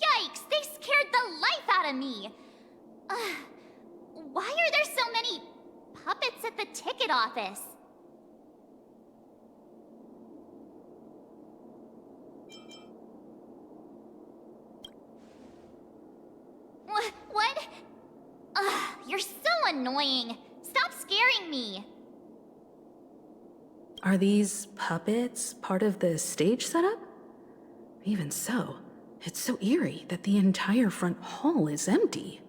Yikes! They scared the life out of me! Why are there so many puppets at the ticket office? What? You're so annoying. Stop scaring me. Are these puppets part of the stage setup? Even so, it's so eerie that the entire front hall is empty.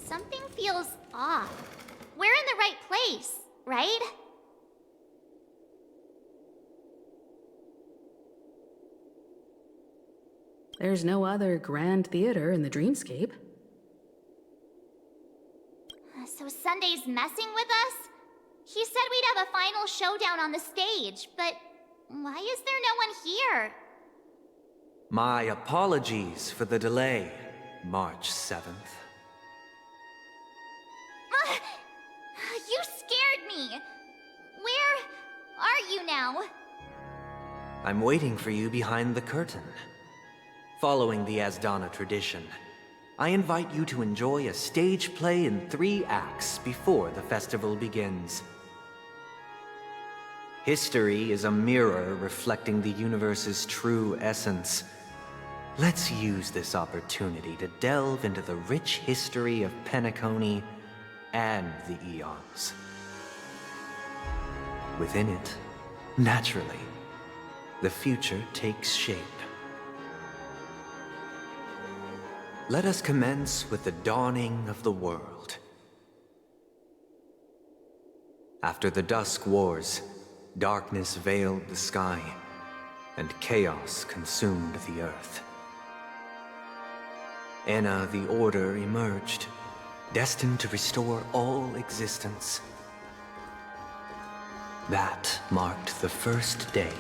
Something feels off. We're in the right place, right? There's no other grand theater in the dreamscape. So Sunday's messing with us? He said we'd have a final showdown on the stage, but why is there no one here? My apologies for the delay, March 7th. You scared me! Where are you now? I'm waiting for you behind the curtain. Following the Asdana tradition, I invite you to enjoy a stage play in 3 acts before the festival begins. History is a mirror reflecting the universe's true essence. Let's use this opportunity to delve into the rich history of Penacony and the eons. Within it, naturally, the future takes shape. Let us commence with the dawning of the world. After the Dusk Wars, darkness veiled the sky, and chaos consumed the earth. Enna the Order emerged, destined to restore all existence. That marked the first day.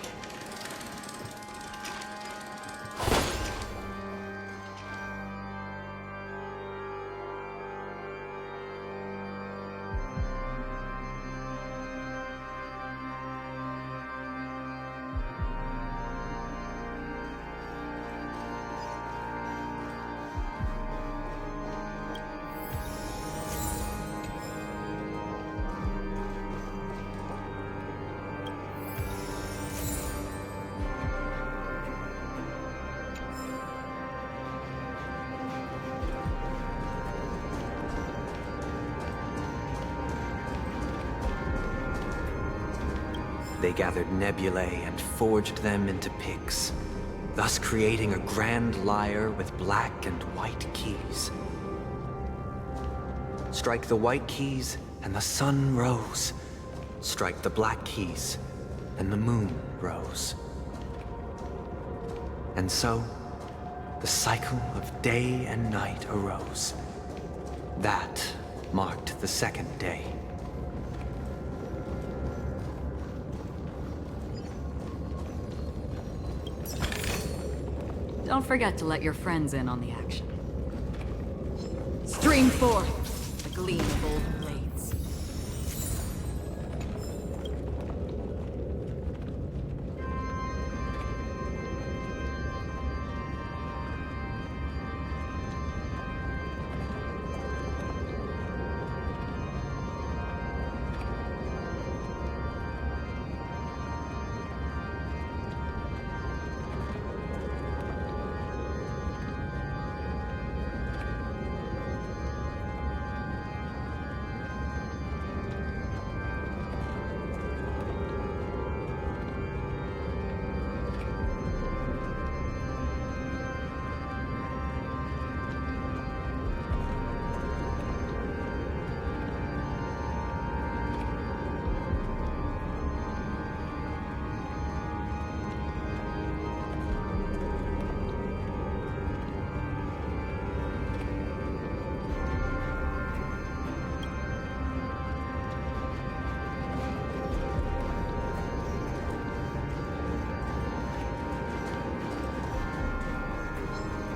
They gathered nebulae and forged them into picks, thus creating a grand lyre with black and white keys. Strike the white keys, and the sun rose. Strike the black keys, and the moon rose. And so, the cycle of day and night arose. That marked the second day. Don't forget to let your friends in on the action. Stream forth the gleam of old blades.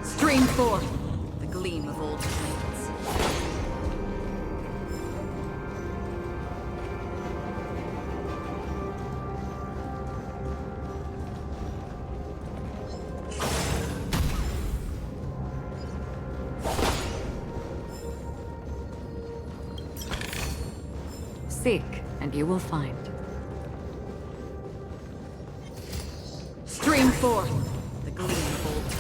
Stream forth the gleam of old blades. Seek, and you will find. Stream forth the gleam of old blades.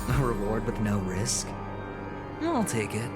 A reward with no risk? I'll take it.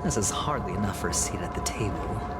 This is hardly enough for a seat at the table.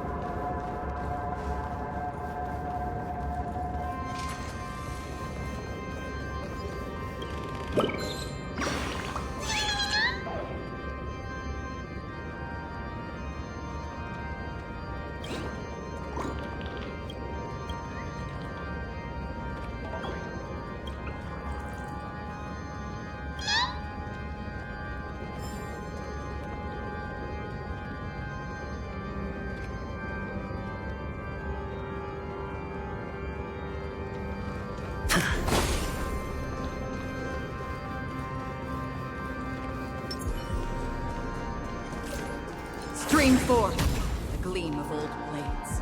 Stream 4. The gleam of old blades.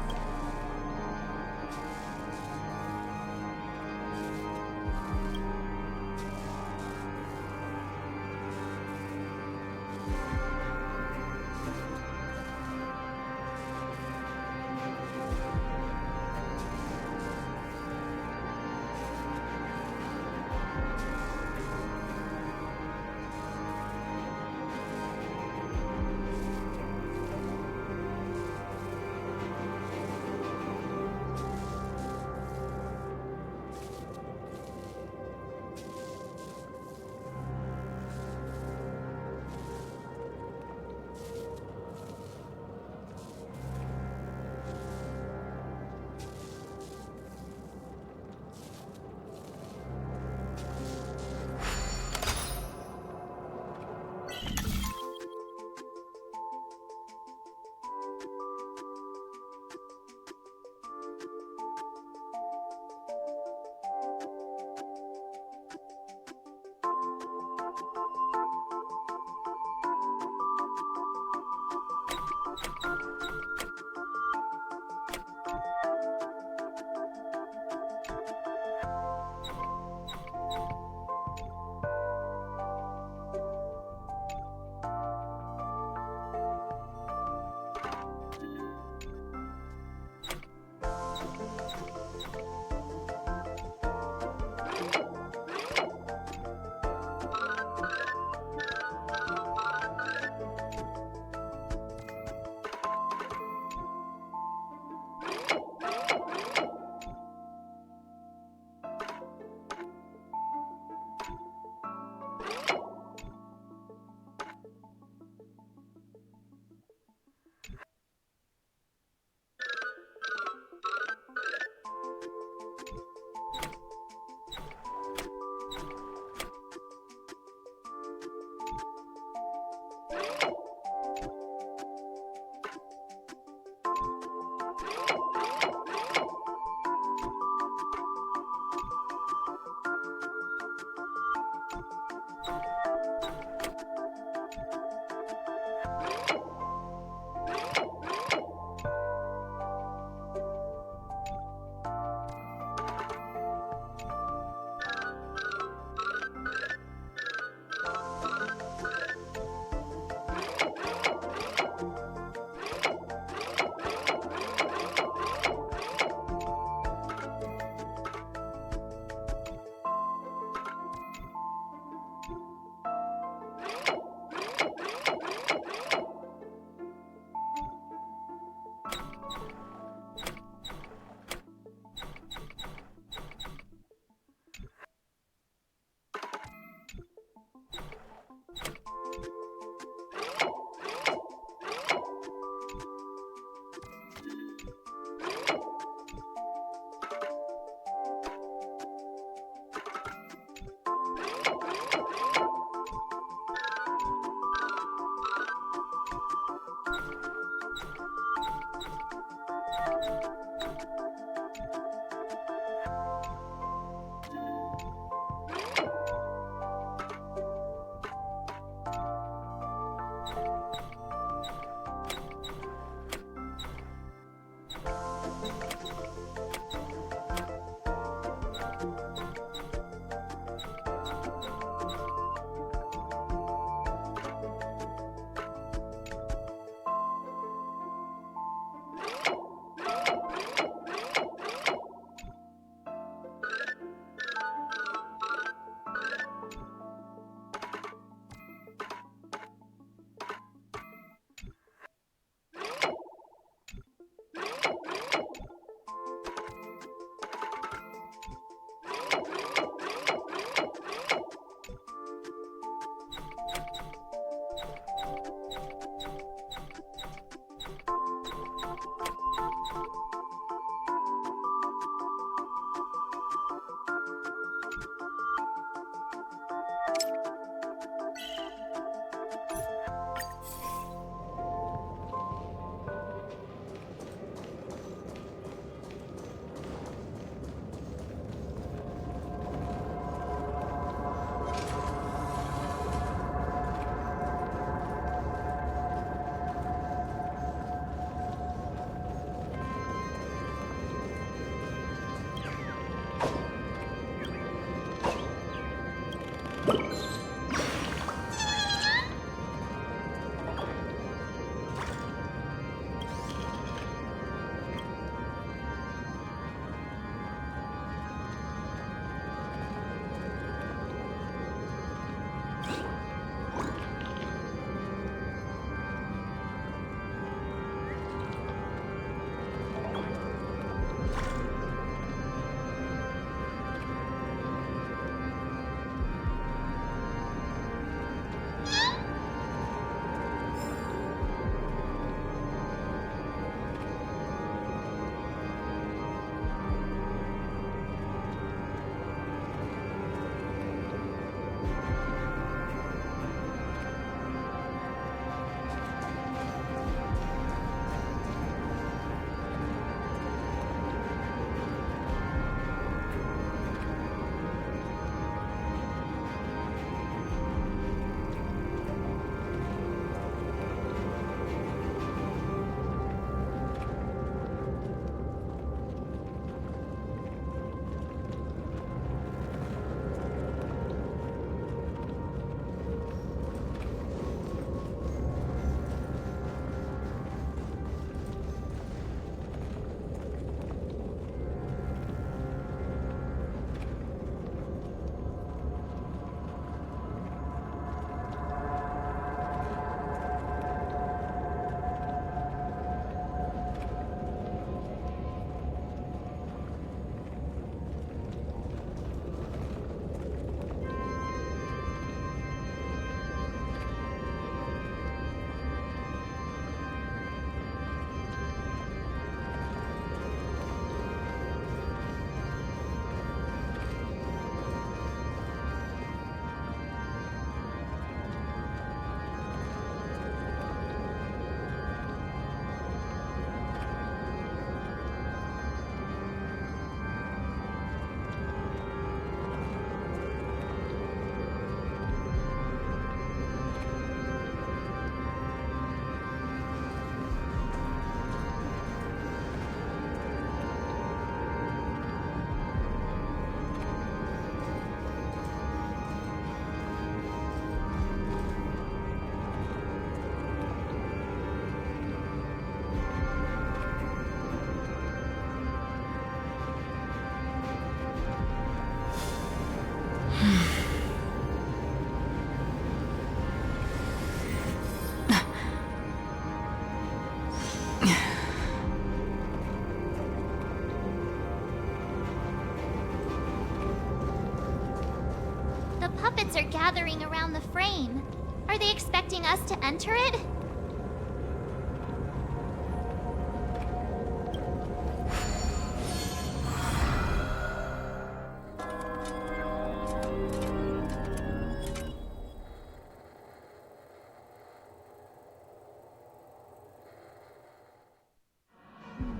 The puppets are gathering around the frame. Are they expecting us to enter it?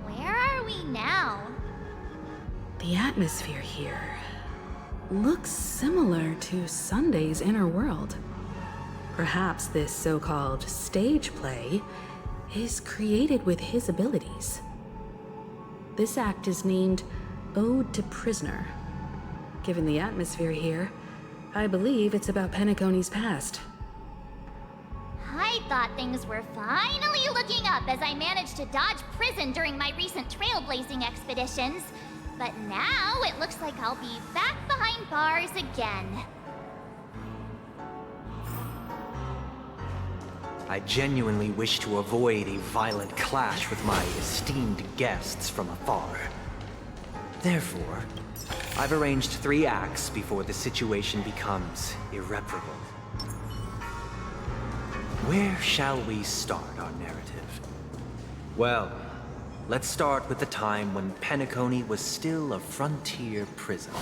Where are we now? The atmosphere here looks similar to Sunday's inner world. Perhaps this so-called stage play is created with his abilities. This act is named Ode to Prisoner. Given the atmosphere here, I believe it's about Penacony's past. I thought things were finally looking up as I managed to dodge prison during my recent trailblazing expeditions. But now it looks like I'll be back behind bars again. I genuinely wish to avoid a violent clash with my esteemed guests from afar. Therefore, I've arranged 3 acts before the situation becomes irreparable. Where shall we start our narrative? Well, let's start with the time when Penacony was still a frontier prison.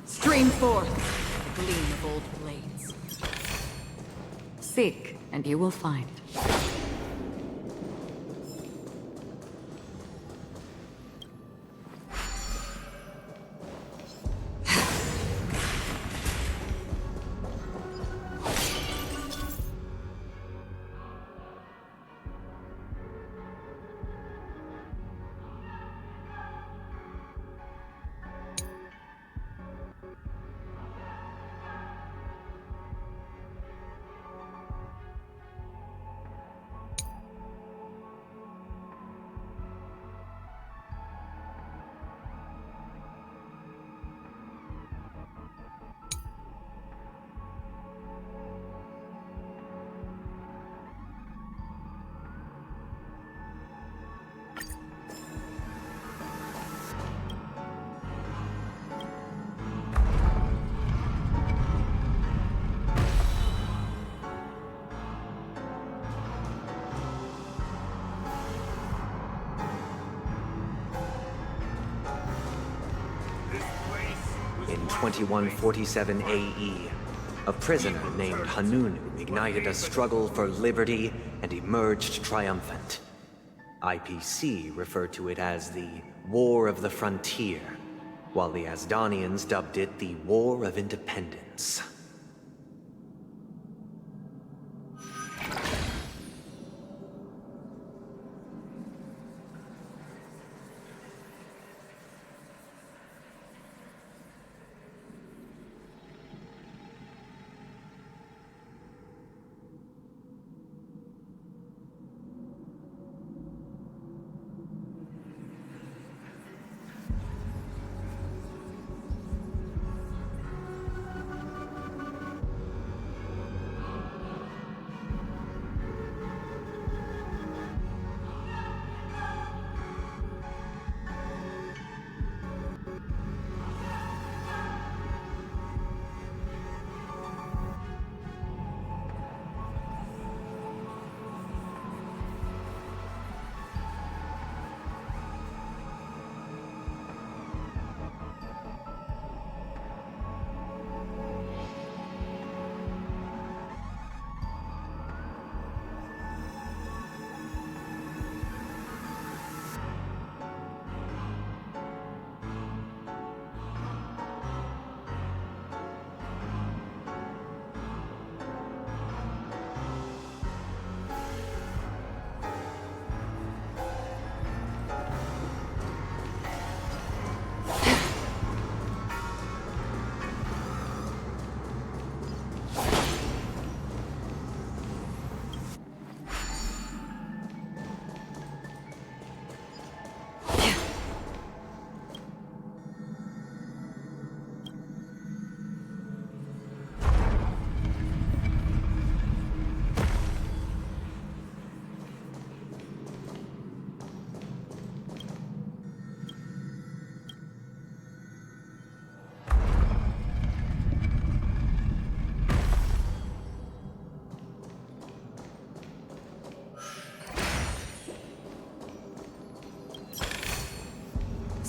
Stream forth the gleam of old blades. Seek, and you will find. In 2147 AE, a prisoner named Hanunu ignited a struggle for liberty and emerged triumphant. IPC referred to it as the War of the Frontier, while the Asdanians dubbed it the War of Independence.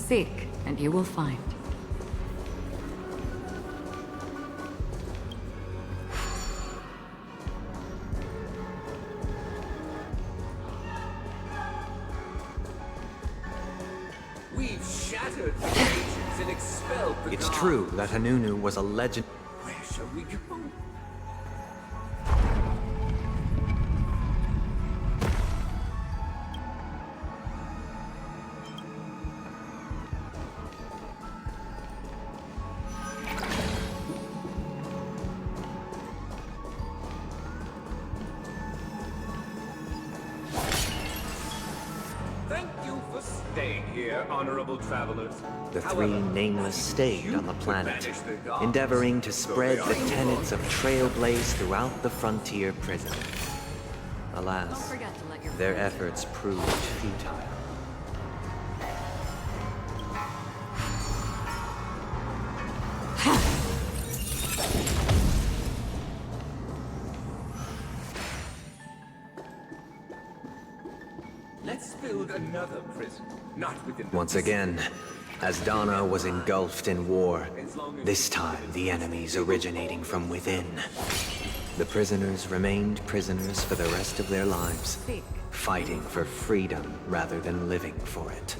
Seek, and you will find. We've shattered the cages and expelled the It's guards. true that Hanunu was a legend. Where shall we go? Thank you for staying here, honorable travelers. The three nameless stayed on the planet, endeavoring to spread the tenets of Trailblaze throughout the frontier prison. Don't Alas, forget to let your their friends efforts proved futile. Let's build another prison, not within the Once again, as Donna was engulfed in war, this time the enemies originating from within. The prisoners remained prisoners for the rest of their lives, Seek. fighting for freedom rather than living for it.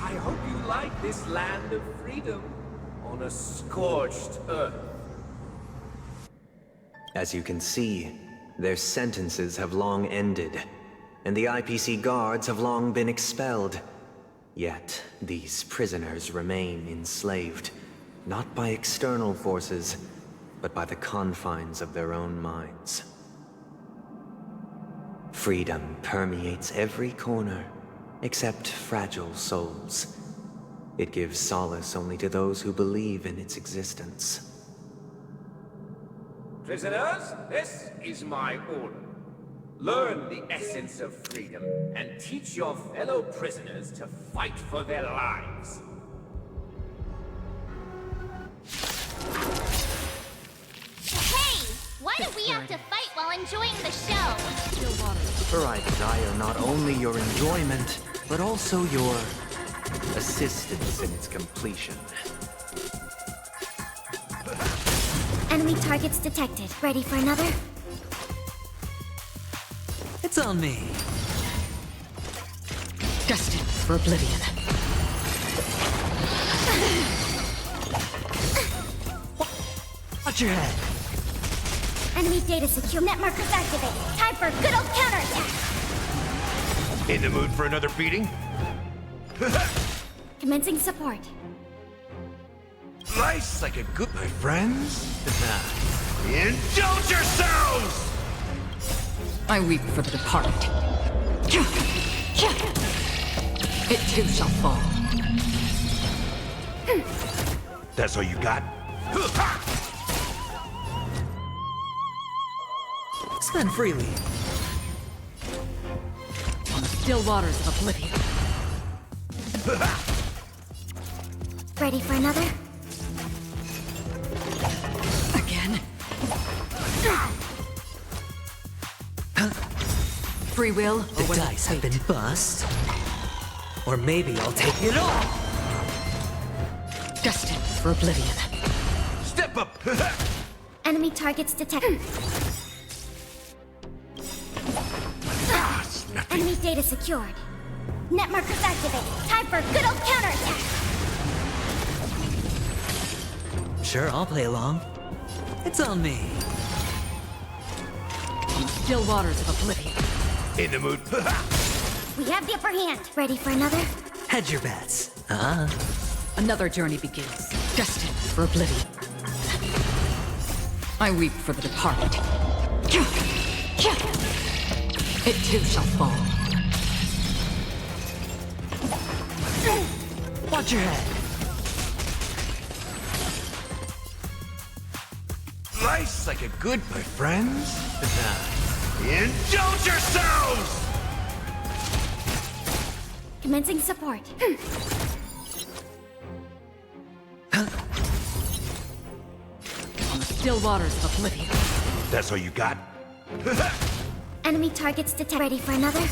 I hope you like this land of freedom on a scorched earth. As you can see, their sentences have long ended, and the IPC guards have long been expelled. Yet, these prisoners remain enslaved, not by external forces, but by the confines of their own minds. Freedom permeates every corner, except fragile souls. It gives solace only to those who believe in its existence. Prisoners, this is my order. Learn the essence of freedom and teach your fellow prisoners to fight for their lives. Hey! Why do we have to fight while enjoying the show? For I desire not only your enjoyment, but also your assistance in its completion. Enemy targets detected. Ready for another? It's on me. Destined for oblivion. Watch your head. Enemy data secure. Net markers activated. Time for a good old counterattack. In the mood for another beating? Commencing support. Life's like a good, my friends. Indulge yourselves! I weep for the departed. It too shall fall. That's all you got? Spend freely. On the still waters of oblivion. Ready for another? Again. Free will, or The was it dice have fate? been bust. Or maybe I'll take it all. Destined for oblivion. Step up! Enemy targets detected. Enemy data secured. Net markers activated. Time for a good old counterattack. Sure, I'll play along. It's on me. On the still waters of oblivion. In the mood. We have the upper hand. Ready for another? Hedge your bets. Another journey begins, destined for oblivion. I weep for the departed. It too shall fall. Watch your head. Life's like a good, my friends. Indulge yourselves! Commencing support. On the still waters of oblivion. That's all you got? Enemy targets detected. Ready for another?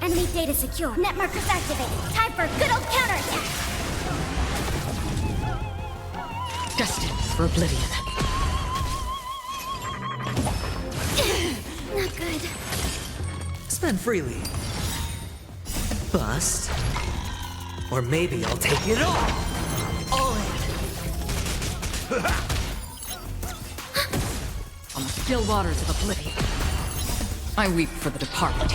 Enemy data secure. Net markers activated. Time for a good old counterattack. Destined for oblivion. Not good. Spend freely. Bust. Or maybe I'll take it all. All in. On the still waters of oblivion. I weep for the departed.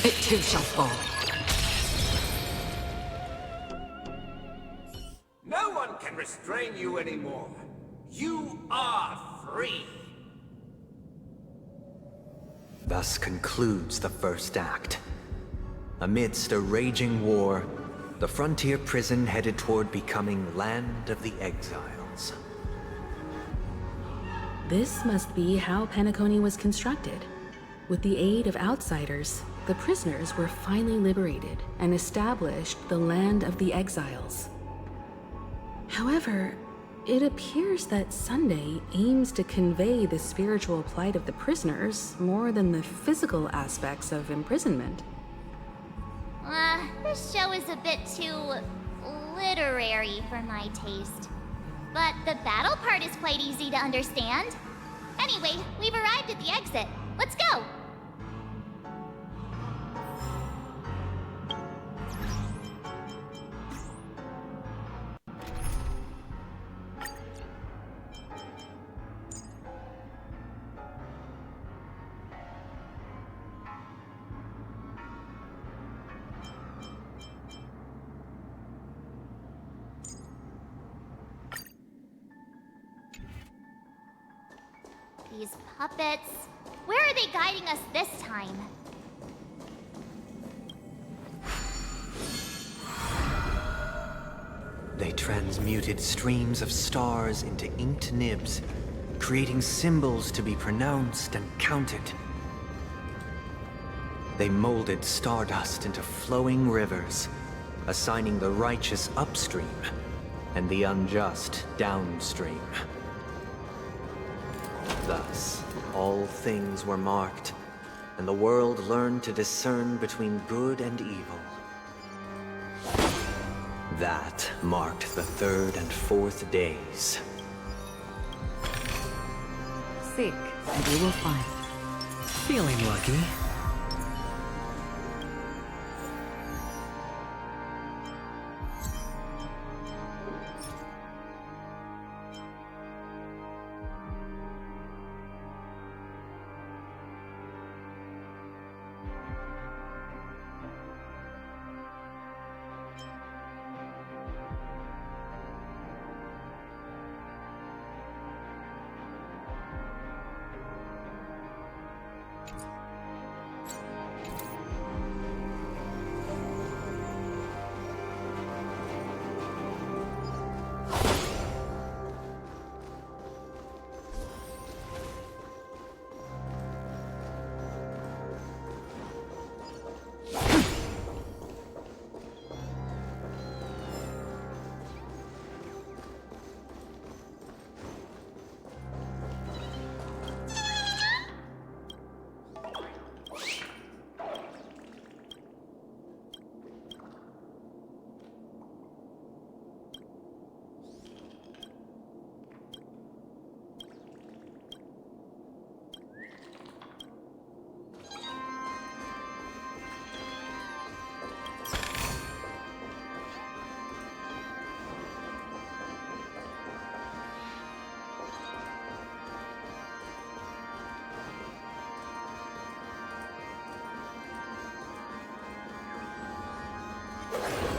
It too shall fall. No one can restrain you anymore. You are free. Thus concludes the first act. Amidst a raging war, the frontier prison headed toward becoming Land of the Exiles. This must be how Penacony was constructed. With the aid of outsiders, the prisoners were finally liberated and established the Land of the Exiles. However, it appears that Sunday aims to convey the spiritual plight of the prisoners more than the physical aspects of imprisonment. This show is a bit too literary for my taste. But the battle part is quite easy to understand. Anyway, we've arrived at the exit. Let's go! These puppets. Where are they guiding us this time? They transmuted streams of stars into inked nibs, creating symbols to be pronounced and counted. They molded stardust into flowing rivers, assigning the righteous upstream and the unjust downstream. Thus, all things were marked, and the world learned to discern between good and evil. That marked the third and fourth days. Seek, and you will find. Feeling lucky.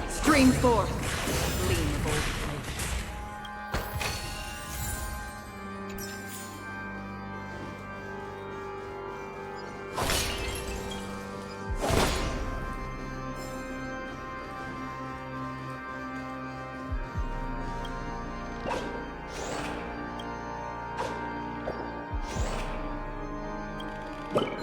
Stream forth the gleam of old flakes. Look!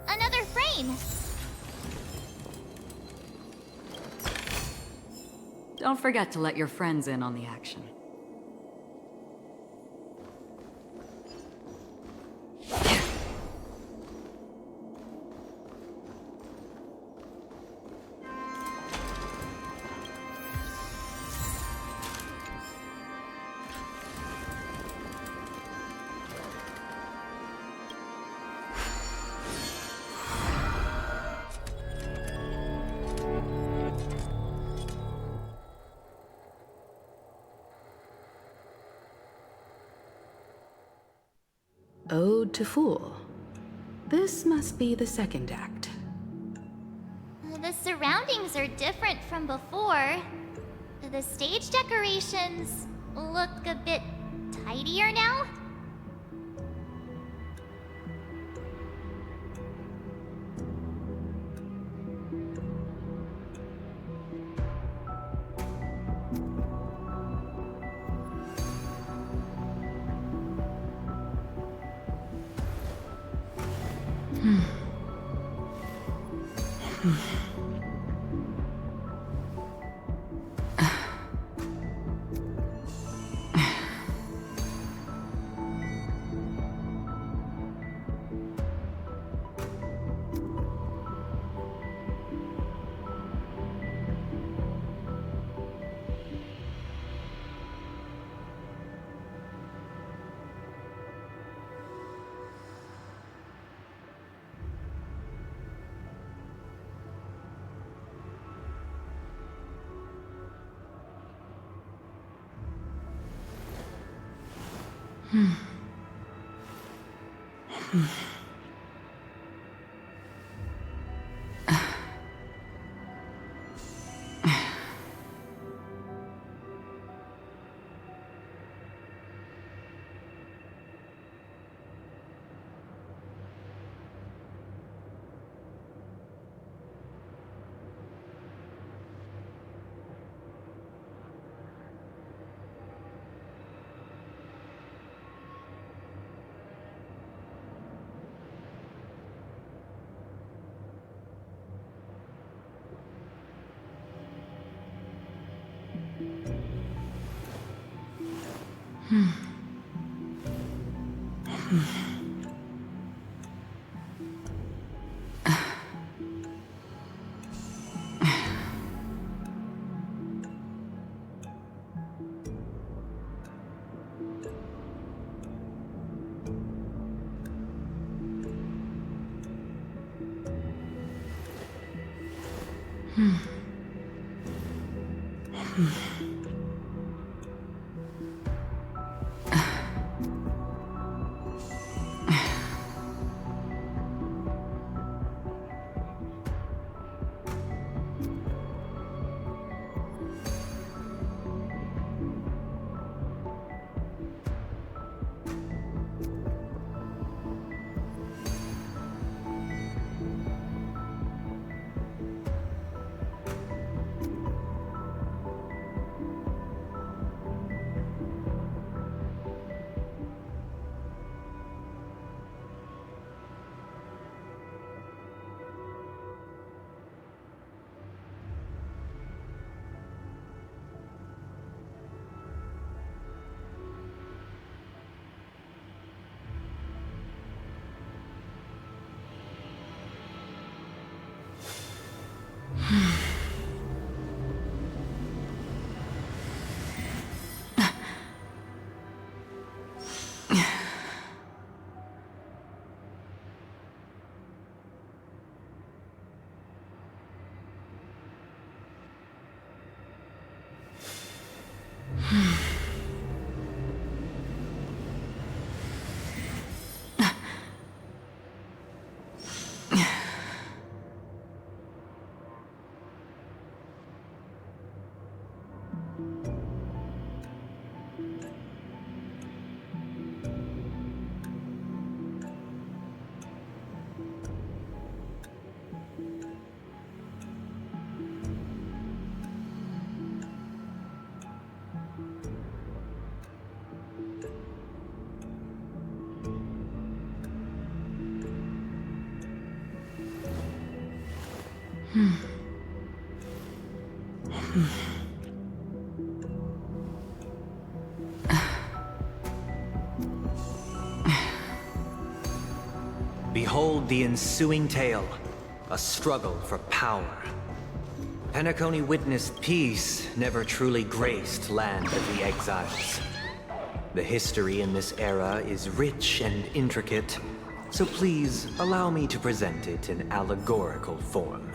Another frame! Don't forget to let your friends in on the action. Ode to Fool. This must be the second act. The surroundings are different from before. The stage decorations look a bit tidier now. Behold the ensuing tale, a struggle for power. Penacony witnessed peace never truly graced Land of the Exiles. The history in this era is rich and intricate, so please allow me to present it in allegorical form.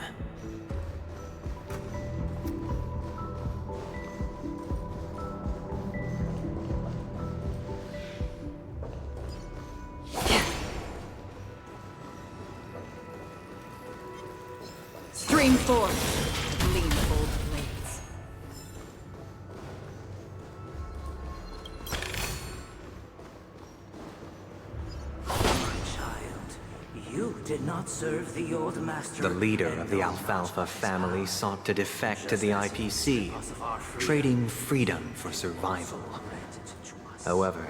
Stream forth, gleam of old blades. My child, you did not serve the old master. The leader and of the no Alfalfa master family his sought to defect to Just the as IPC, because of our freedom, trading freedom for survival. granted to us. However,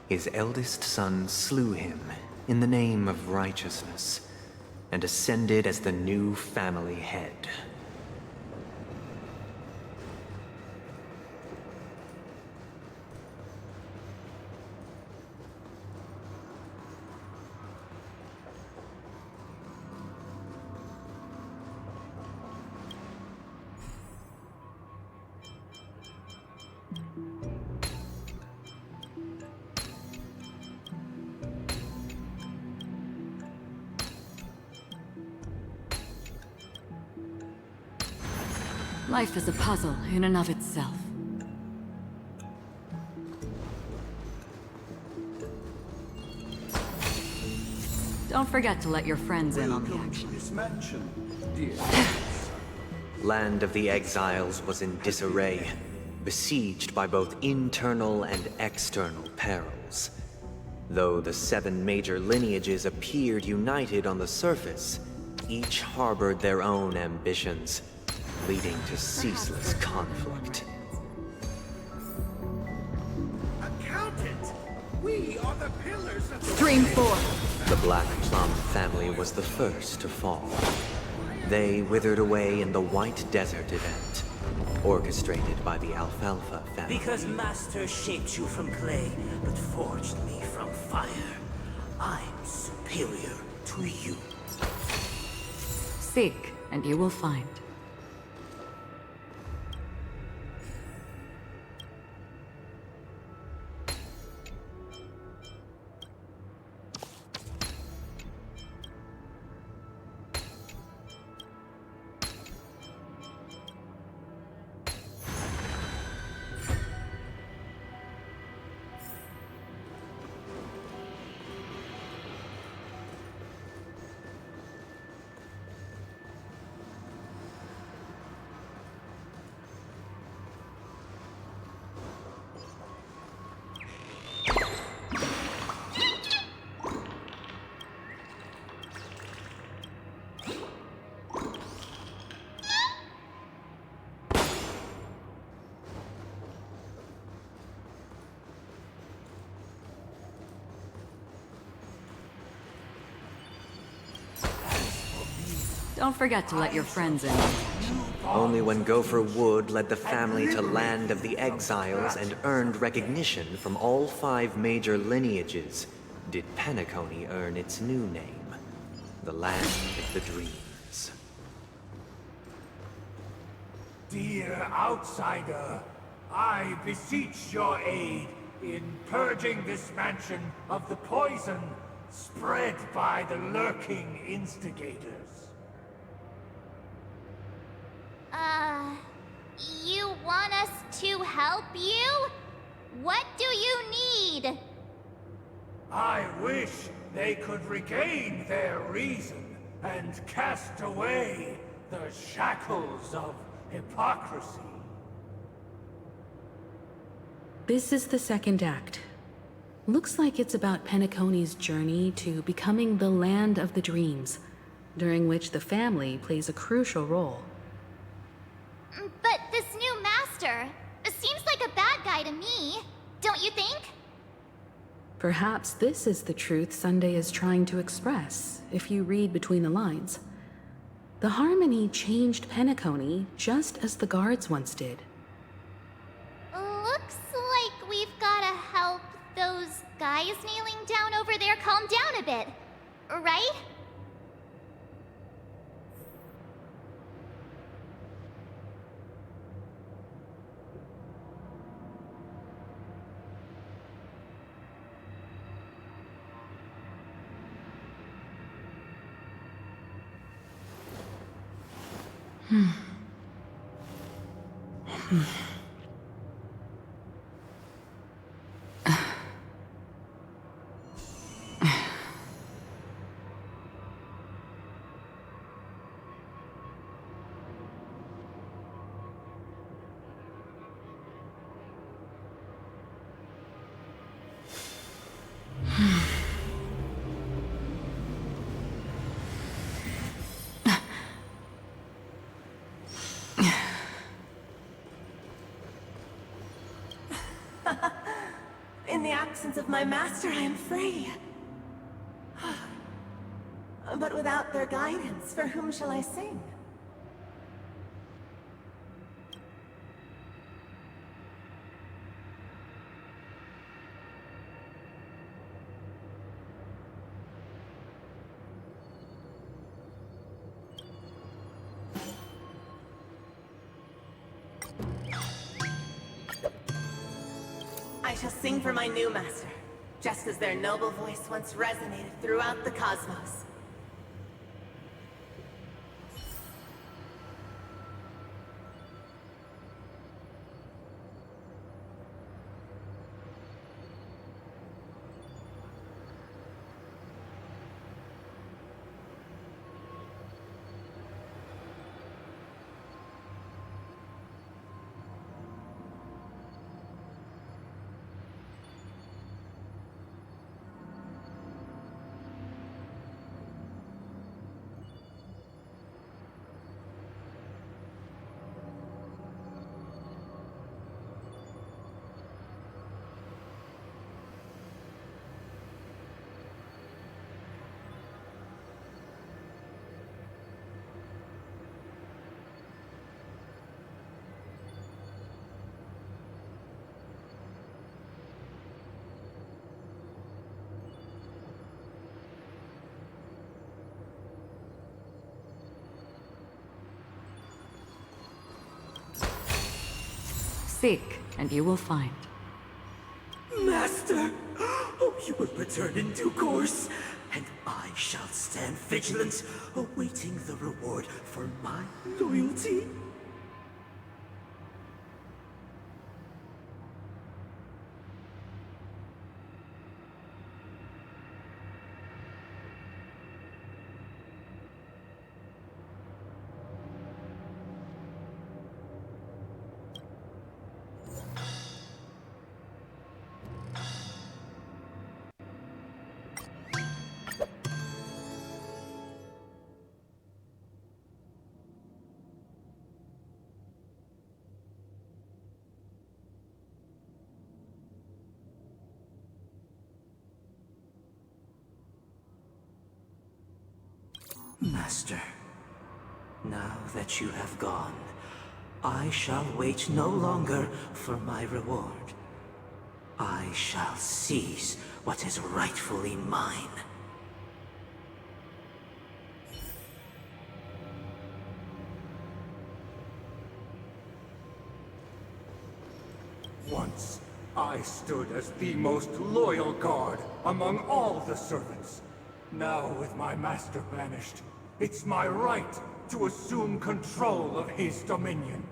his eldest son slew him in the name of righteousness, and ascended as the new family head. Life is a puzzle in and of itself. Don't forget to let your friends in on the action. This mansion, dear. Land of the Exiles was in disarray, besieged by both internal and external perils. Though the 7 major lineages appeared united on the surface, each harbored their own ambitions, leading to ceaseless conflict. Accountant! We are the pillars of Stream forth. The Black Plum family was the first to fall. They withered away in the White Desert event, orchestrated by the Alfalfa family. Because Master shaped you from clay, but forged me from fire. I'm superior to you. Seek, and you will find. Don't forget to let your friends in. Only when Gopher Wood led the family to Land of the Exiles and earned recognition from all 5 major lineages did Penacony earn its new name, the Land of the Dreams. Dear outsider, I beseech your aid in purging this mansion of the poison spread by the lurking instigators. You want us to help you? What do you need? I wish they could regain their reason and cast away the shackles of hypocrisy. This is the second act. Looks like it's about Penacony's journey to becoming the Land of the Dreams, during which the family plays a crucial role. But this new master seems like a bad guy to me, don't you think? Perhaps this is the truth Sunday is trying to express, if you read between the lines. The Harmony changed Penacony just as the guards once did. Looks like we've gotta help those guys kneeling down over there calm down a bit, right? In the absence of my master, I am free. But without their guidance, for whom shall I sing? I shall sing for my new master, just as their noble voice once resonated throughout the cosmos. Seek, and you will find. Master! Oh, you will return in due course, and I shall stand vigilant, awaiting the reward for my loyalty. Master, now that you have gone, I shall wait no longer for my reward. I shall seize what is rightfully mine. Once, I stood as the most loyal guard among all the servants. Now, with my master banished, it's my right to assume control of his dominion.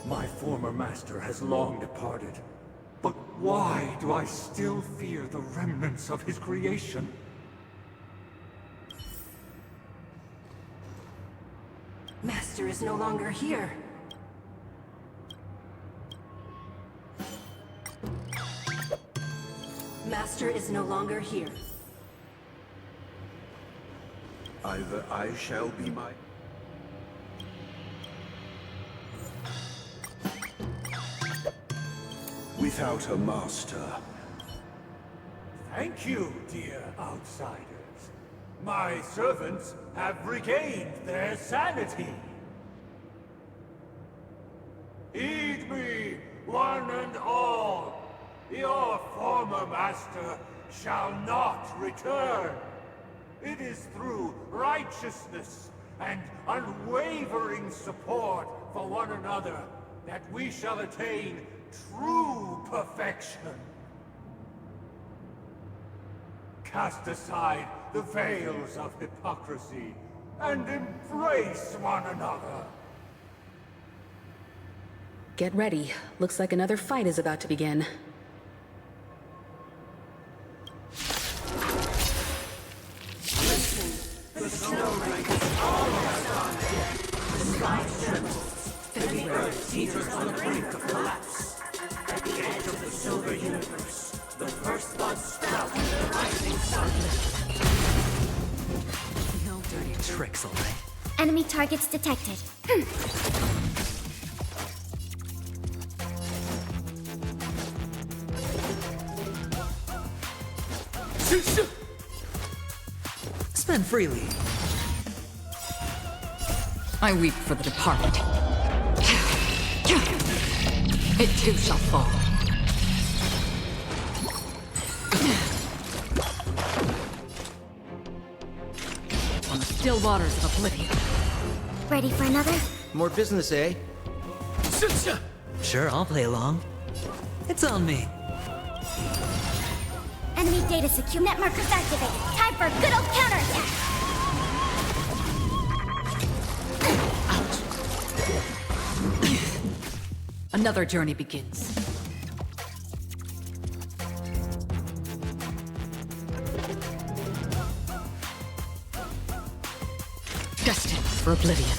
My former master has long departed. But why do I still fear the remnants of his creation? Master is no longer here. Master is no longer here. Either I shall be my... Without a master. Thank you, dear outsiders. My servants have regained their sanity. Heed me, one and all. Your former master shall not return. It is through righteousness and unwavering support for one another that we shall attain true perfection. Cast aside the veils of hypocrisy and embrace one another. Get ready. Looks like another fight is about to begin. The snow rank is almost gone. The sky trembles. The earth teeters on the brink of collapse. At the edge of the silver universe, the first buds sprout the rising sun. No dirty tricks, alright? Enemy targets detected. Spend freely. I weep for the departed. It too shall fall. On the still waters of oblivion. Ready for another? More business, eh? Sure, I'll play along. It's on me. Enemy data secure. Net markers activated. Time for a good old counterattack. Another journey begins. Destined for oblivion.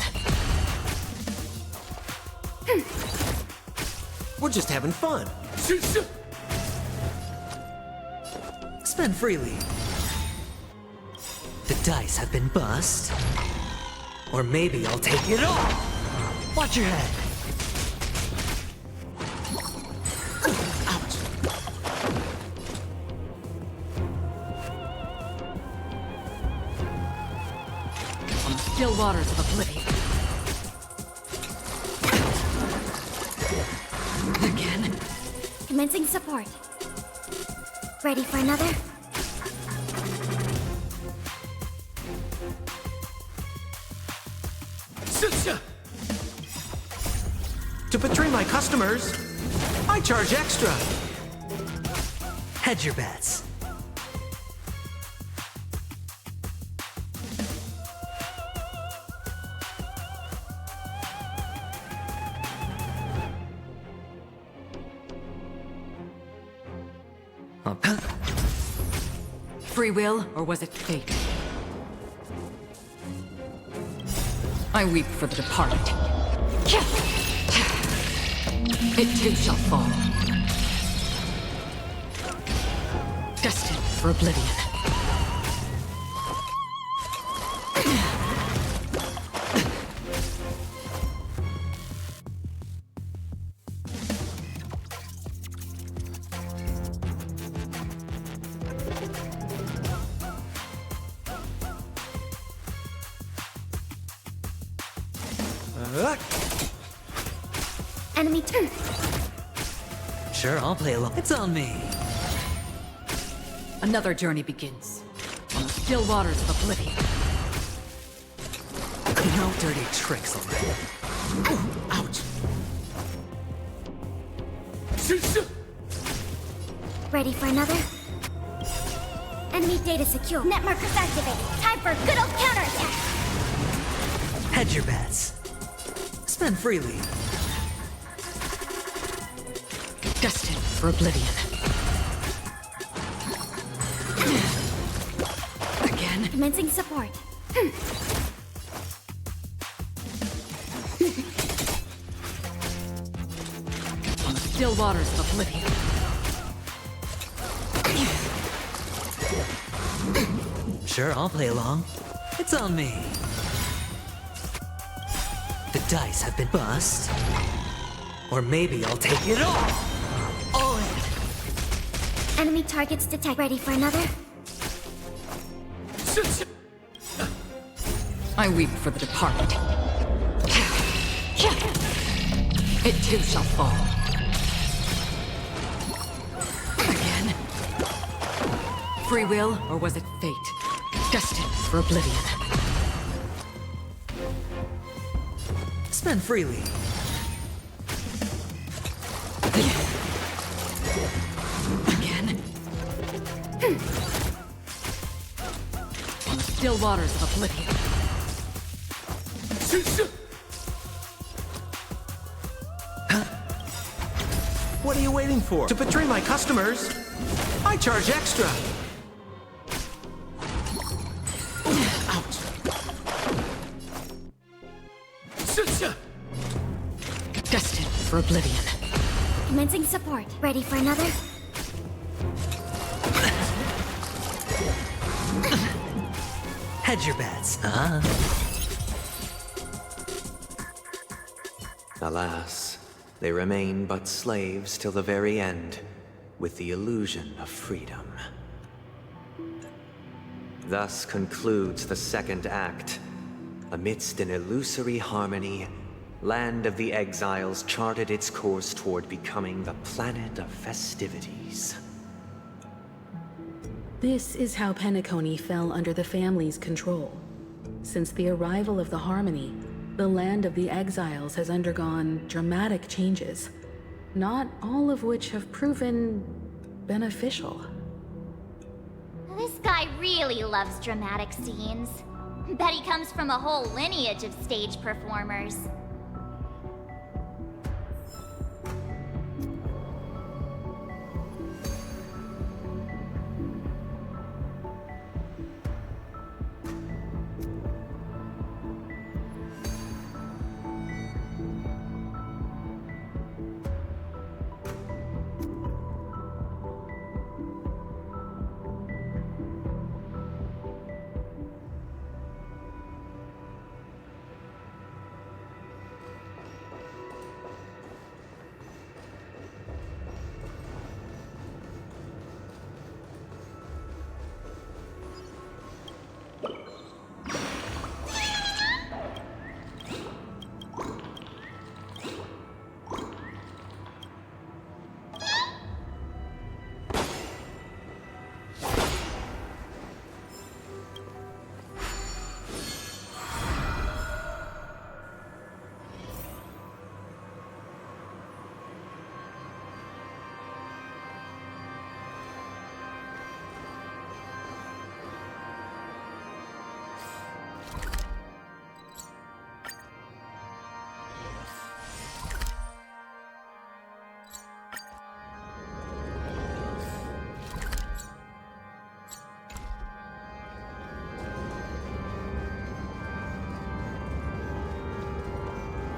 We're just having fun. Spend freely. The dice have been bust. Or maybe I'll take it all. Watch your head. Ouch. On the still waters of oblivion. Again. Commencing support. Ready for another? To betray my customers, I charge extra. Hedge your bets. Free will, or was it fate? I weep for the departed. It too shall fall. Destined for oblivion. Enemy turn. Sure, I'll play along. It's on me. Another journey begins. On the still waters of oblivion. No dirty tricks, alright? Ouch. Ready for another? Enemy data secure. Net markers activated. Time for a good old counterattack. Hedge your bets. Spend freely. Destined for oblivion. Again. Commencing support. On the still waters of oblivion. Sure, I'll play along. It's on me. The dice have been bust. Or maybe I'll take it all! All in! Enemy targets detect. Ready for another? I weep for the departed. It too shall fall. Again? Free will, or was it fate? Destined for oblivion. Spend freely. Again? On the still waters of oblivion. What are you waiting for? To betray my customers? I charge extra. Ouch. Destined for oblivion. Commencing support. Ready for another? Hedge your bets, huh? Alas, they remain but slaves till the very end, with the illusion of freedom. Thus concludes the second act. Amidst an illusory harmony, Land of the Exiles charted its course toward becoming the planet of festivities. This is how Penacony fell under the family's control. Since the arrival of the Harmony, the Land of the Exiles has undergone dramatic changes, not all of which have proven beneficial. This guy really loves dramatic scenes. Bet he comes from a whole lineage of stage performers.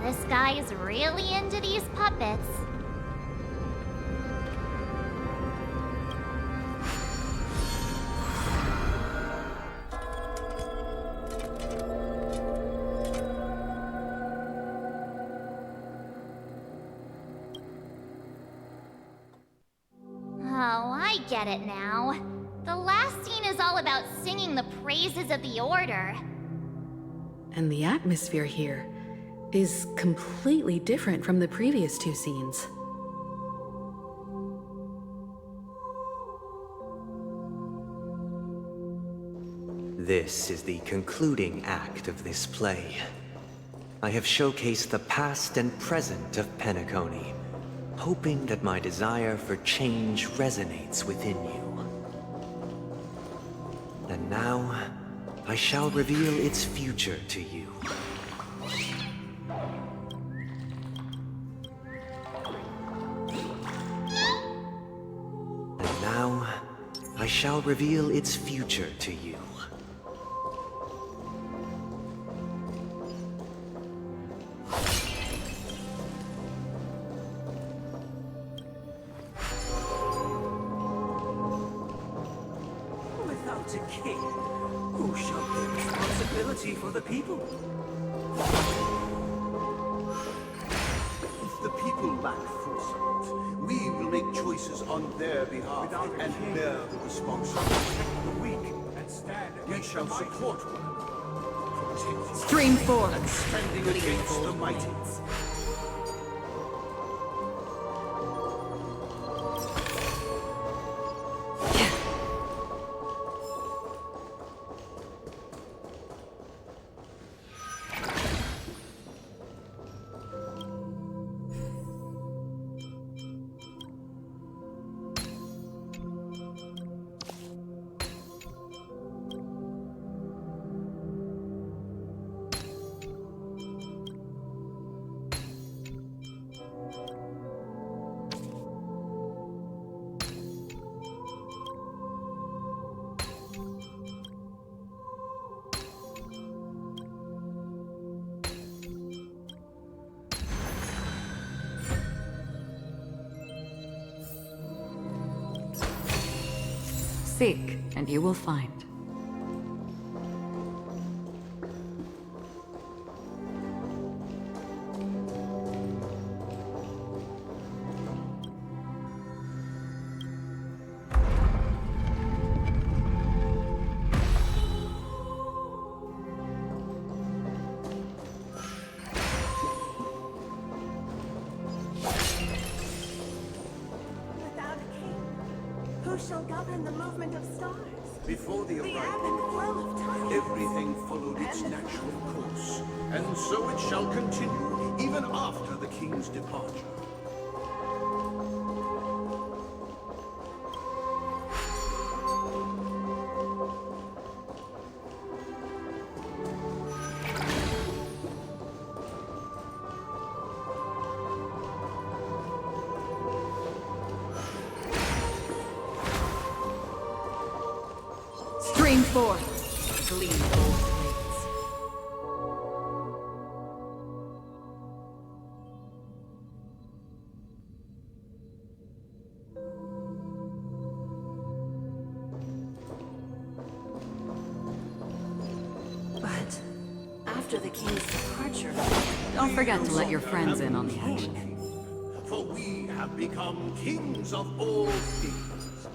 This guy is really into these puppets. Oh, I get it now. The last scene is all about singing the praises of the Order. And the atmosphere here is completely different from the previous two scenes. This is the concluding act of this play. I have showcased the past and present of Penacony, hoping that my desire for change resonates within you. And now, I shall reveal its future to you. And now, I shall reveal its future to you. Without a king, Who shall bear responsibility for the people? If the people lack foresight, we will make choices on their behalf and bear the responsibility. The weak and stand We against shall the mighty. support one another, protecting Stream 4. and standing against the mighty. Seek, and you will find. Without a king, who shall govern the movement of stars? Before the The ebb arrival, and flow of time. everything followed its natural course, and so it shall continue even after the king's departure. Stream 4. Gleam gold blades. But after the king's departure, Don't forget to let your No friends longer in on the have action. king, for we have become kings of all things.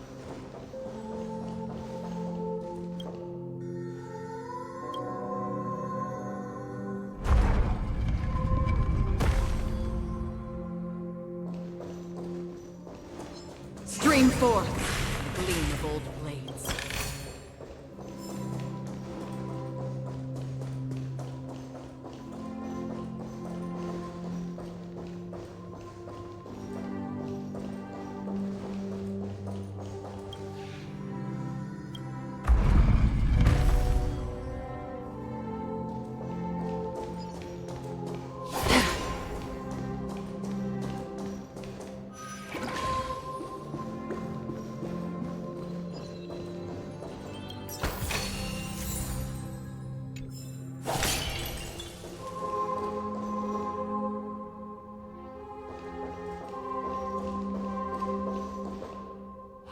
Stream 4. Gleam of old blades.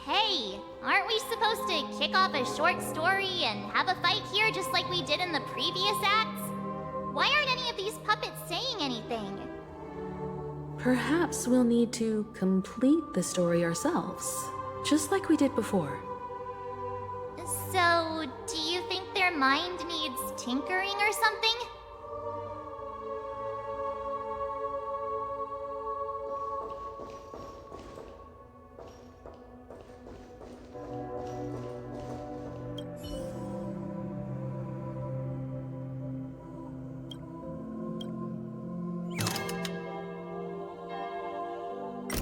Hey, aren't we supposed to kick off a short story and have a fight here just like we did in the previous acts? Why aren't any of these puppets saying anything? Perhaps we'll need to complete the story ourselves, just like we did before. So, do you think their mind needs tinkering or something?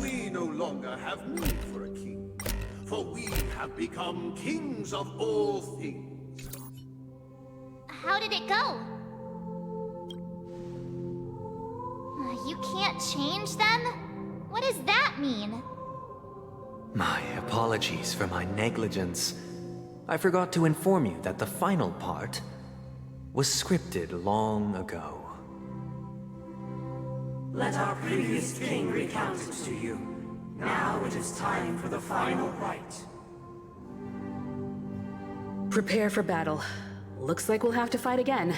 We no longer have need for a king, for we have become kings of all things. How did it go? You can't change them? What does that mean? My apologies for my negligence. I forgot to inform you that the final part was scripted long ago. Let our previous king recount it to you. Now it is time for the final rite. Prepare for battle. Looks like we'll have to fight again.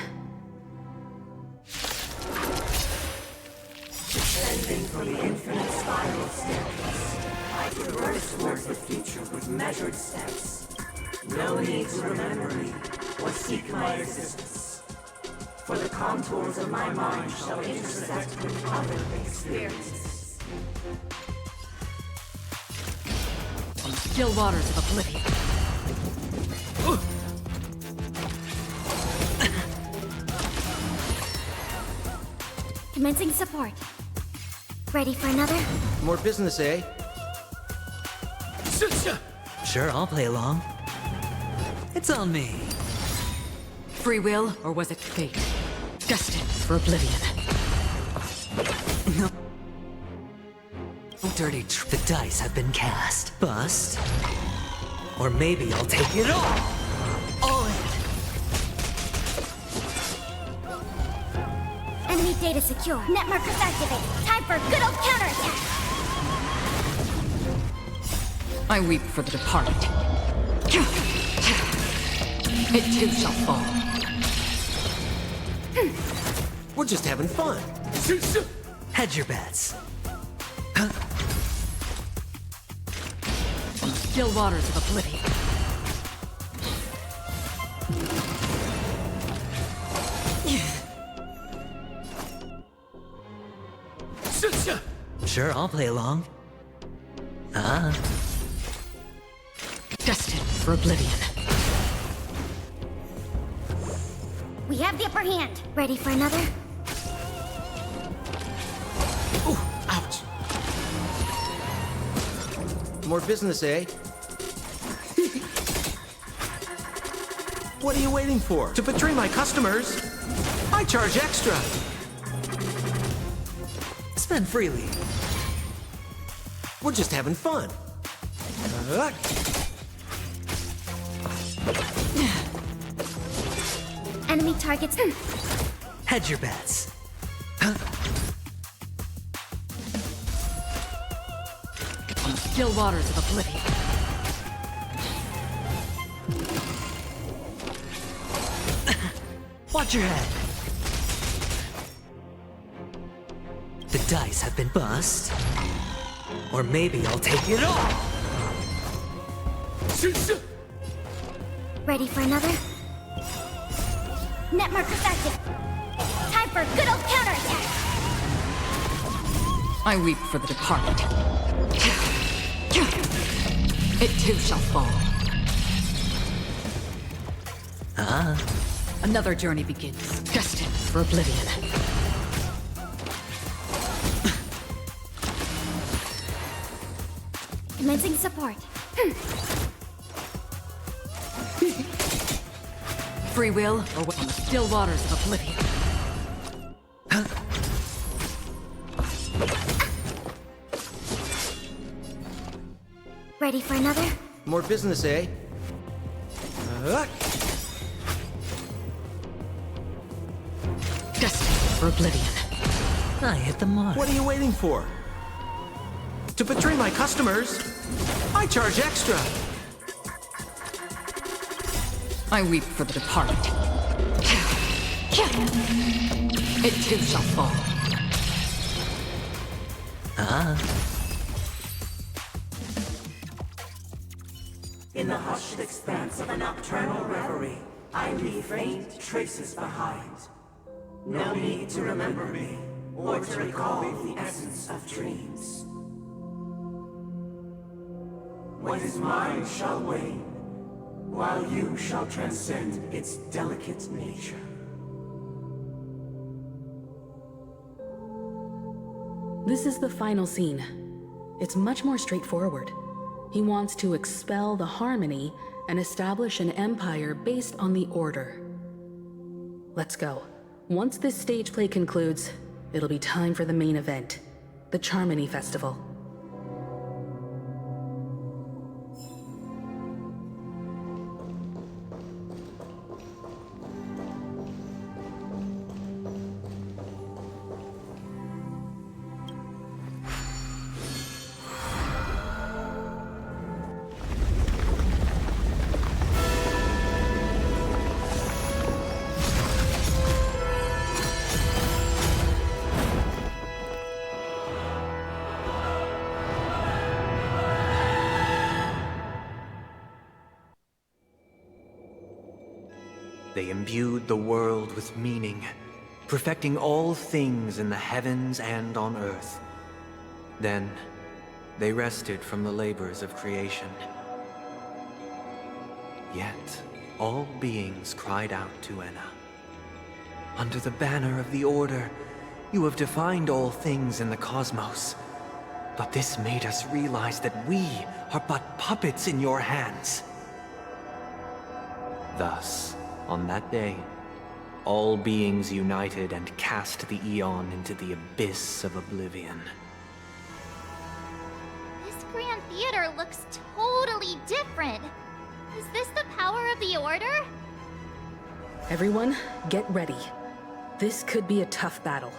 Descending from the infinite spiral staircase, I traverse towards the future with measured steps. No need to remember me or seek my existence, for the contours of my mind shall intersect with other experiences. On the still waters of oblivion. Commencing support. Ready for another? More business, eh? Sure, I'll play along. It's on me. Free will, or was it fate? Destined for oblivion. No. Dirty the dice have been cast. Bust. Or maybe I'll take it all. All in. Enemy data secure. Net markers activated. Time for good old counterattack. I weep for the departed. It too shall fall. We're just having fun. Hedge your bets. On the still waters of oblivion. Sure, I'll play along. Destined for oblivion. We have the upper hand. Ready for another? Ooh, ouch. More business, eh? What are you waiting for? To betray my customers? I charge extra. Spend freely. We're just having fun. Enemy targets. Hedge your bets. On the still waters of oblivion. Watch your head. The dice have been bust. Or maybe I'll take it all. Ready for another? Net markers active. Time for good old counterattack. I weep for the departed. It too shall fall. Another journey begins, destined for oblivion. Commencing support. Free will, or what? On the still waters of oblivion. Ready for another? More business, eh? Destined for oblivion. I hit the mark. What are you waiting for? To betray my customers? I charge extra. I weep for the departed. It too shall fall. In the hushed expanse of a nocturnal reverie, I leave faint traces behind. No need to remember me, or to recall the essence of dreams. What is mine shall wane, while you shall transcend its delicate nature. This is the final scene. It's much more straightforward. He wants to expel the harmony and establish an empire based on the order. Let's go. Once this stage play concludes, it'll be time for the main event, the Charmony Festival. They imbued the world with meaning, perfecting all things in the heavens and on earth. Then, they rested from the labors of creation. Yet, all beings cried out to Enna. Under the banner of the Order, you have defined all things in the cosmos. But this made us realize that we are but puppets in your hands. Thus, on that day, all beings united and cast the Eon into the abyss of oblivion. This Grand Theater looks totally different. Is this the power of the Order? Everyone, get ready. This could be a tough battle.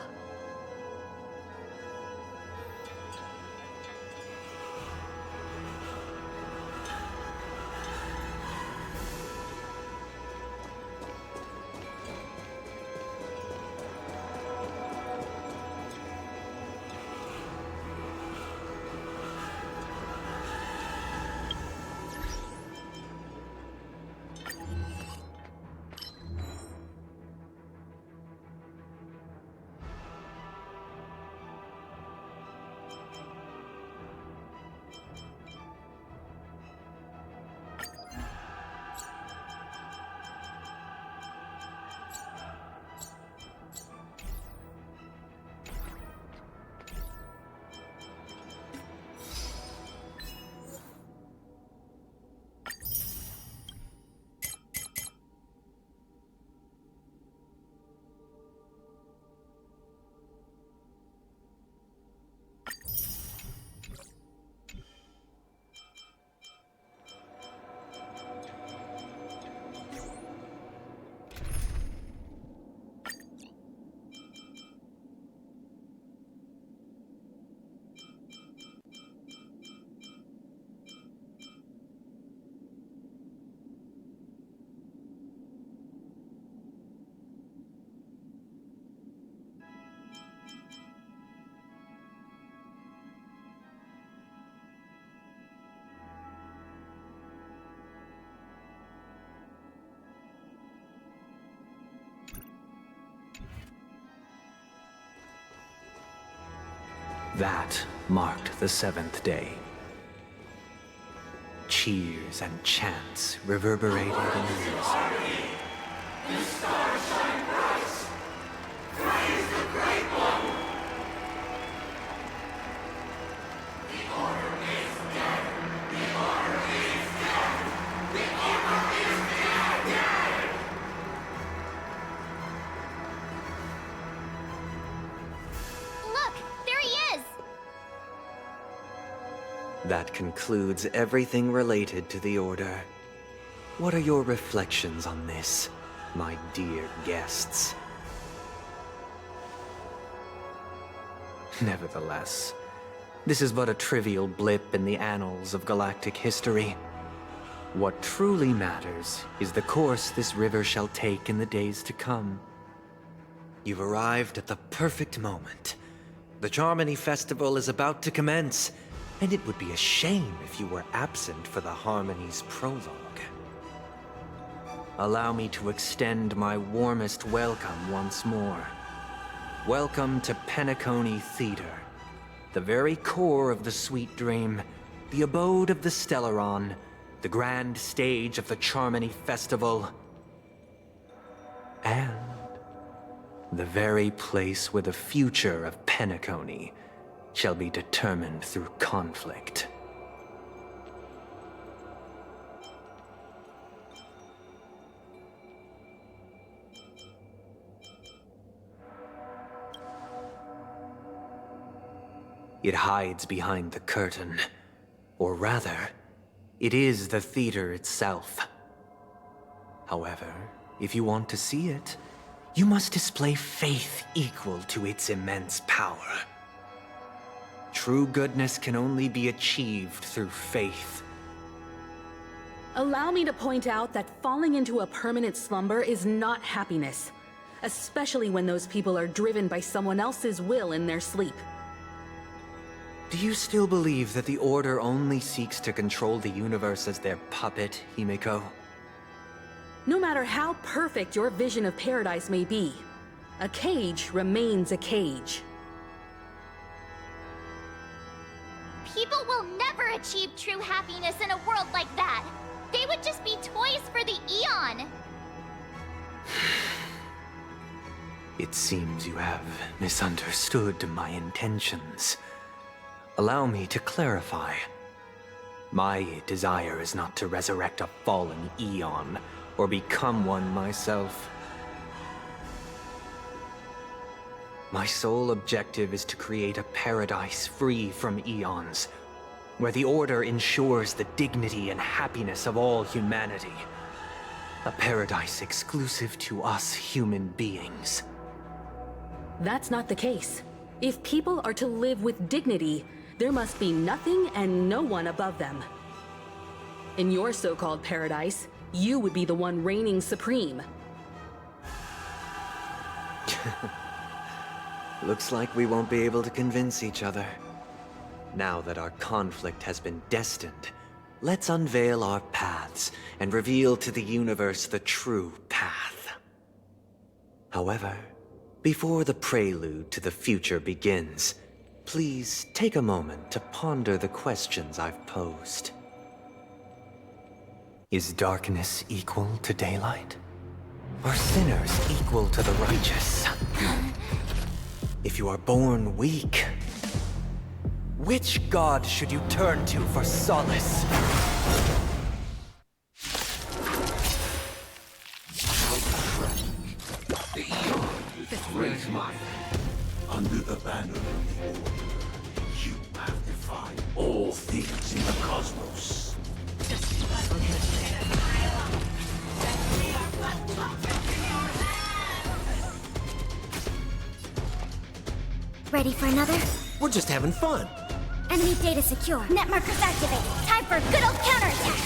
That marked the 7th day. Cheers and chants reverberated in the music. The stars shine bright. Praise the Great One. The Order is dead. The Order is dead. The Order is dead. Look, there he is! That concludes everything related to the Order. What are your reflections on this, my dear guests? Nevertheless, this is but a trivial blip in the annals of galactic history. What truly matters is the course this river shall take in the days to come. You've arrived at the perfect moment. The Charmony Festival is about to commence, and it would be a shame if you were absent for the Harmony's prologue. Allow me to extend my warmest welcome once more. Welcome to Penacony Theater, the very core of the Sweet Dream, the abode of the Stellaron, the grand stage of the Charmony Festival, and the very place where the future of Penacony shall be determined through conflict. It hides behind the curtain, or rather, it is the theater itself. However, if you want to see it, you must display faith equal to its immense power. True goodness can only be achieved through faith. Allow me to point out that falling into a permanent slumber is not happiness, especially when those people are driven by someone else's will in their sleep. Do you still believe that the Order only seeks to control the universe as their puppet, Himiko? No matter how perfect your vision of paradise may be, a cage remains a cage. People will never achieve true happiness in a world like that. They would just be toys for the Eon. It seems you have misunderstood my intentions. Allow me to clarify. My desire is not to resurrect a fallen Eon, or become one myself. My sole objective is to create a paradise free from Eons, where the Order ensures the dignity and happiness of all humanity. A paradise exclusive to us human beings. That's not the case. If people are to live with dignity, there must be nothing and no one above them. In your so-called paradise, you would be the one reigning supreme. Looks like we won't be able to convince each other. Now that our conflict has been destined, let's unveil our paths and reveal to the universe the true path. However, before the prelude to the future begins, please take a moment to ponder the questions I've posed. Is darkness equal to daylight? Are sinners equal to the righteous? If you are born weak, which god should you turn to for solace? The Eon is raised mine. Under the banner of the Order, you have defied all things in the cosmos. Ready for another? We're just having fun. Enemy data secure. Net markers activated. Time for a good old counterattack.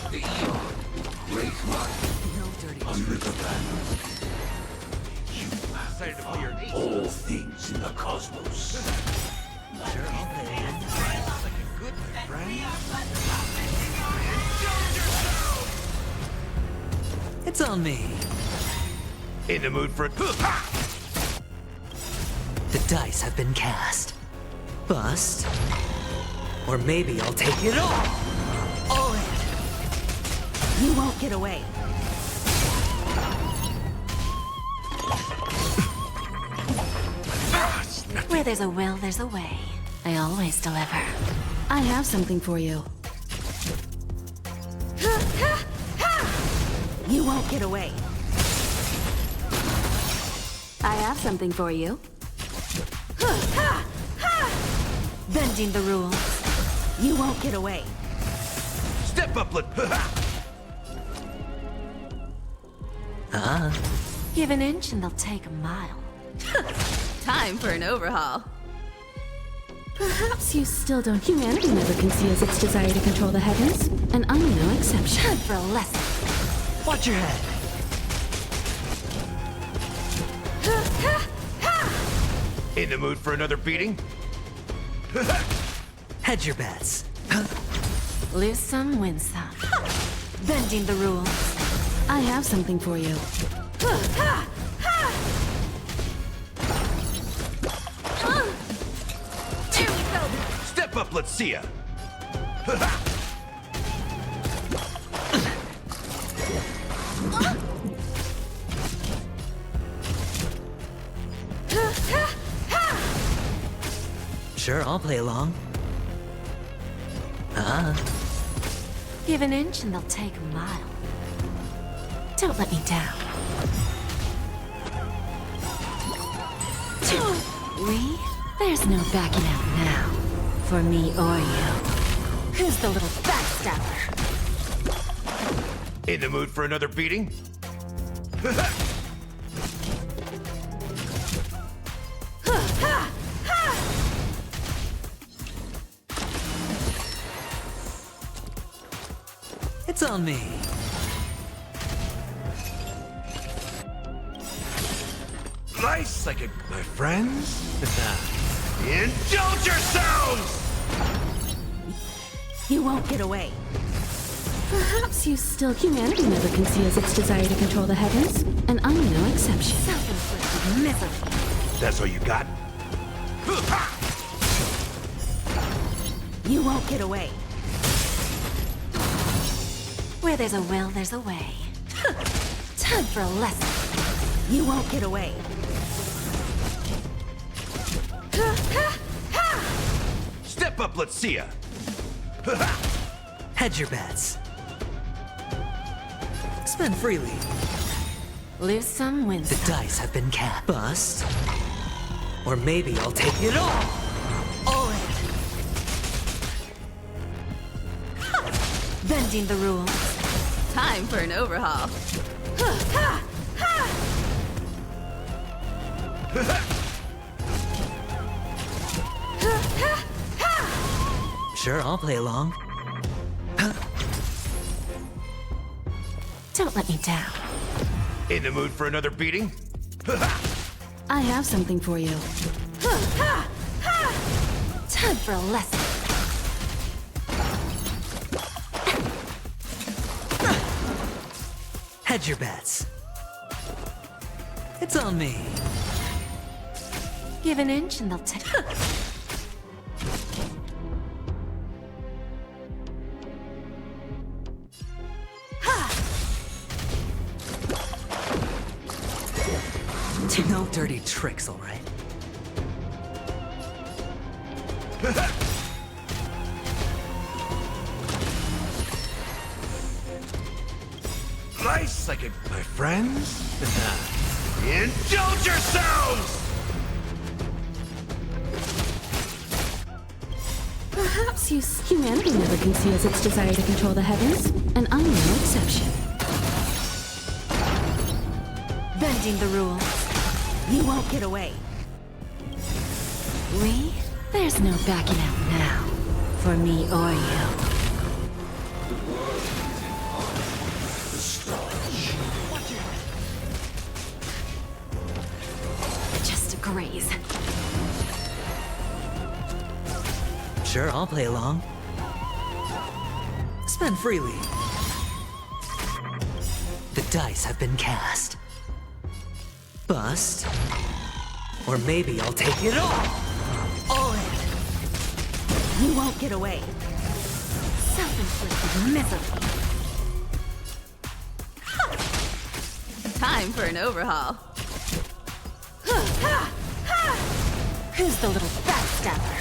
The Eon raised mine. Under the banner, you have defied all things in the cosmos. It's on me. In the mood for it. The dice have been cast. Bust. Or maybe I'll take it all. All in. You won't get away. Where there's a will, there's a way. I always deliver. I have something for you. You won't get away. I have something for you. Bending the rules. You won't get away. Step up, Give an inch and they'll take a mile. Time for an overhaul. Perhaps you still don't. Humanity never conceals its desire to control the heavens, and I'm no exception. Time for a lesson. Watch your head. In the mood for another beating? Hedge your bets. Lose some, win some. Bending the rules. I have something for you. Step up, let's see ya. Sure, I'll play along. Give an inch and they'll take a mile. Don't let me down. We? There's no backing out now. For me or you. Who's the little backstabber? In the mood for another beating? It's on me. Nice second, my friends. Indulge yourselves! You won't get away. Perhaps you still... Humanity never conceals its desire to control the heavens, and I'm no exception. Self-inflicted misery. That's all you got? You won't get away. Where there's a will, there's a way. Time for a lesson. You won't get away. Step up, let's see ya. Hedge your bets. Spend freely. Lose some, win The some. dice have been cast. Bust. Or maybe I'll take it all. All in. Bending the rules. Time for an overhaul. Sure, I'll play along. Don't let me down. In the mood for another beating? I have something for you. Time for a lesson. Hedge your bets. It's on me. Give an inch and they'll take. No dirty tricks, all right? Nice second, my friends. Indulge yourselves! Perhaps you... Humanity never conceals its desire to control the heavens, and I'm no exception. Bending the rules. You won't get away. We? There's no backing out now. For me or you. Just a graze. Sure, I'll play along. Spend freely. The dice have been cast. Bust. Or maybe I'll take it all. All in. You won't get away. Self-inflicted misery. Time for an overhaul. Who's the little backstabber?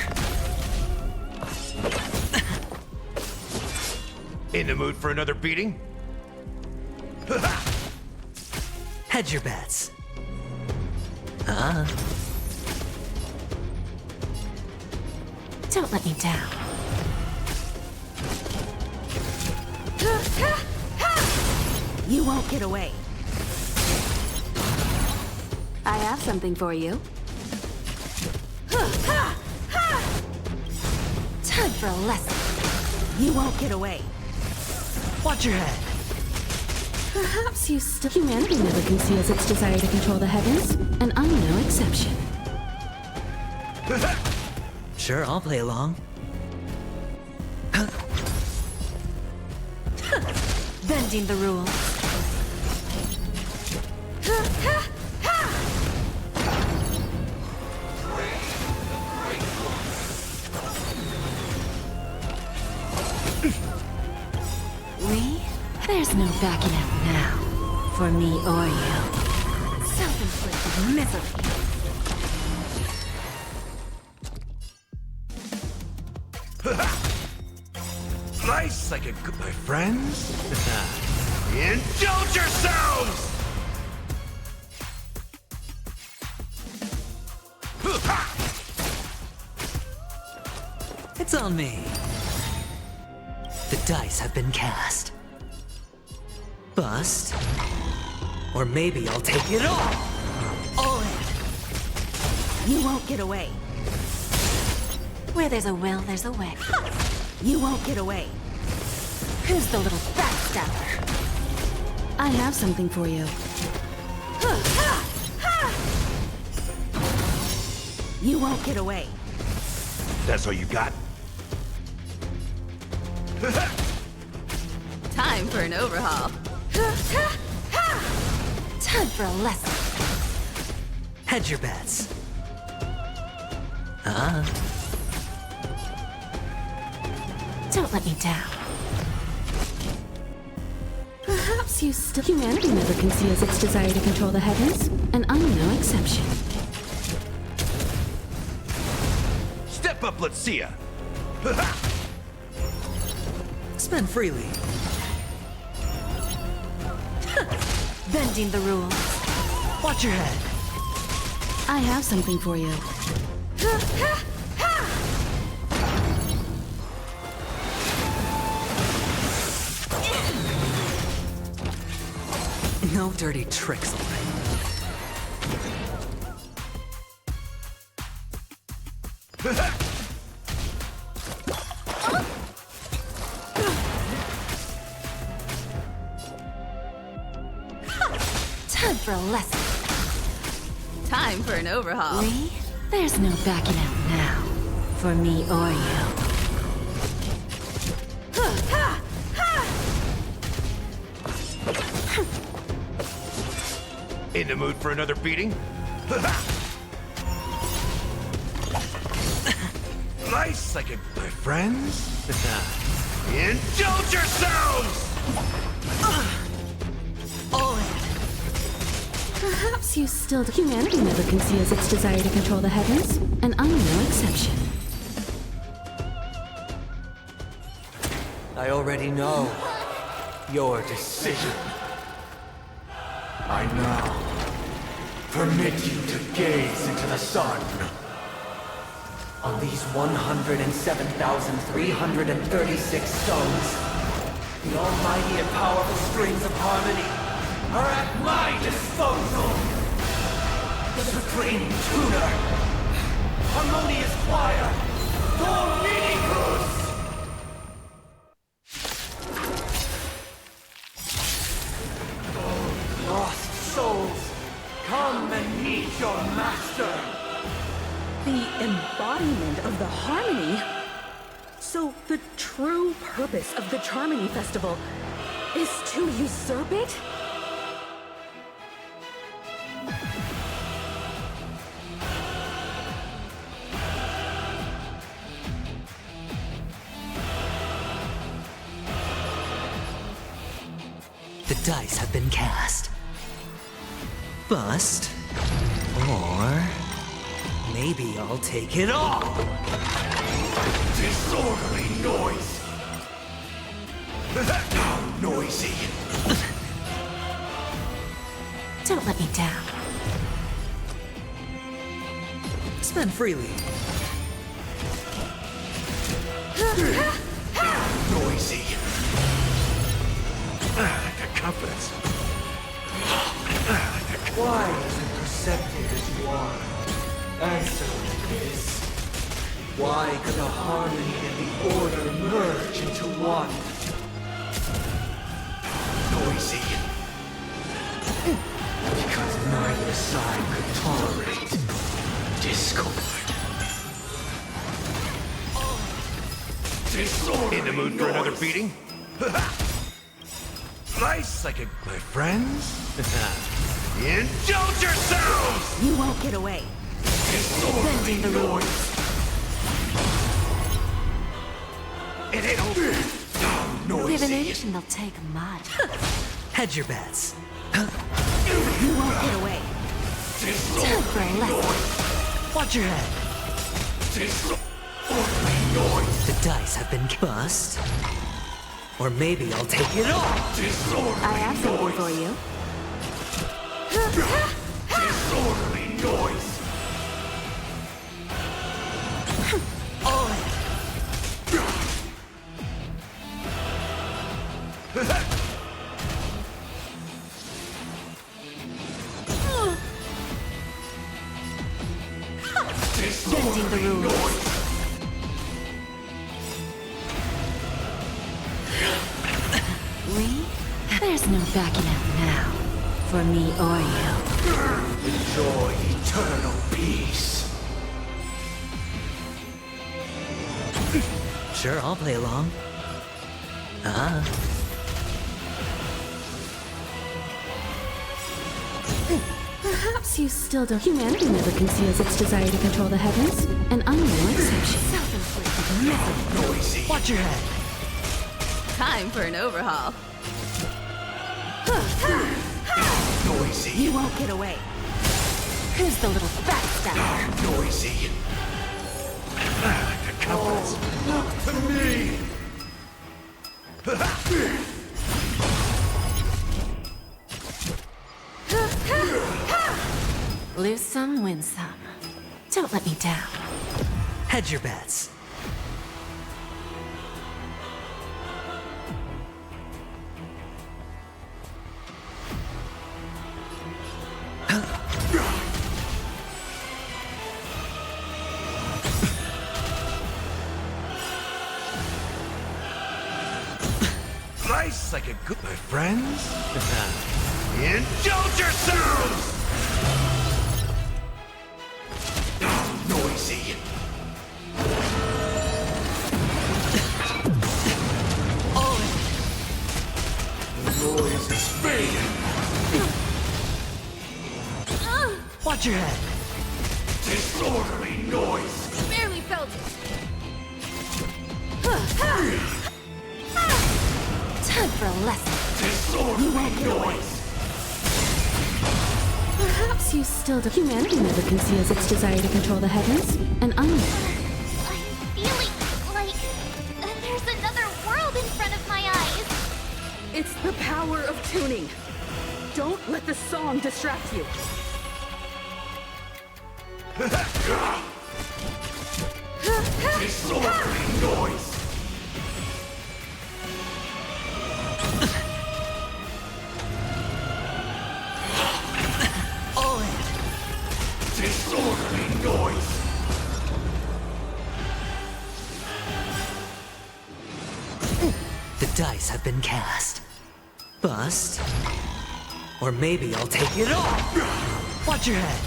In the mood for another beating? Hedge your bets. Don't let me down. You won't get away. I have something for you. Time for a lesson. You won't get away. Watch your head. Perhaps you still... Humanity never conceals its desire to control the heavens, and I'm no exception. Sure, I'll play along. Bending the rules. We? There's no backing out now. For me or you. Self-inflicted misery. Nice like a good... My friends? Indulge yourselves! It's on me. The dice have been cast. Bust. Or maybe I'll take it all. All in. You won't get away. Where there's a will, there's a way. You won't get away. Who's the little backstabber? I have something for you. You won't get away. That's all you got? Time for an overhaul. Time for a lesson. Hedge your bets. Don't let me down. Perhaps you still... Humanity never conceals its desire to control the heavens, and I'm no exception. Step up, let's see ya! Spend freely. Bending the rules. Watch your head. I have something for you. No dirty tricks, all right. Time for a lesson. Time for an overhaul. We? There's no backing out now. For me or you. In the mood for another beating? Nice like a... My friends? Indulge yourselves! All in. Perhaps you still... Humanity never conceals its desire to control the heavens, and I'm no exception. I already know your decision. I now permit you to gaze into the sun. On these 107,336 stones, the almighty and powerful strings of harmony are at my disposal. The supreme tuner, harmonious choir, Dominicus! Lost souls, come and meet your master! The embodiment of the harmony? So the true purpose of the Charmony Festival is to usurp it? The dice have been cast. Bust. Or... maybe I'll take it all! Disorderly noise! How noisy! Don't let me down. Spend freely. Noisy! The confidence. Why as imperceptive as you are? Answer me this. Why could the harmony and the order merge into one? Noisy. Because neither side could tolerate discord. Disorderly In the mood for another noise. beating? Nice, my friends. Indulge yourselves! You won't get away. Bending the rules. It ain't over. Divination will take mud. Hedge your bets. You won't get away. Time for a lesson. Watch your head. The dice have been bust. Or maybe I'll take it all. I have something for you. Disorderly noise! All Bending the rules. There's no backing out now, for me or you. Enjoy eternal peace. Sure, I'll play along. Perhaps you still don't. Humanity never conceals its desire to control the heavens, and I'm no exception. Noisy. Watch your head. Time for an overhaul. Noisy. You won't get away. Who's the little fat stuff? Noisy. Look to me. Lose some, win some. Don't let me down. Hedge your bets. Nice, my friends. Indulge yourselves! Noisy. The noise is fading. Watch your head. Disorderly noise. Barely felt it. Time for a lesson. Disorderly noise. Perhaps you still don't. Humanity never conceals its desire to control the heavens, and I'm I'm feeling like there's another world in front of my eyes. It's the power of tuning. Don't let the song distract you. Disorderly noise. All in. Disorderly noise. The dice have been cast. Bust. Or maybe I'll take it all. Watch your head.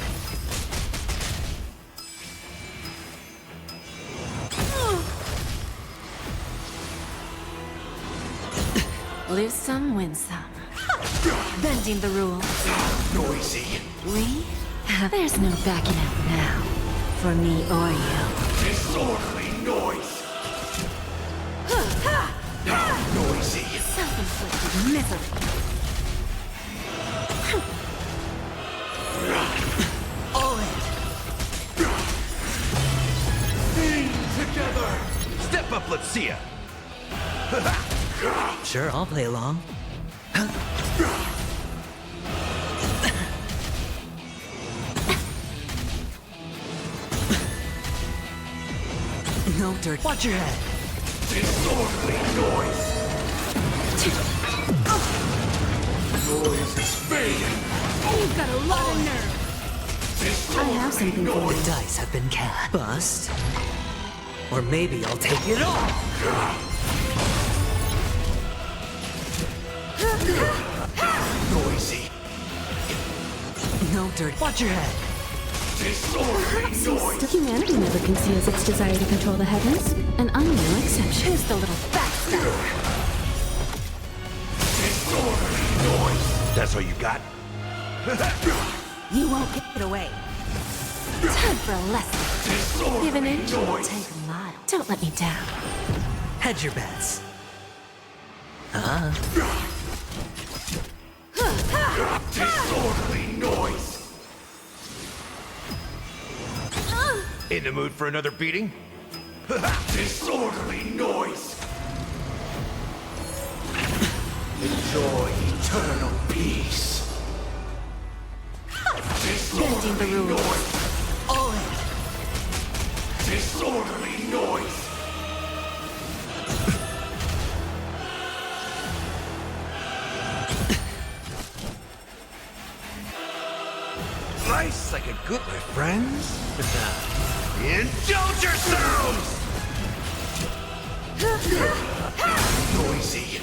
Lose some, win some. Bending the rules. Noisy. There's no backing out now, for me or you. Disorderly noise. Noisy. Self-inflicted misery. All in. Sing together. Step up, let's see ya. Sure, I'll play along. No dirt. Watch your head. Disorderly noise. Noise is fading. You've got a lot of nerve. Disorderly I have something for you. The dice have been cast. Bust. Or maybe I'll take it all. Noisy. No dirt. Watch your head. Disorderly noise. Humanity never conceals its desire to control the heavens, and I'm no exception. Who's the little fat stuff? Disorderly noise! That's all you got? You won't get away. Time for a lesson. Give an inch, you'll take a mile. Don't let me down. Hedge your bets. Disorderly noise! In the mood for another beating? Disorderly noise! Enjoy eternal peace. Bending the rules. Noise. All in. Disorderly noise. Life's like a good, my friends. Indulge yourselves! Noisy.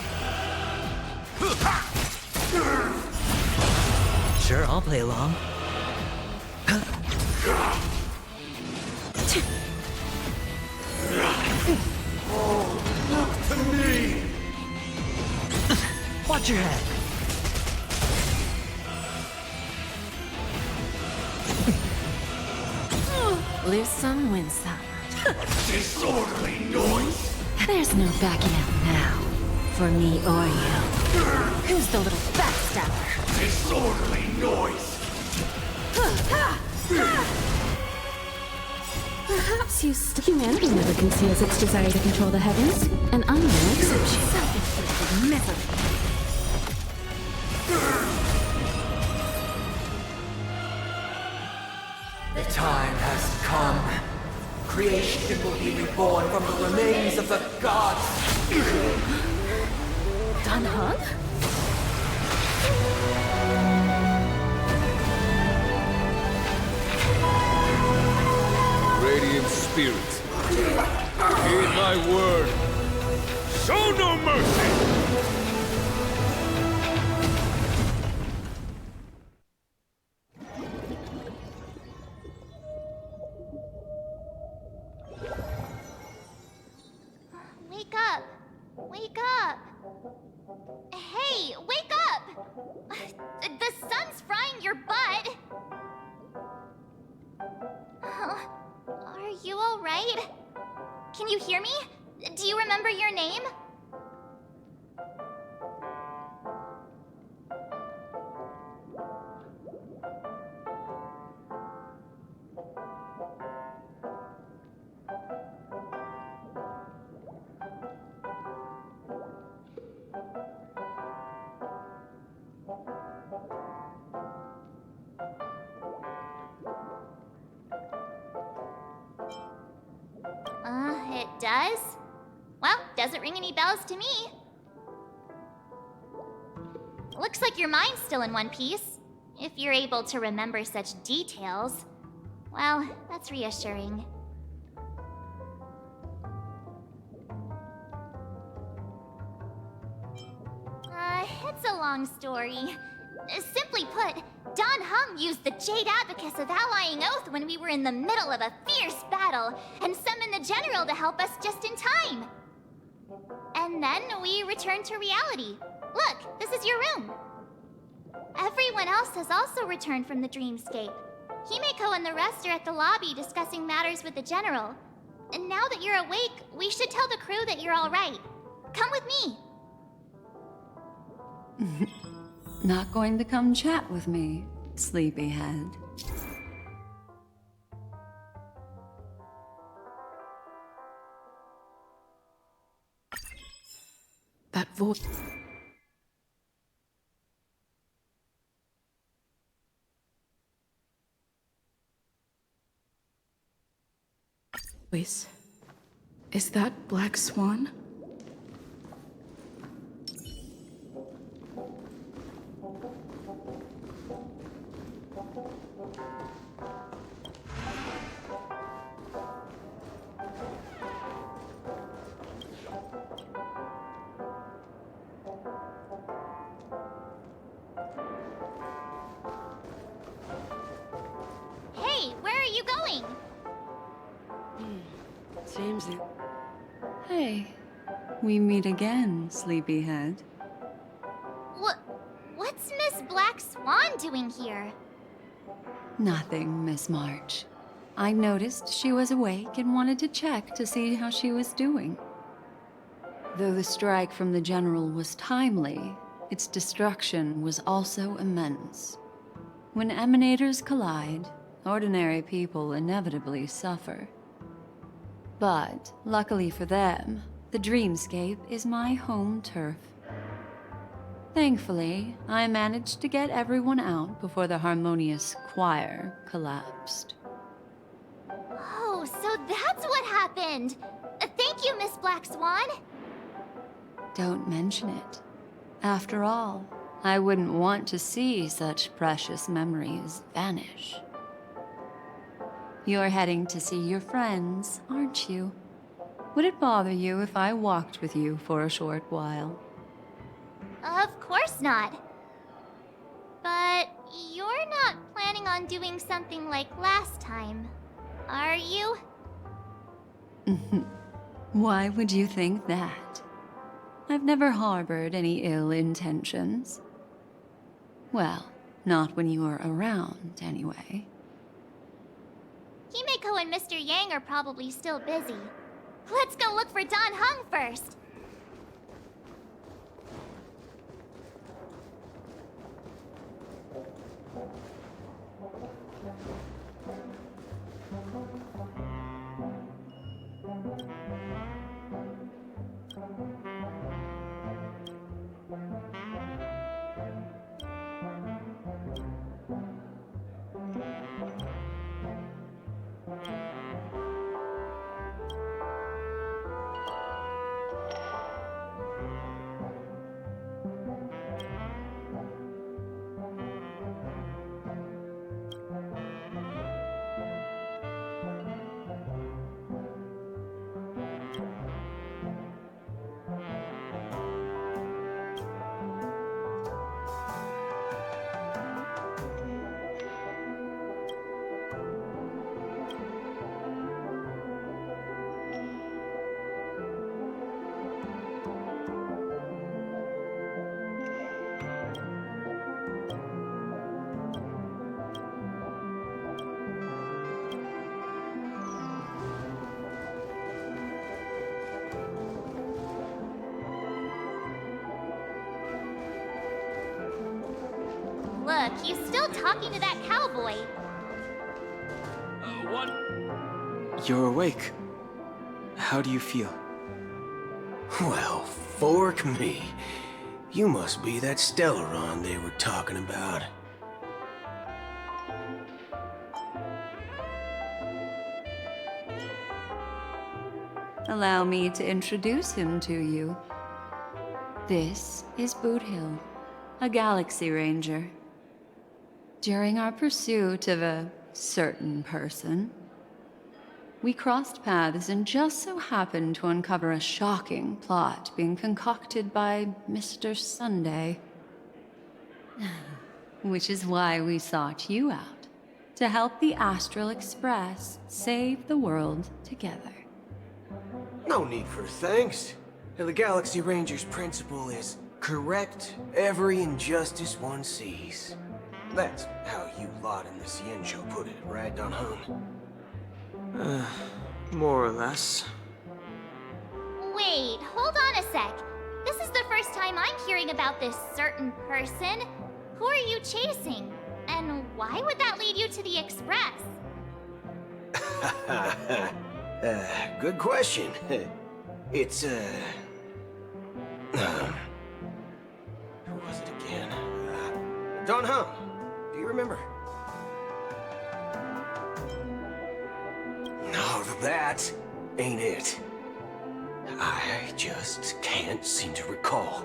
Sure, I'll play along. Look to me! Watch your head. Lose some, win some. Disorderly noise! There's no backing out now. For me or you. Who's the little backstabber? Disorderly noise! Perhaps humanity never conceals its desire to control the heavens, and I'm no exception. Self-inflicted misery. The time has come. Creation will be reborn from the remains of the gods. Dan Heng? Radiant spirits, heed my word. Show no mercy! Wake up! Wake up! Hey, wake up! The sun's frying your butt! Are you alright? Can you hear me? Do you remember your name? It does? Well, doesn't ring any bells to me. Looks like your mind's still in one piece. If you're able to remember such details. Well, that's reassuring. It's a long story. Simply put, Dan Heng used the Jade Abacus of Allying Oath when we were in the middle of a fierce battle, and summoned the General to help us just in time. And then we returned to reality. Look, this is your room. Everyone else has also returned from the dreamscape. Himeko and the rest are at the lobby discussing matters with the General. And now that you're awake, we should tell the crew that you're all right. Come with me. Not going to come chat with me, sleepyhead. That voice. Is that Black Swan? Hey, where are you going? Seems it. Hey, we meet again, sleepyhead. What's Miss Black Swan doing here? Nothing, Miss March. I noticed she was awake and wanted to check to see how she was doing. Though the strike from the General was timely, its destruction was also immense. When emanators collide, ordinary people inevitably suffer. But, luckily for them, the dreamscape is my home turf. Thankfully, I managed to get everyone out before the harmonious choir collapsed. Oh, so that's what happened! Thank you, Miss Black Swan! Don't mention it. After all, I wouldn't want to see such precious memories vanish. You're heading to see your friends, aren't you? Would it bother you if I walked with you for a short while? Of course not. But you're not planning on doing something like last time, are you? Why would you think that? I've never harbored any ill intentions. Well, not when you were around, anyway. Himeko and Mr. Yang are probably still busy. Let's go look for Don Hung first! Look, he's still talking to that cowboy. What? You're awake. How do you feel? Well, fork me. You must be that Stellaron they were talking about. Allow me to introduce him to you. This is Boot Hill, a Galaxy Ranger. During our pursuit of a certain person, we crossed paths and just so happened to uncover a shocking plot being concocted by Mr. Sunday. Which is why we sought you out, to help the Astral Express save the world together. No need for thanks. The Galaxy Ranger's principle is correct every injustice one sees. That's how you lot in the Ciencio put it, right, Don Hung? More or less. Wait, hold on a sec. This is the first time I'm hearing about this certain person. Who are you chasing? And why would that lead you to the Express? Good question. It's, who was it again? Don Hung. Do you remember? No, that ain't it. I just can't seem to recall.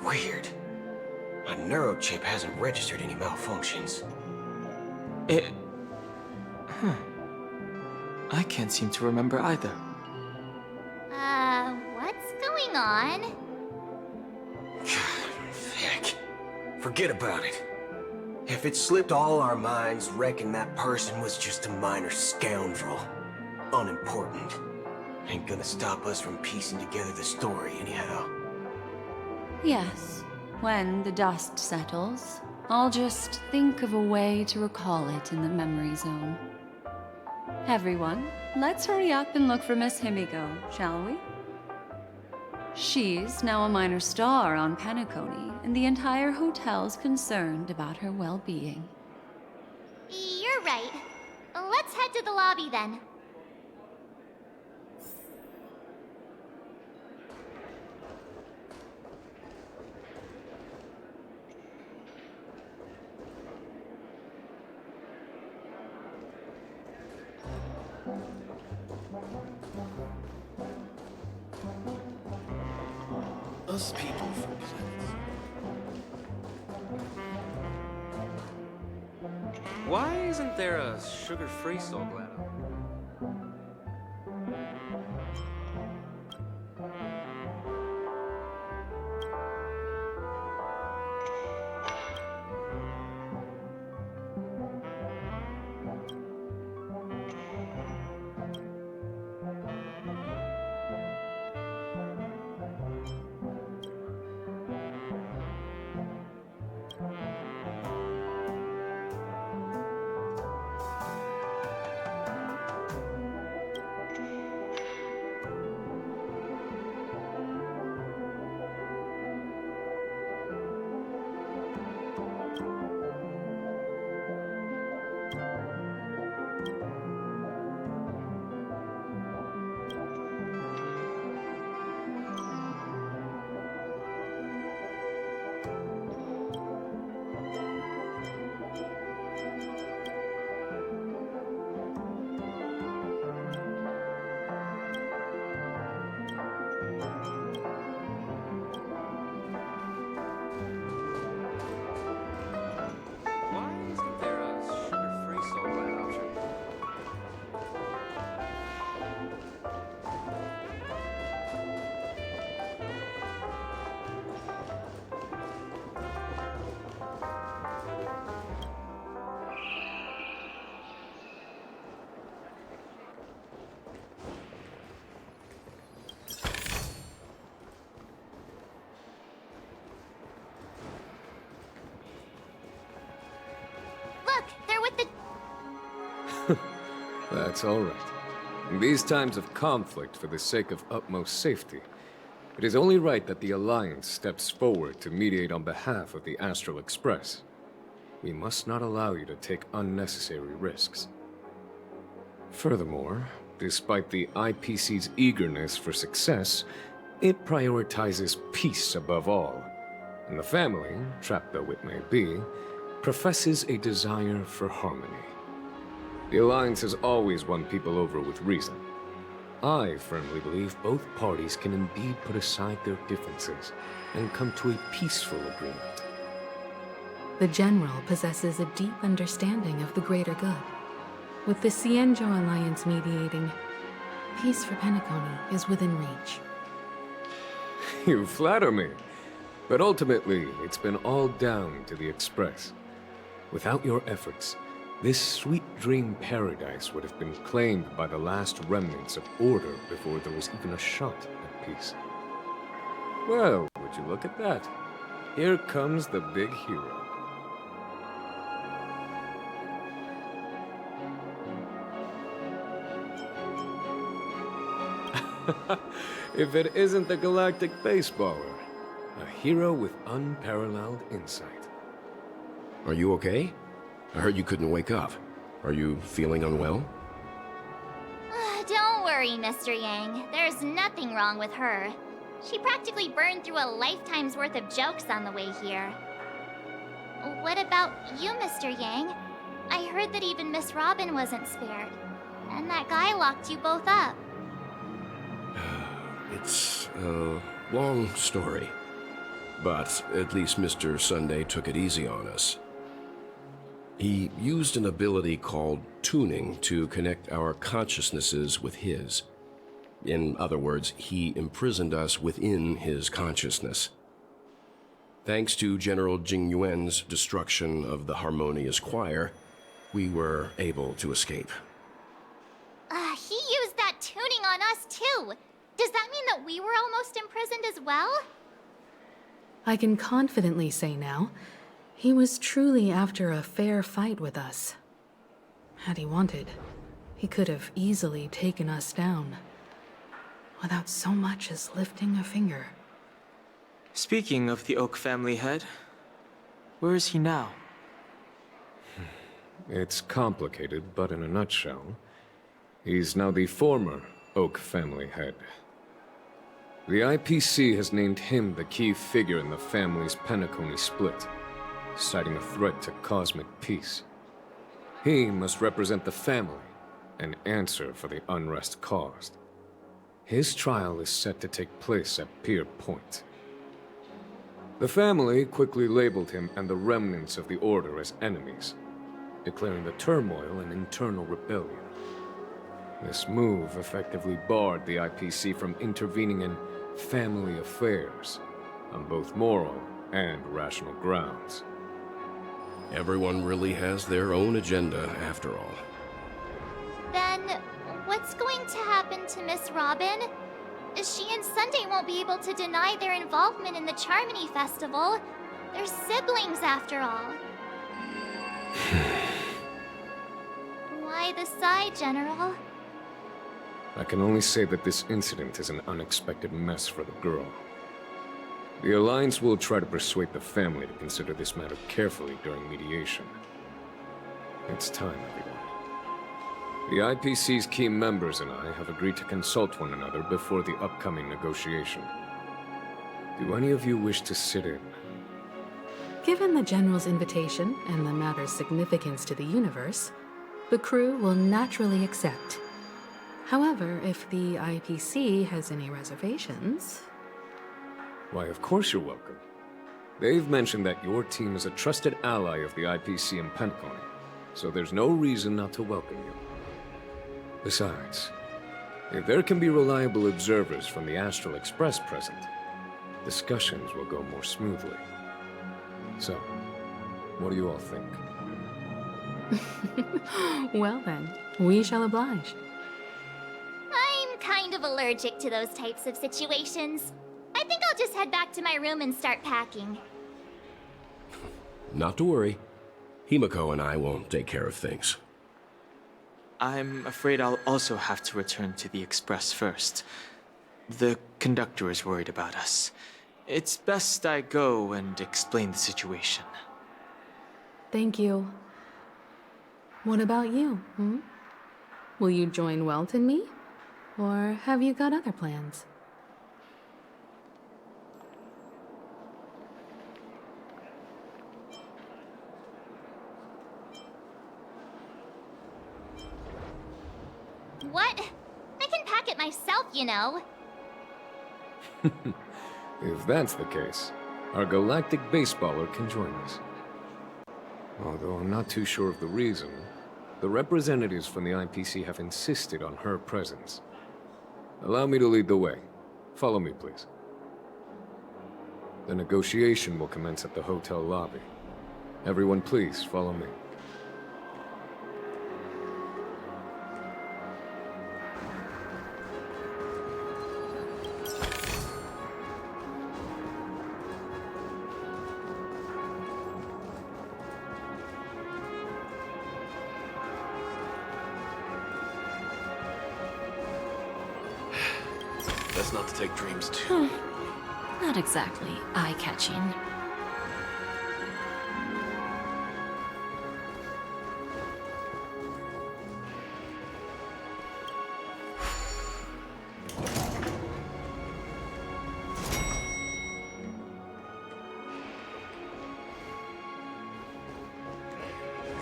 Weird. My neurochip hasn't registered any malfunctions. I can't seem to remember either. What's going on? Heck. Forget about it. If it slipped all our minds, reckon that person was just a minor scoundrel. Unimportant. Ain't gonna stop us from piecing together the story anyhow. Yes, When the dust settles, I'll just think of a way to recall it in the memory zone. Everyone, let's hurry up and look for Miss Himiko, shall we? She's now a minor star on Penacony, and the entire hotel's concerned about her well-being. You're right. Let's head to the lobby then. Us people from planets. Why isn't there a sugar-free Soul Glado? That's all right. In these times of conflict for the sake of utmost safety, it is only right that the Alliance steps forward to mediate on behalf of the Astral Express. We must not allow you to take unnecessary risks. Furthermore, despite the IPC's eagerness for success, it prioritizes peace above all, and the family, trapped though it may be, professes a desire for harmony. The Alliance has always won people over with reason. I firmly believe both parties can indeed put aside their differences and come to a peaceful agreement. The General possesses a deep understanding of the greater good. With the Xianzhou Alliance mediating, peace for Penacony is within reach. You flatter me. But ultimately, it's been all down to the Express. Without your efforts, this sweet dream paradise would have been claimed by the last remnants of order before there was even a shot at peace. Well, would you look at that? Here comes the big hero. If it isn't the galactic baseballer, a hero with unparalleled insight. Are you okay? I heard you couldn't wake up. Are you feeling unwell? Don't worry, Mr. Yang. There's nothing wrong with her. She practically burned through a lifetime's worth of jokes on the way here. What about you, Mr. Yang? I heard that even Miss Robin wasn't spared. And that guy locked you both up. It's a long story. But at least Mr. Sunday took it easy on us. He used an ability called tuning to connect our consciousnesses with his. In other words, he imprisoned us within his consciousness. Thanks to General Jing Yuan's destruction of the Harmonious Choir, we were able to escape. He used that tuning on us too. Does that mean that we were almost imprisoned as well? I can confidently say now, he was truly after a fair fight with us. Had he wanted, he could have easily taken us down, without so much as lifting a finger. Speaking of the Oak family head, where is he now? It's complicated, but in a nutshell, he's now the former Oak family head. The IPC has named him the key figure in the family's Penacony split, citing a threat to cosmic peace. He must represent the family and answer for the unrest caused. His trial is set to take place at Pier Point. The family quickly labeled him and the remnants of the Order as enemies, declaring the turmoil an internal rebellion. This move effectively barred the IPC from intervening in family affairs on both moral and rational grounds. Everyone really has their own agenda, after all. Then, what's going to happen to Miss Robin? She and Sunday won't be able to deny their involvement in the Charmony Festival. They're siblings, after all. Why the sigh, General? I can only say that this incident is an unexpected mess for the girl. The Alliance will try to persuade the family to consider this matter carefully during mediation. It's time, everyone. The IPC's key members and I have agreed to consult one another before the upcoming negotiation. Do any of you wish to sit in? Given the General's invitation and the matter's significance to the universe, the crew will naturally accept. However, if the IPC has any reservations... Why, of course you're welcome. They've mentioned that your team is a trusted ally of the IPC in Penacony, so there's no reason not to welcome you. Besides, if there can be reliable observers from the Astral Express present, discussions will go more smoothly. So, what do you all think? Well then, we shall oblige. I'm kind of allergic to those types of situations. I think I'll just head back to my room and start packing. Not to worry. Himiko and I will take care of things. I'm afraid I'll also have to return to the Express first. The conductor is worried about us. It's best I go and explain the situation. Thank you. What about you, Will you join Welt and me? Or have you got other plans? What? I can pack it myself, you know. If that's the case, our galactic baseballer can join us. Although I'm not too sure of the reason, the representatives from the IPC have insisted on her presence. Allow me to lead the way. Follow me, please. The negotiation will commence at the hotel lobby. Everyone, please follow me. Best not to take dreams too. Not exactly eye-catching.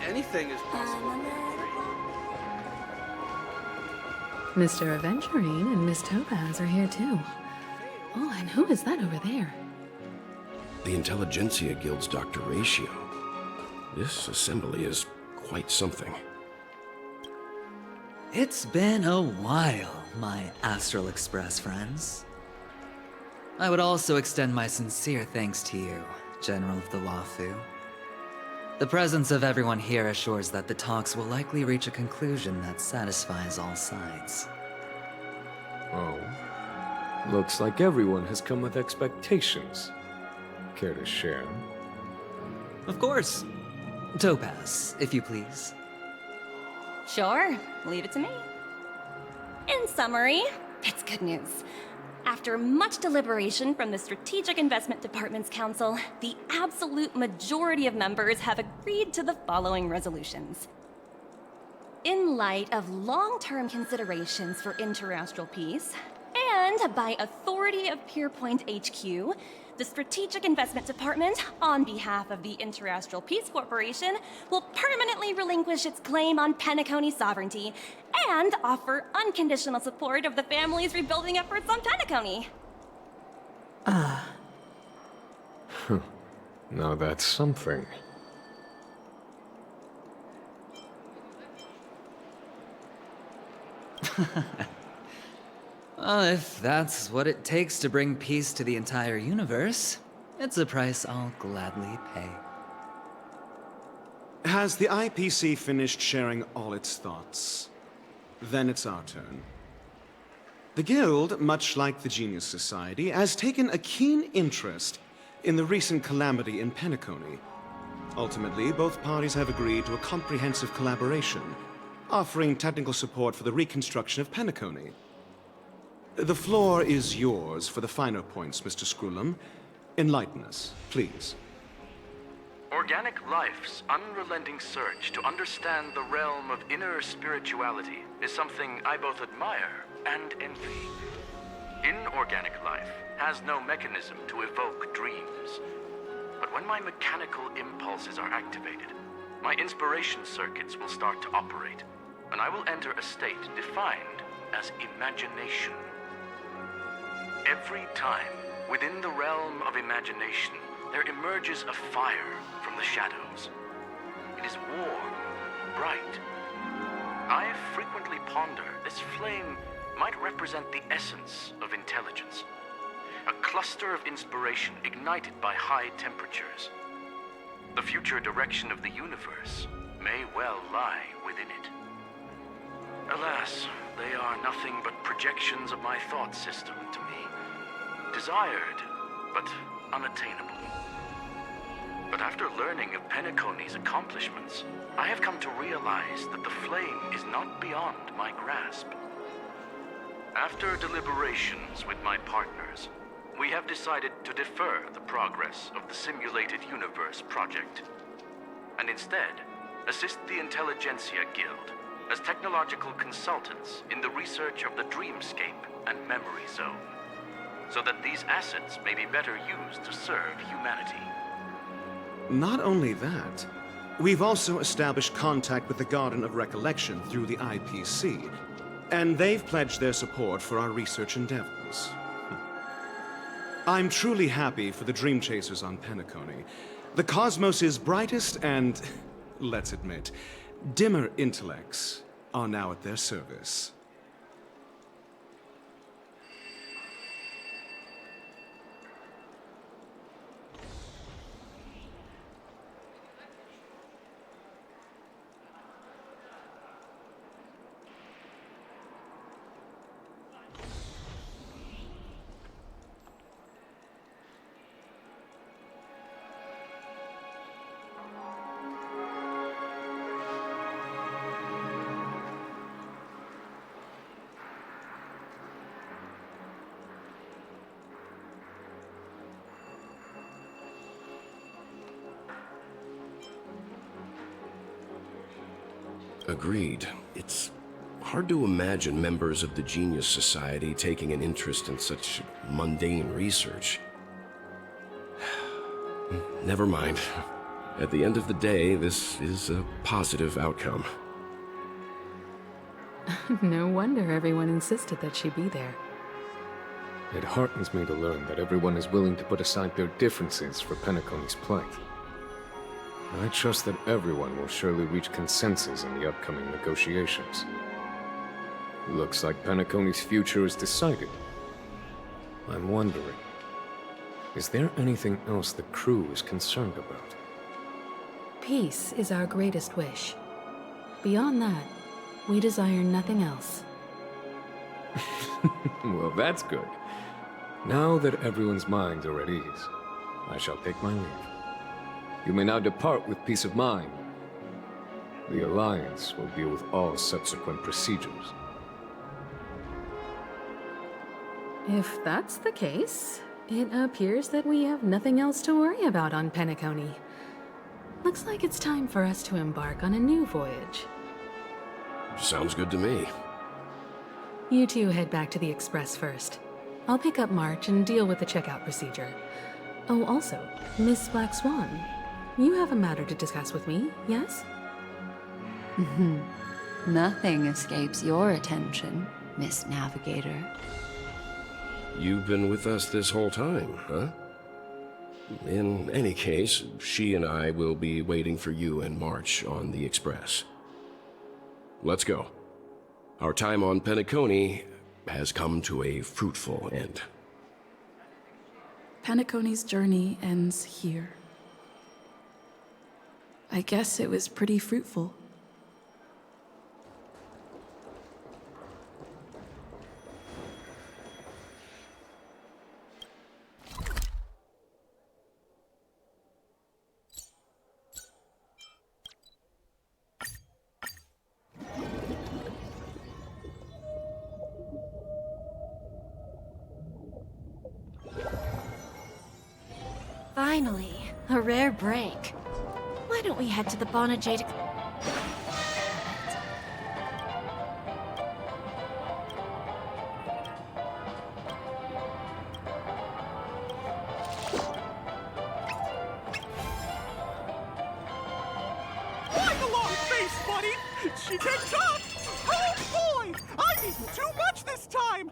Anything is possible. Mr. Aventurine and Miss Topaz are here too. Oh, and who is that over there? The Intelligentsia Guild's Dr. Ratio. This assembly is quite something. It's been a while, my Astral Express friends. I would also extend my sincere thanks to you, General of the Wafu. The presence of everyone here assures that the talks will likely reach a conclusion that satisfies all sides. Oh. Looks like everyone has come with expectations. Care to share? Of course. Topaz, if you please. Sure, leave it to me. In summary, it's good news. After much deliberation from the Strategic Investment Department's council, the absolute majority of members have agreed to the following resolutions. In light of long-term considerations for interastral peace, and by authority of Pierpoint HQ, the Strategic Investment Department, on behalf of the Interastral Peace Corporation, will permanently relinquish its claim on Penacony sovereignty and offer unconditional support of the family's rebuilding efforts on Penacony. Now that's something. Well, if that's what it takes to bring peace to the entire universe, it's a price I'll gladly pay. Has the IPC finished sharing all its thoughts? Then it's our turn. The Guild, much like the Genius Society, has taken a keen interest in the recent calamity in Penacony. Ultimately, both parties have agreed to a comprehensive collaboration, offering technical support for the reconstruction of Penacony. The floor is yours for the finer points, Mr. Screwlum. Enlighten us, please. Organic life's unrelenting search to understand the realm of inner spirituality is something I both admire and envy. Inorganic life has no mechanism to evoke dreams. But when my mechanical impulses are activated, my inspiration circuits will start to operate, and I will enter a state defined as imagination. Every time, within the realm of imagination, there emerges a fire from the shadows. It is warm, bright. I frequently ponder this flame might represent the essence of intelligence. A cluster of inspiration ignited by high temperatures. The future direction of the universe may well lie within it. Alas, they are nothing but projections of my thought system to me. Desired, but unattainable. But after learning of Penacony's accomplishments, I have come to realize that the flame is not beyond my grasp. After deliberations with my partners, we have decided to defer the progress of the Simulated Universe project, and instead assist the Intelligentsia Guild as technological consultants in the research of the Dreamscape and Memory Zone, so that these assets may be better used to serve humanity. Not only that, we've also established contact with the Garden of Recollection through the IPC, and they've pledged their support for our research endeavors. I'm truly happy for the Dream Chasers on Penacony. The cosmos' brightest and, let's admit, dimmer intellects are now at their service. Agreed. It's hard to imagine members of the Genius Society taking an interest in such mundane research. Never mind. At the end of the day, this is a positive outcome. No wonder everyone insisted that she be there. It heartens me to learn that everyone is willing to put aside their differences for Penacony's plight. I trust that everyone will surely reach consensus in the upcoming negotiations. Looks like Penacony's future is decided. I'm wondering, is there anything else the crew is concerned about? Peace is our greatest wish. Beyond that, we desire nothing else. Well, that's good. Now that everyone's minds are at ease, I shall take my leave. You may now depart with peace of mind. The Alliance will deal with all subsequent procedures. If that's the case, it appears that we have nothing else to worry about on Penacony. Looks like it's time for us to embark on a new voyage. Sounds good to me. You two head back to the Express first. I'll pick up March and deal with the checkout procedure. Oh, also, Miss Black Swan, you have a matter to discuss with me, yes? Nothing escapes your attention, Miss Navigator. You've been with us this whole time, huh? In any case, she and I will be waiting for you and March on the Express. Let's go. Our time on Penacony has come to a fruitful end. Penacony's journey ends here. I guess it was pretty fruitful. Finally, a rare break. Why don't we head to the Bonajade? Ride along, face buddy! She takes up! Oh boy! I'm eating too much this time!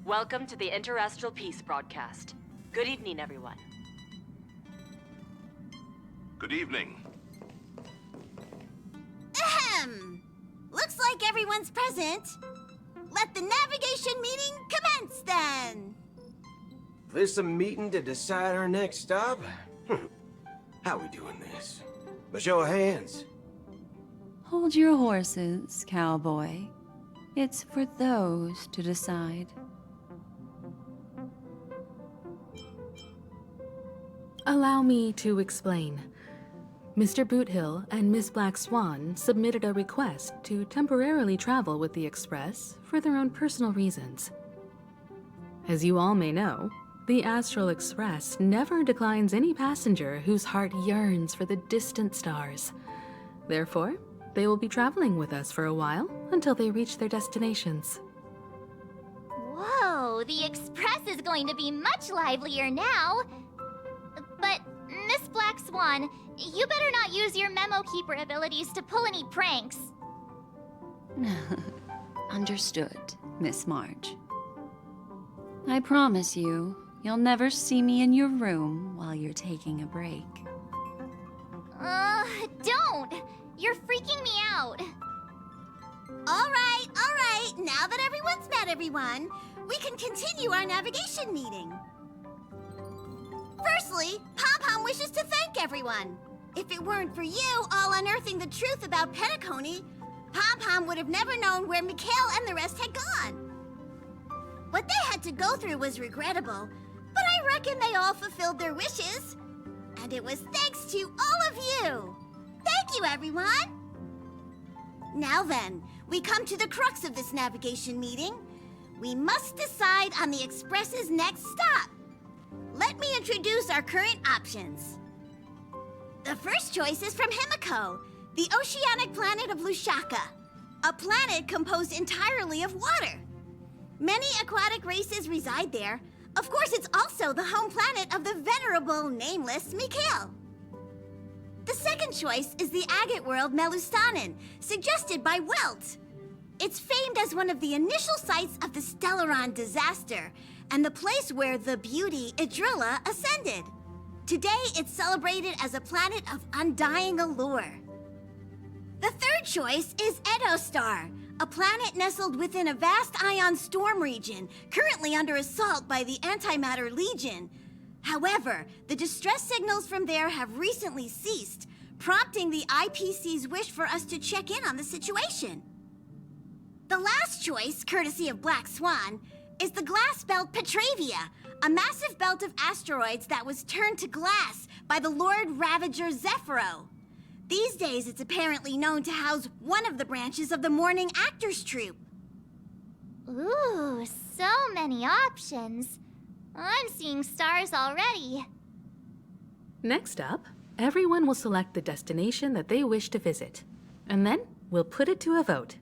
Welcome to the Interastral Peace broadcast. Good evening, everyone. Good evening. Ahem! Looks like everyone's present. Let the navigation meeting commence then! This a meeting to decide our next stop? How we doing this? A show of hands. Hold your horses, cowboy. It's for those to decide. Allow me to explain. Mr. Boothill and Miss Black Swan submitted a request to temporarily travel with the Express for their own personal reasons. As you all may know, the Astral Express never declines any passenger whose heart yearns for the distant stars. Therefore, they will be traveling with us for a while until they reach their destinations. Whoa, the Express is going to be much livelier now. But, Miss Black Swan, you better not use your memo keeper abilities to pull any pranks. Understood, Miss March. I promise you, you'll never see me in your room while you're taking a break. Don't! You're freaking me out. All right. Now that everyone's met everyone, we can continue our navigation meeting. Firstly, Pom-Pom wishes to thank everyone. If it weren't for you all unearthing the truth about Penacony, Pom-Pom would have never known where Mikhail and the rest had gone. What they had to go through was regrettable, but I reckon they all fulfilled their wishes. And it was thanks to all of you. Thank you, everyone. Now then, we come to the crux of this navigation meeting. We must decide on the Express's next stop. Let me introduce our current options. The first choice is from Himiko, the oceanic planet of Lushaka, a planet composed entirely of water. Many aquatic races reside there, Of course, it's also the home planet of the venerable, nameless Mikhail. The second choice is the agate world Melustanin, suggested by Welt. It's famed as one of the initial sites of the Stellaron disaster, and the place where the beauty Idrilla ascended. Today, it's celebrated as a planet of undying allure. The third choice is Edo Star, a planet nestled within a vast ion storm region, currently under assault by the Antimatter Legion. However, the distress signals from there have recently ceased, prompting the IPC's wish for us to check in on the situation. The last choice, courtesy of Black Swan, is the glass belt Petravia, a massive belt of asteroids that was turned to glass by the Lord Ravager Zephyro. These days, it's apparently known to house one of the branches of the Morning Actors Troupe. Ooh, so many options. I'm seeing stars already. Next up, everyone will select the destination that they wish to visit, and then we'll put it to a vote.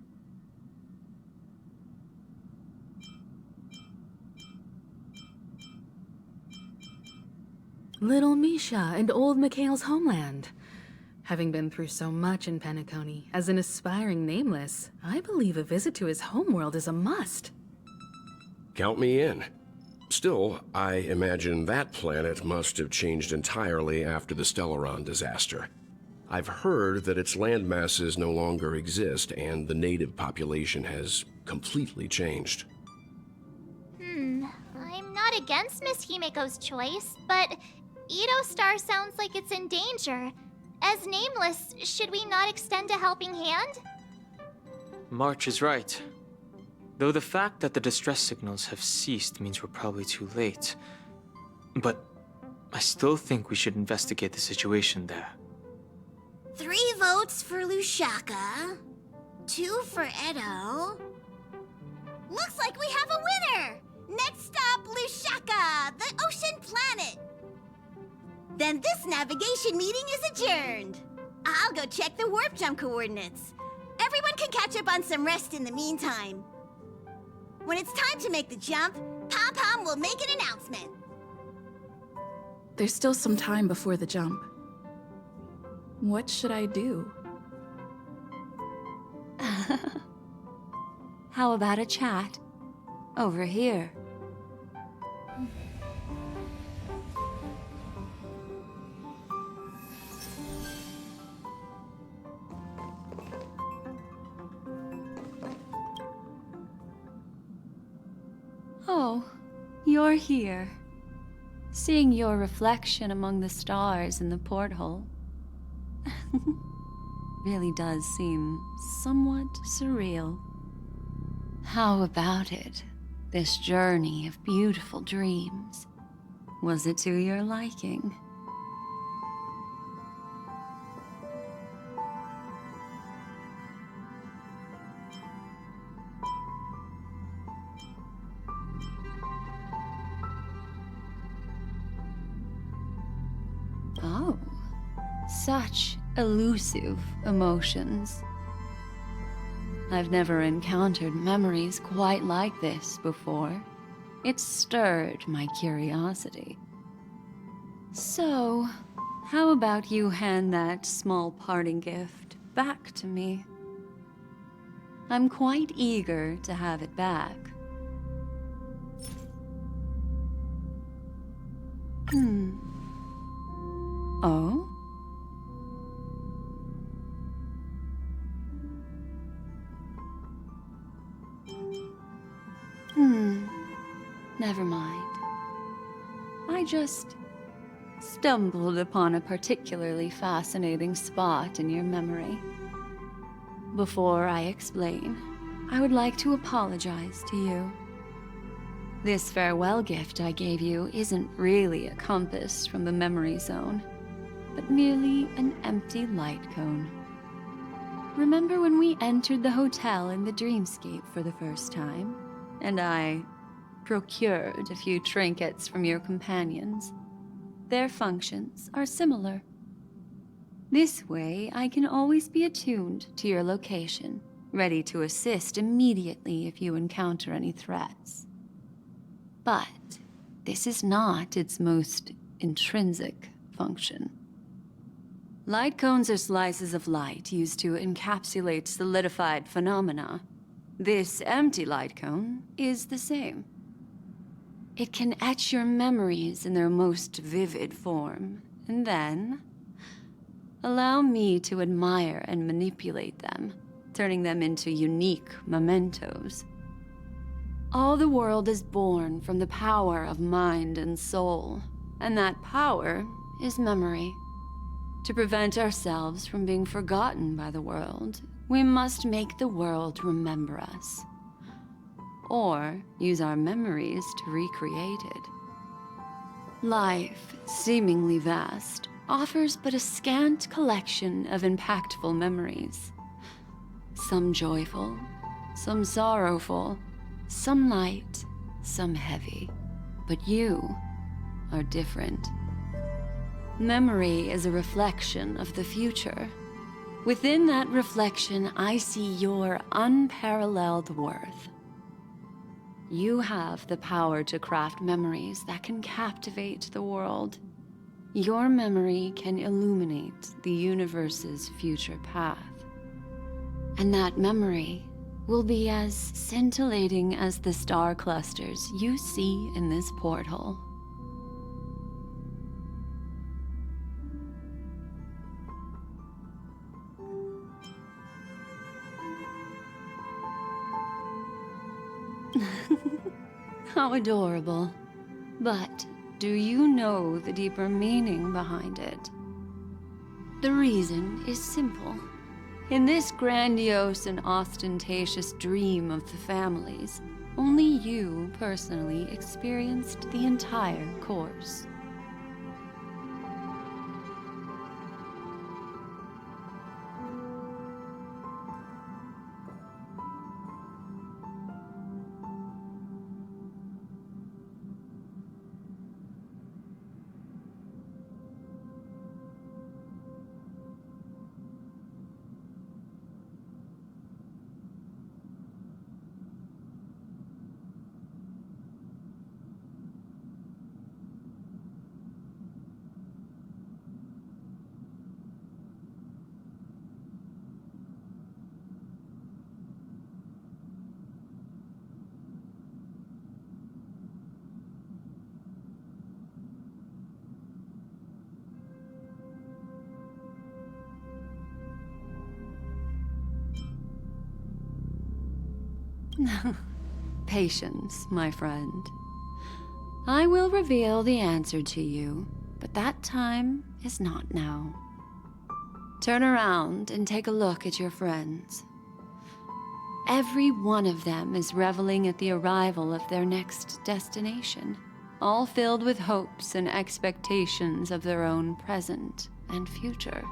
Little Misha and old Mikhail's homeland. Having been through so much in Penacony, as an aspiring nameless, I believe a visit to his homeworld is a must. Count me in. Still, I imagine that planet must have changed entirely after the Stellaron disaster. I've heard that its land masses no longer exist, and the native population has completely changed. I'm not against Miss Himiko's choice, but Edo Star sounds like it's in danger. As nameless, should we not extend a helping hand? March is right. Though the fact that the distress signals have ceased means we're probably too late. But I still think we should investigate the situation there. 3 votes for Lushaka, 2 for Edo. Looks like we have a winner! Next up, Lushaka, the ocean planet. Then this navigation meeting is adjourned. I'll go check the warp jump coordinates. Everyone can catch up on some rest in the meantime. When it's time to make the jump, Pom-Pom will make an announcement. There's still some time before the jump. What should I do? How about a chat? Over here. Oh, you're here. Seeing your reflection among the stars in the porthole really does seem somewhat surreal. How about it? This journey of beautiful dreams. Was it to your liking? Oh, such elusive emotions. I've never encountered memories quite like this before. It stirred my curiosity. So, how about you hand that small parting gift back to me? I'm quite eager to have it back. Oh? Never mind. I just stumbled upon a particularly fascinating spot in your memory. Before I explain, I would like to apologize to you. This farewell gift I gave you isn't really a compass from the memory zone, but merely an empty light cone. Remember when we entered the hotel in the dreamscape for the first time, and I procured a few trinkets from your companions? Their functions are similar. This way, I can always be attuned to your location, ready to assist immediately if you encounter any threats. But this is not its most intrinsic function. Light cones are slices of light used to encapsulate solidified phenomena. This empty light cone is the same. It can etch your memories in their most vivid form, and then allow me to admire and manipulate them, turning them into unique mementos. All the world is born from the power of mind and soul, and that power is memory. To prevent ourselves from being forgotten by the world, we must make the world remember us, or use our memories to recreate it. Life, seemingly vast, offers but a scant collection of impactful memories. Some joyful, some sorrowful, some light, some heavy. But you are different. Memory is a reflection of the future. Within that reflection, I see your unparalleled worth. You have the power to craft memories that can captivate the world. Your memory can illuminate the universe's future path. And that memory will be as scintillating as the star clusters you see in this portal. How adorable. But do you know the deeper meaning behind it? The reason is simple. In this grandiose and ostentatious dream of the families, only you personally experienced the entire course. Patience, my friend. I will reveal the answer to you, but that time is not now. Turn around and take a look at your friends. Every one of them is reveling at the arrival of their next destination, all filled with hopes and expectations of their own present and future.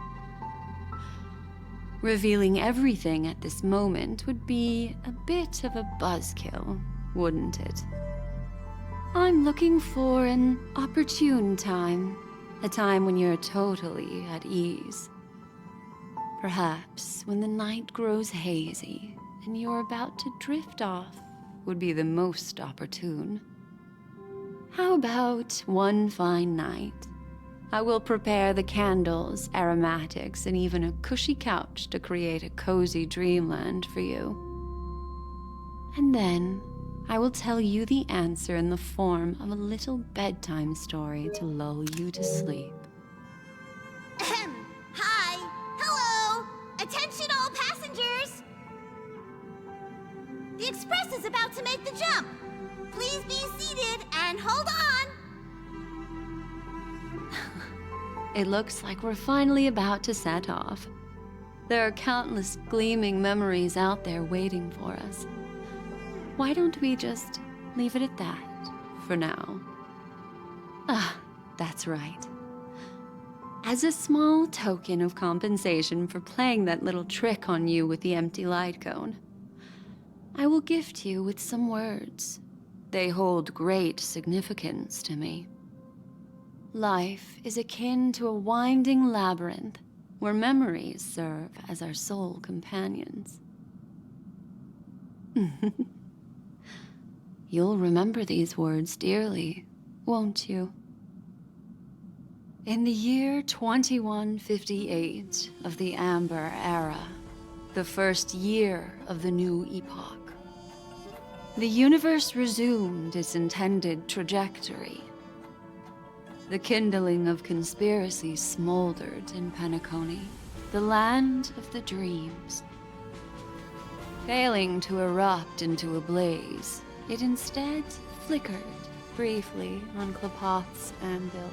Revealing everything at this moment would be a bit of a buzzkill, wouldn't it? I'm looking for an opportune time, a time when you're totally at ease. Perhaps when the night grows hazy and you're about to drift off would be the most opportune. How about one fine night? I will prepare the candles, aromatics, and even a cushy couch to create a cozy dreamland for you. And then I will tell you the answer in the form of a little bedtime story to lull you to sleep. Hi! Hello! Attention all passengers! The express is about to make the jump. Please be seated and hold on! It looks like we're finally about to set off. There are countless gleaming memories out there waiting for us. Why don't we just leave it at that for now? Ah, that's right. As a small token of compensation for playing that little trick on you with the empty light cone, I will gift you with some words. They hold great significance to me. Life is akin to a winding labyrinth where memories serve as our sole companions. You'll remember these words dearly, won't you? In the year 2158 of the Amber Era, the first year of the new epoch, the universe resumed its intended trajectory. The kindling of conspiracy smoldered in Penacony, the land of the dreams. Failing to erupt into a blaze, it instead flickered briefly on Klapoth's anvil,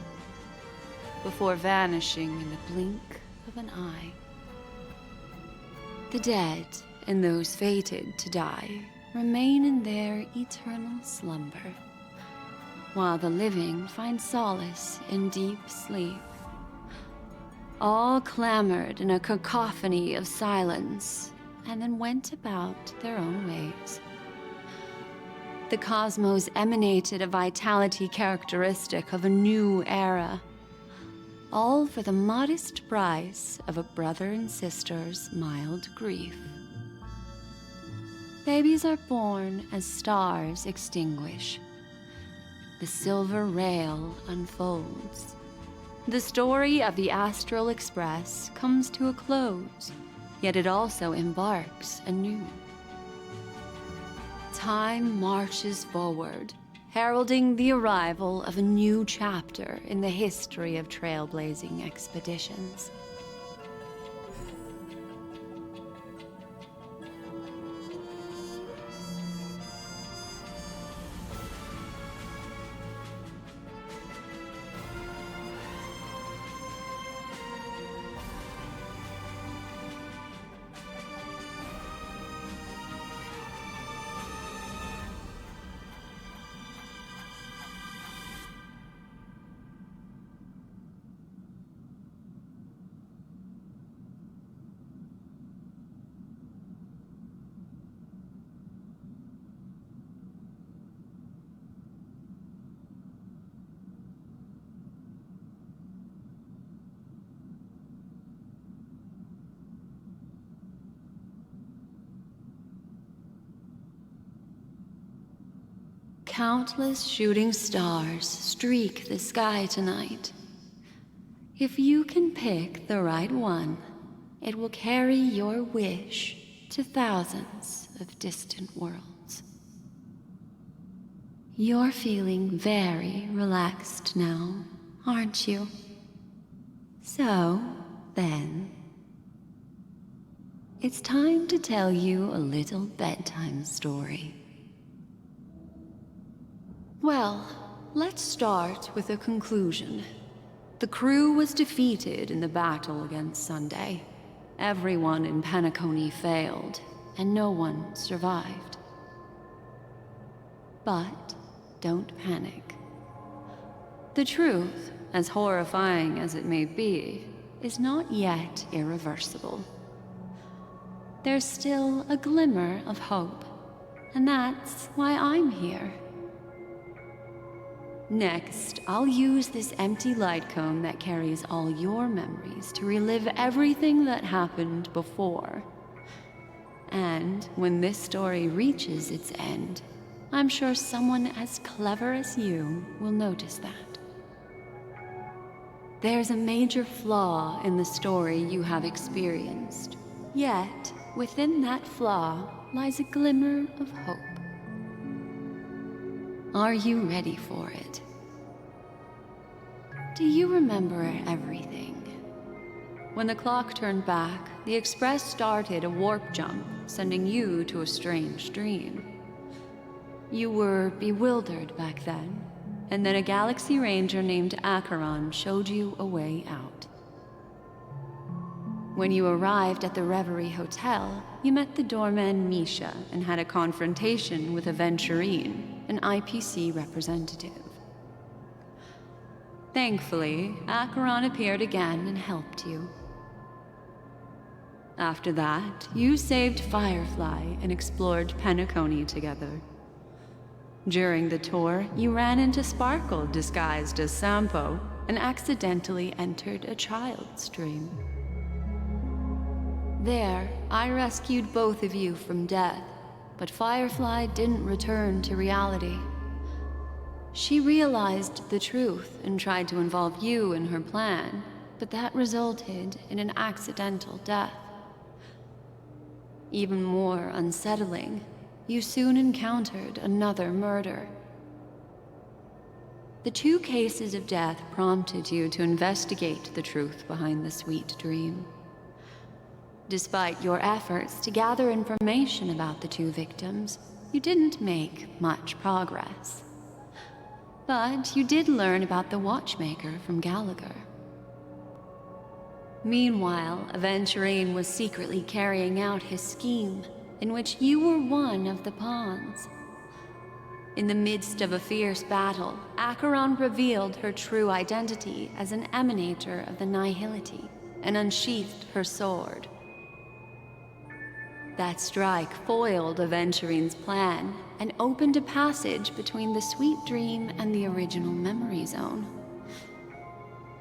before vanishing in the blink of an eye. The dead, and those fated to die, remain in their eternal slumber, while the living find solace in deep sleep. All clamored in a cacophony of silence, and then went about their own ways. The cosmos emanated a vitality characteristic of a new era, all for the modest price of a brother and sister's mild grief. Babies are born as stars extinguish. The silver rail unfolds. The story of the Astral Express comes to a close, yet it also embarks anew. Time marches forward, heralding the arrival of a new chapter in the history of trailblazing expeditions. Countless shooting stars streak the sky tonight. If you can pick the right one, it will carry your wish to thousands of distant worlds. You're feeling very relaxed now, aren't you? So, then, it's time to tell you a little bedtime story. Well, let's start with a conclusion. The crew was defeated in the battle against Sunday. Everyone in Penacony failed, and no one survived. But don't panic. The truth, as horrifying as it may be, is not yet irreversible. There's still a glimmer of hope, and that's why I'm here. Next, I'll use this empty light cone that carries all your memories to relive everything that happened before. And when this story reaches its end, I'm sure someone as clever as you will notice that. There's a major flaw in the story you have experienced, yet within that flaw lies a glimmer of hope. Are you ready for it? Do you remember everything? When the clock turned back, the Express started a warp jump, sending you to a strange dream. You were bewildered back then, and then a Galaxy Ranger named Acheron showed you a way out. When you arrived at the Reverie Hotel, you met the doorman Misha and had a confrontation with Aventurine, an IPC representative. Thankfully, Acheron appeared again and helped you. After that, you saved Firefly and explored Penacony together. During the tour, you ran into Sparkle disguised as Sampo and accidentally entered a child's dream. There, I rescued both of you from death, but Firefly didn't return to reality. She realized the truth and tried to involve you in her plan, but that resulted in an accidental death. Even more unsettling, you soon encountered another murder. The 2 cases of death prompted you to investigate the truth behind the sweet dream. Despite your efforts to gather information about the 2 victims, you didn't make much progress. But you did learn about the watchmaker from Gallagher. Meanwhile, Aventurine was secretly carrying out his scheme, in which you were one of the pawns. In the midst of a fierce battle, Acheron revealed her true identity as an emanator of the Nihility and unsheathed her sword. That strike foiled Aventurine's plan and opened a passage between the sweet dream and the original memory zone.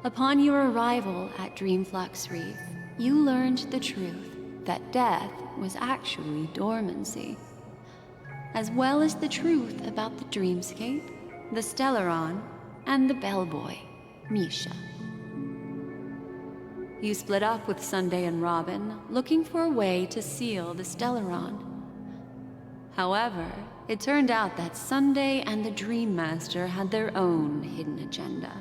Upon your arrival at Dreamflux Reef, you learned the truth that death was actually dormancy, as well as the truth about the dreamscape, the Stellaron, and the bellboy, Misha. You split up with Sunday and Robin, looking for a way to seal the Stellaron. However, it turned out that Sunday and the Dream Master had their own hidden agenda.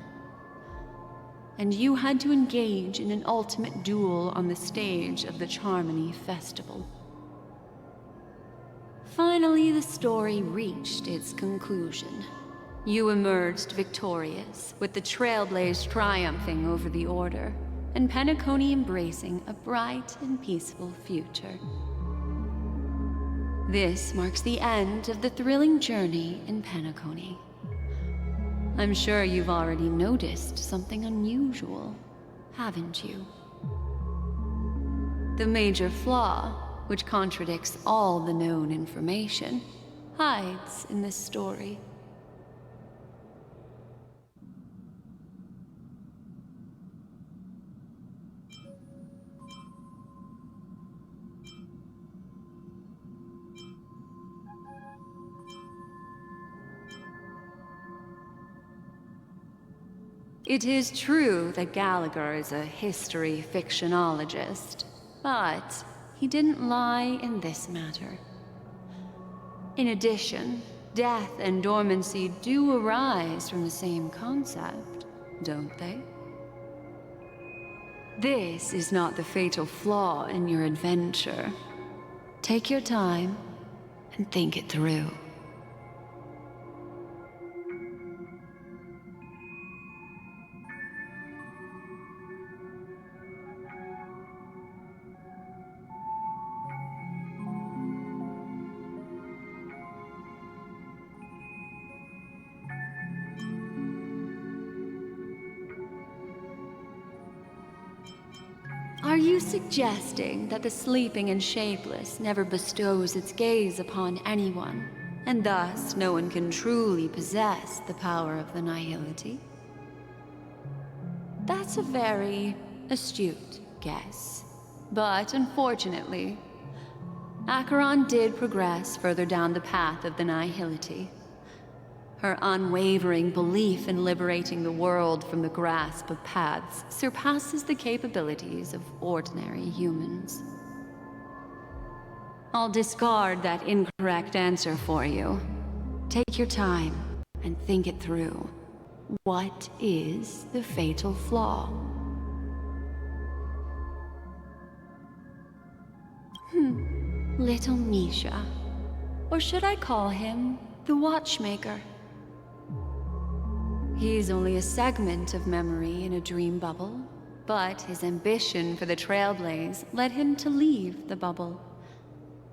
And you had to engage in an ultimate duel on the stage of the Charmony Festival. Finally, the story reached its conclusion. You emerged victorious, with the Trailblaze triumphing over the Order, and Penacony embracing a bright and peaceful future. This marks the end of the thrilling journey in Penacony. I'm sure you've already noticed something unusual, haven't you? The major flaw, which contradicts all the known information, hides in this story. It is true that Gallagher is a history fictionologist, but he didn't lie in this matter. In addition, death and dormancy do arise from the same concept, don't they? This is not the fatal flaw in your adventure. Take your time and think it through. Are you suggesting that the sleeping and shapeless never bestows its gaze upon anyone, and thus no one can truly possess the power of the Nihility? That's a very astute guess, but unfortunately, Acheron did progress further down the path of the Nihility. Her unwavering belief in liberating the world from the grasp of paths surpasses the capabilities of ordinary humans. I'll discard that incorrect answer for you. Take your time and think it through. What is the fatal flaw? Little Misha. Or should I call him the Watchmaker? He's only a segment of memory in a dream bubble, but his ambition for the Trailblaze led him to leave the bubble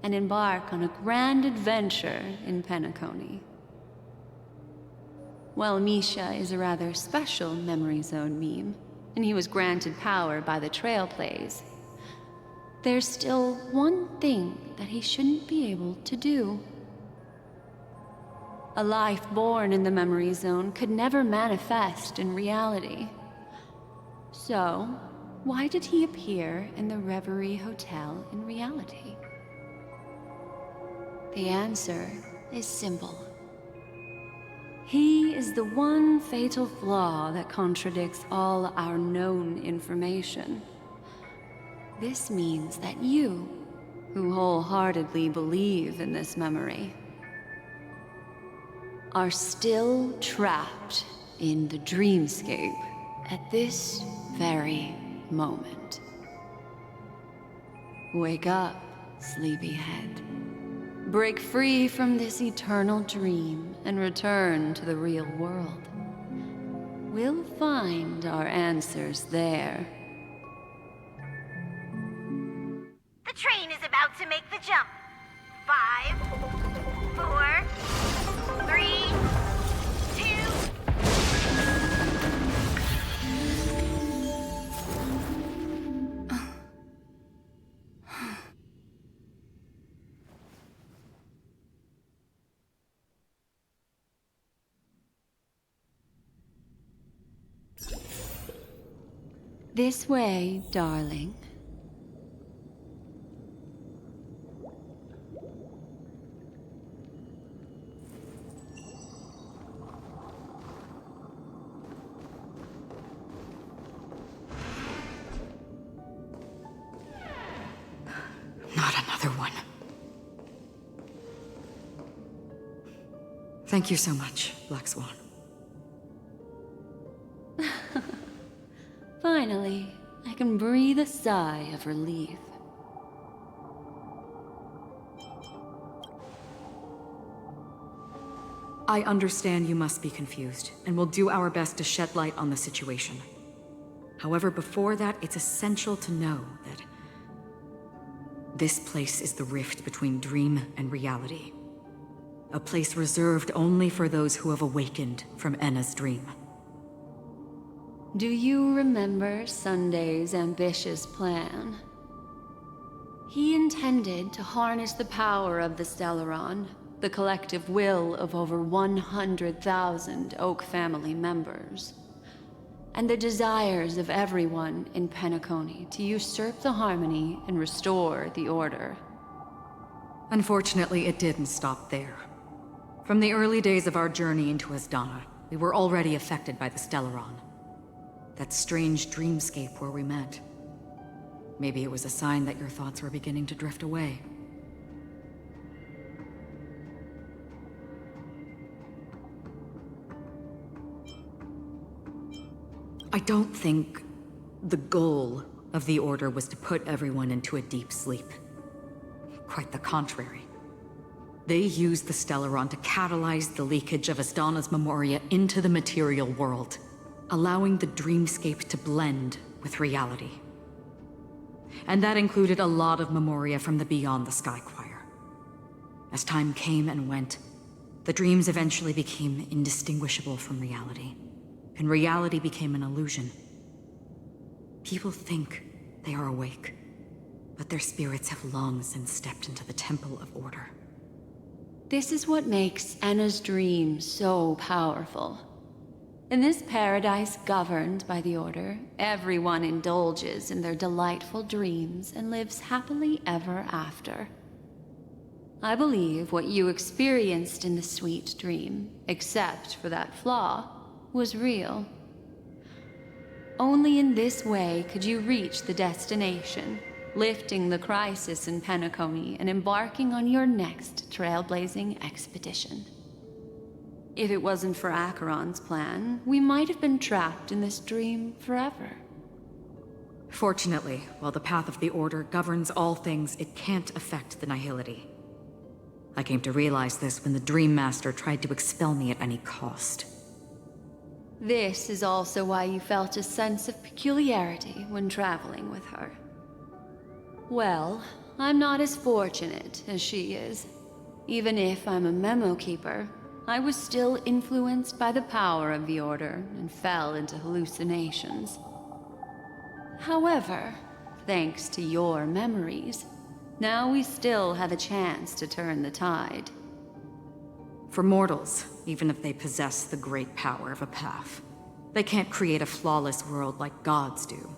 and embark on a grand adventure in Penacony. While Misha is a rather special memory zone meme, and he was granted power by the Trailblaze, there's still one thing that he shouldn't be able to do. A life born in the memory zone could never manifest in reality. So, why did he appear in the Reverie Hotel in reality? The answer is simple. He is the one fatal flaw that contradicts all our known information. This means that you, who wholeheartedly believe in this memory, are still trapped in the dreamscape at this very moment. Wake up, sleepyhead. Break free from this eternal dream and return to the real world. We'll find our answers there. The train is about to make the jump. 5, 4, 3, 2. This way, darling. Not another one. Thank you so much, Black Swan. Finally, I can breathe a sigh of relief. I understand you must be confused, and will do our best to shed light on the situation. However, before that, it's essential to know that this place is the rift between dream and reality. A place reserved only for those who have awakened from Enna's dream. Do you remember Sunday's ambitious plan? He intended to harness the power of the Stellaron, the collective will of over 100,000 Oak family members, and the desires of everyone in Penacony to usurp the harmony and restore the order. Unfortunately, it didn't stop there. From the early days of our journey into Asdana, we were already affected by the Stellaron. That strange dreamscape where we met. Maybe it was a sign that your thoughts were beginning to drift away. I don't think the goal of the Order was to put everyone into a deep sleep. Quite the contrary. They used the Stellaron to catalyze the leakage of Asdana's memoria into the material world, allowing the dreamscape to blend with reality. And that included a lot of memoria from the Beyond the Sky Choir. As time came and went, the dreams eventually became indistinguishable from reality, and reality became an illusion. People think they are awake, but their spirits have long since stepped into the Temple of Order. This is what makes Enna's dream so powerful. In this paradise governed by the Order, everyone indulges in their delightful dreams and lives happily ever after. I believe what you experienced in the sweet dream, except for that flaw, was real. Only in this way could you reach the destination, lifting the crisis in Penacony and embarking on your next trailblazing expedition. If it wasn't for Acheron's plan, we might have been trapped in this dream forever. Fortunately, while the path of the Order governs all things, it can't affect the Nihility. I came to realize this when the Dream Master tried to expel me at any cost. This is also why you felt a sense of peculiarity when traveling with her. Well, I'm not as fortunate as she is. Even if I'm a memo keeper, I was still influenced by the power of the Order and fell into hallucinations. However, thanks to your memories, now we still have a chance to turn the tide. For mortals, even if they possess the great power of a path, they can't create a flawless world like gods do.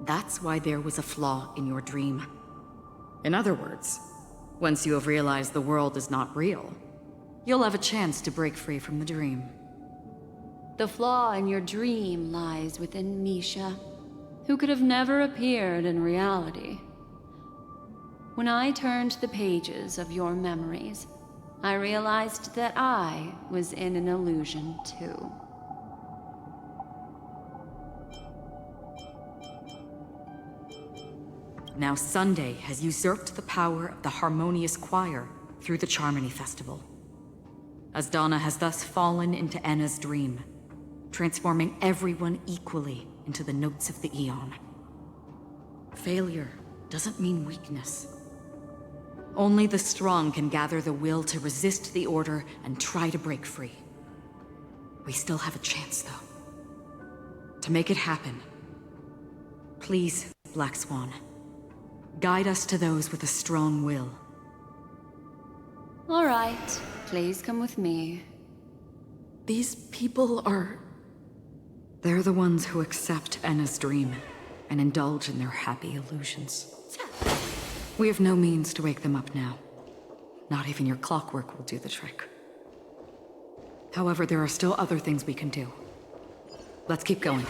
That's why there was a flaw in your dream. In other words, once you have realized the world is not real, you'll have a chance to break free from the dream. The flaw in your dream lies within Misha, who could have never appeared in reality. When I turned the pages of your memories, I realized that I was in an illusion too. Now Sunday has usurped the power of the Harmonious Choir through the Charmony Festival. Asdana has thus fallen into Enna's dream, transforming everyone equally into the notes of the Aeon. Failure doesn't mean weakness. Only the strong can gather the will to resist the order and try to break free. We still have a chance, though. To make it happen, please, Black Swan, guide us to those with a strong will. All right, please come with me. These people are... They're the ones who accept Enna's dream and indulge in their happy illusions. We have no means to wake them up now. Not even your clockwork will do the trick. However, there are still other things we can do. Let's keep going.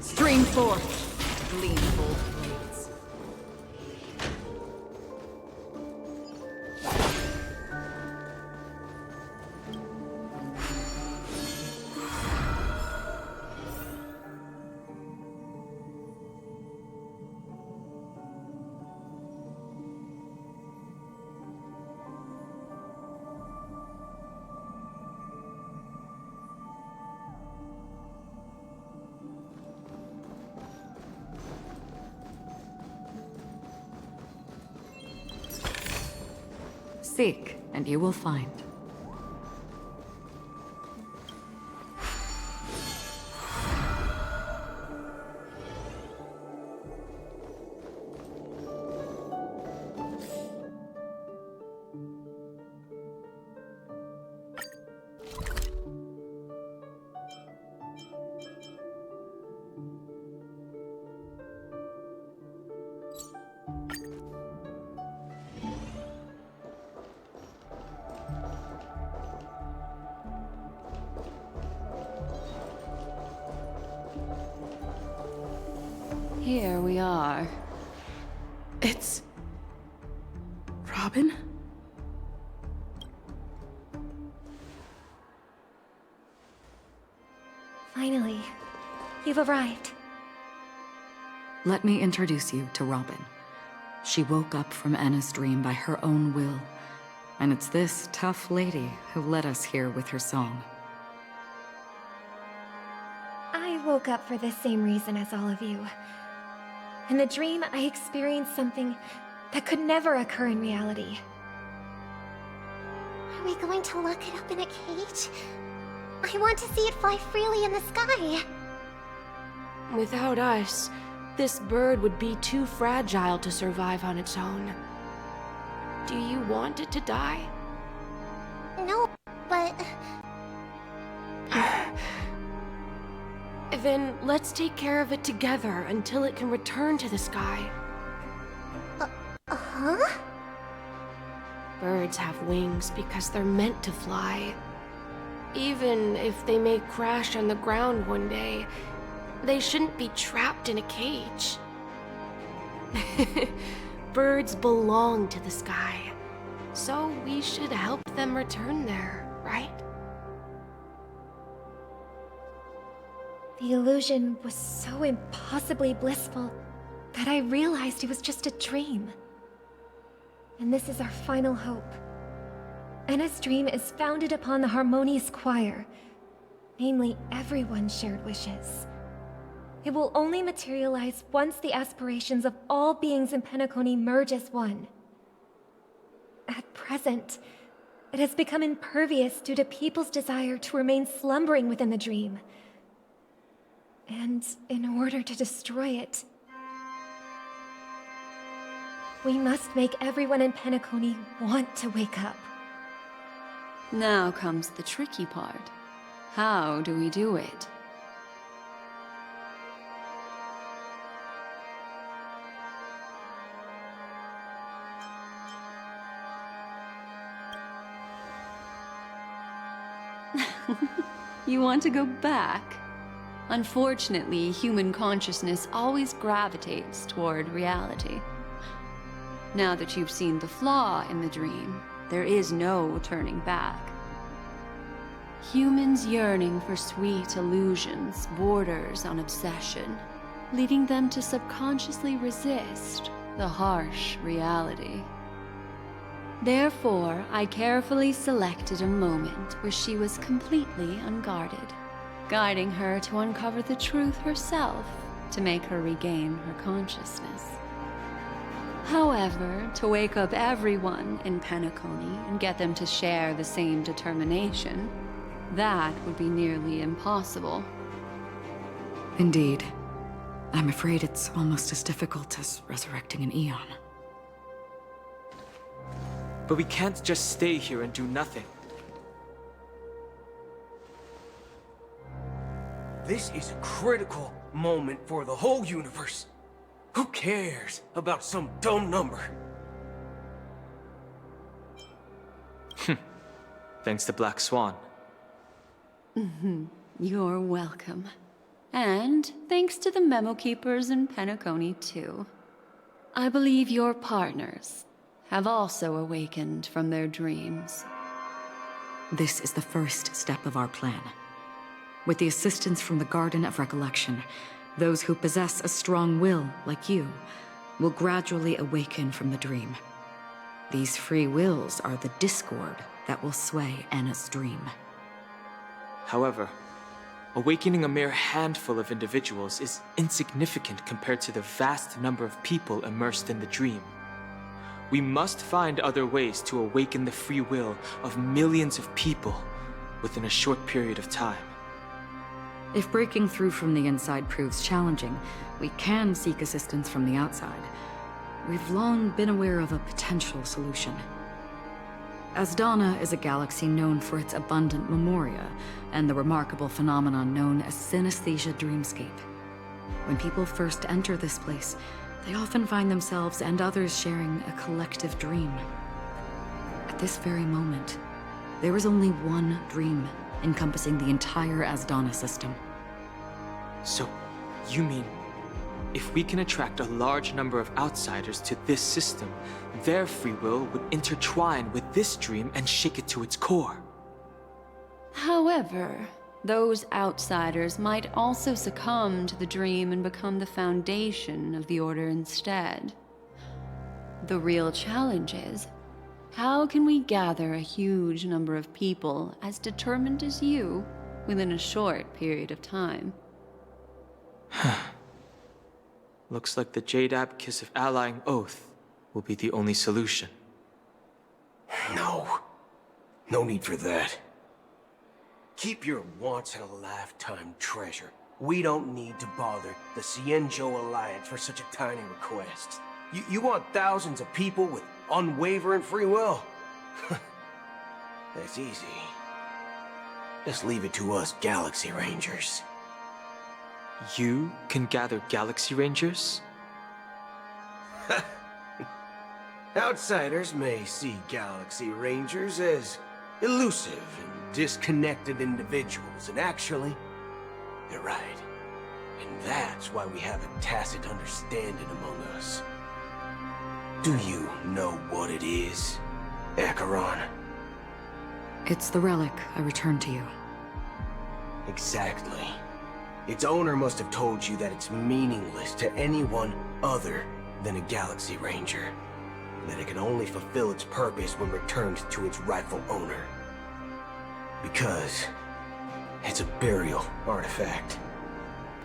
Stream forth, gleam bold blades. Seek, and you will find. Here we are. It's... Robin? Finally, you've arrived. Let me introduce you to Robin. She woke up from Enna's dream by her own will, and it's this tough lady who led us here with her song. I woke up for the same reason as all of you. In the dream, I experienced something that could never occur in reality. Are we going to lock it up in a cage? I want to see it fly freely in the sky. Without us, this bird would be too fragile to survive on its own. Do you want it to die? No, but... Then let's take care of it together until it can return to the sky. Huh? Birds have wings because they're meant to fly. Even if they may crash on the ground one day, they shouldn't be trapped in a cage. Birds belong to the sky, so we should help them return there, right? The illusion was so impossibly blissful that I realized it was just a dream. And this is our final hope. Enna's dream is founded upon the harmonious choir, namely everyone's shared wishes. It will only materialize once the aspirations of all beings in Penacony merge as one. At present, it has become impervious due to people's desire to remain slumbering within the dream. And in order to destroy it, we must make everyone in Penacony want to wake up. Now comes the tricky part. How do we do it? You want to go back? Unfortunately, human consciousness always gravitates toward reality. Now that you've seen the flaw in the dream, there is no turning back. Humans yearning for sweet illusions borders on obsession, leading them to subconsciously resist the harsh reality. Therefore, I carefully selected a moment where she was completely unguarded, guiding her to uncover the truth herself to make her regain her consciousness. However, to wake up everyone in Penacony and get them to share the same determination, that would be nearly impossible. Indeed. I'm afraid it's almost as difficult as resurrecting an Eon. But we can't just stay here and do nothing. This is a critical moment for the whole universe. Who cares about some dumb number? Thanks to Black Swan. You're welcome. And thanks to the Memo Keepers in Penacony, too. I believe your partners have also awakened from their dreams. This is the first step of our plan. With the assistance from the Garden of Recollection, those who possess a strong will, like you, will gradually awaken from the dream. These free wills are the discord that will sway Anna's dream. However, awakening a mere handful of individuals is insignificant compared to the vast number of people immersed in the dream. We must find other ways to awaken the free will of millions of people within a short period of time. If breaking through from the inside proves challenging, we can seek assistance from the outside. We've long been aware of a potential solution. Asdana is a galaxy known for its abundant memoria and the remarkable phenomenon known as synesthesia dreamscape. When people first enter this place, they often find themselves and others sharing a collective dream. At this very moment, there is only one dream encompassing the entire Asdana system. So, you mean, if we can attract a large number of outsiders to this system, their free will would intertwine with this dream and shake it to its core? However, those outsiders might also succumb to the dream and become the foundation of the Order instead. The real challenge is, how can we gather a huge number of people as determined as you within a short period of time? Looks like the Jade Kiss of Allying Oath will be the only solution. No. No need for that. Keep your once-in-a-lifetime treasure. We don't need to bother the Cienjo Alliance for such a tiny request. You want thousands of people with unwavering free will? That's easy. Just leave it to us Galaxy Rangers. You can gather Galaxy Rangers? Outsiders may see Galaxy Rangers as elusive and disconnected individuals, and actually, they're right. And that's why we have a tacit understanding among us. Do you know what it is, Acheron? It's the relic I returned to you. Exactly. Its owner must have told you that it's meaningless to anyone other than a Galaxy Ranger. that it can only fulfill its purpose when returned to its rightful owner. Because it's a burial artifact,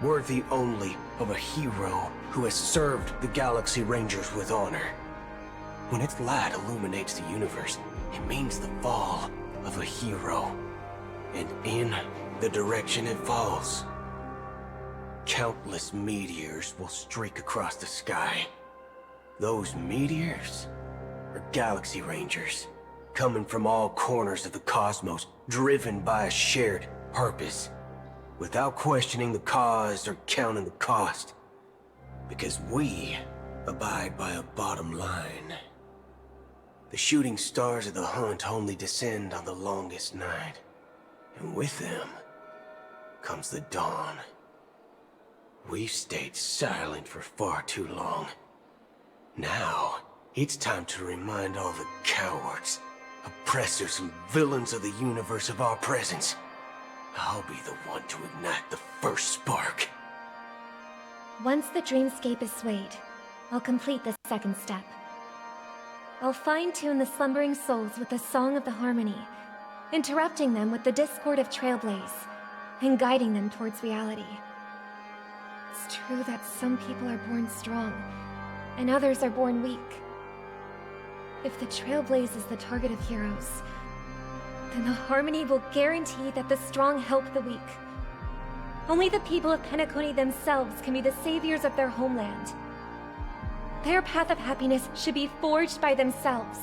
worthy only of a hero who has served the Galaxy Rangers with honor. When its light illuminates the universe, it means the fall of a hero. And in the direction it falls, countless meteors will streak across the sky. Those meteors are Galaxy Rangers, coming from all corners of the cosmos, driven by a shared purpose, without questioning the cause or counting the cost. Because we abide by a bottom line. The shooting stars of the hunt only descend on the longest night, and with them comes the dawn. We've stayed silent for far too long. Now, it's time to remind all the cowards, oppressors, and villains of the universe of our presence. I'll be the one to ignite the first spark. Once the dreamscape is swayed, I'll complete the second step. I'll fine-tune the slumbering souls with the Song of the Harmony, interrupting them with the discord of Trailblaze, and guiding them towards reality. It's true that some people are born strong, and others are born weak. If the Trailblaze is the target of heroes, then the Harmony will guarantee that the strong help the weak. Only the people of Penacony themselves can be the saviors of their homeland. Their path of happiness should be forged by themselves.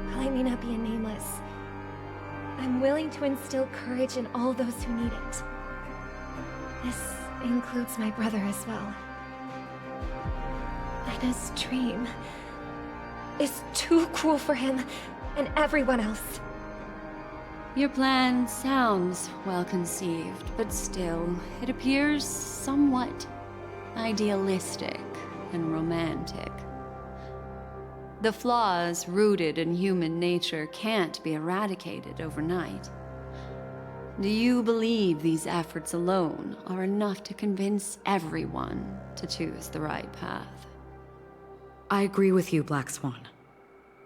While I may not be a nameless, I'm willing to instill courage in all those who need it. This includes my brother as well. Anna's dream is too cruel for him and everyone else. Your plan sounds well conceived, but still, it appears somewhat idealistic and romantic. The flaws rooted in human nature can't be eradicated overnight. Do you believe these efforts alone are enough to convince everyone to choose the right path? I agree with you, Black Swan.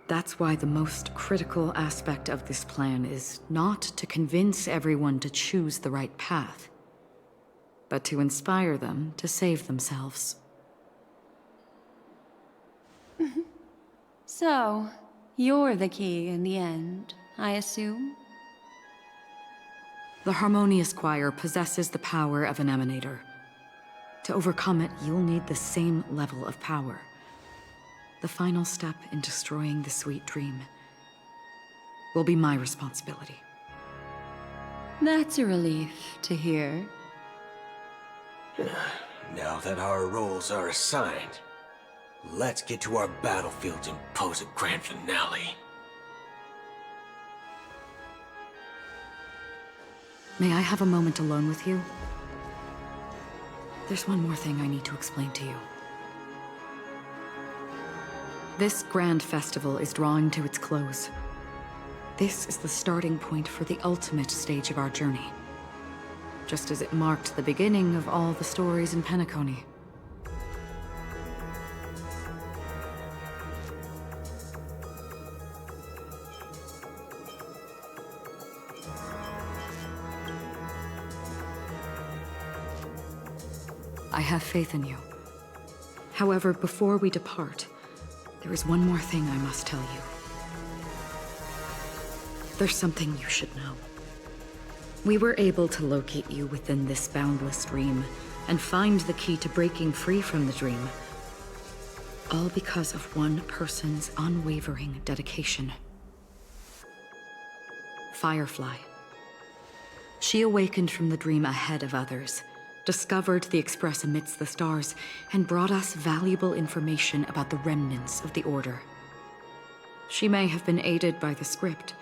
That's why the most critical aspect of this plan is not to convince everyone to choose the right path, but to inspire them to save themselves. So, you're the key in the end, I assume? The Harmonious Choir possesses the power of an emanator. To overcome it, you'll need the same level of power. The final step in destroying the sweet dream will be my responsibility. That's a relief to hear. Now that our roles are assigned, let's get to our battlefields and pose a grand finale. May I have a moment alone with you? There's one more thing I need to explain to you. This grand festival is drawing to its close. This is the starting point for the ultimate stage of our journey. Just as it marked the beginning of all the stories in Penacony. I have faith in you. However, before we depart, there is one more thing I must tell you. There's something you should know. We were able to locate you within this boundless dream and find the key to breaking free from the dream. All because of one person's unwavering dedication. Firefly. She awakened from the dream ahead of others, discovered the Express amidst the stars, and brought us valuable information about the remnants of the Order. She may have been aided by the script,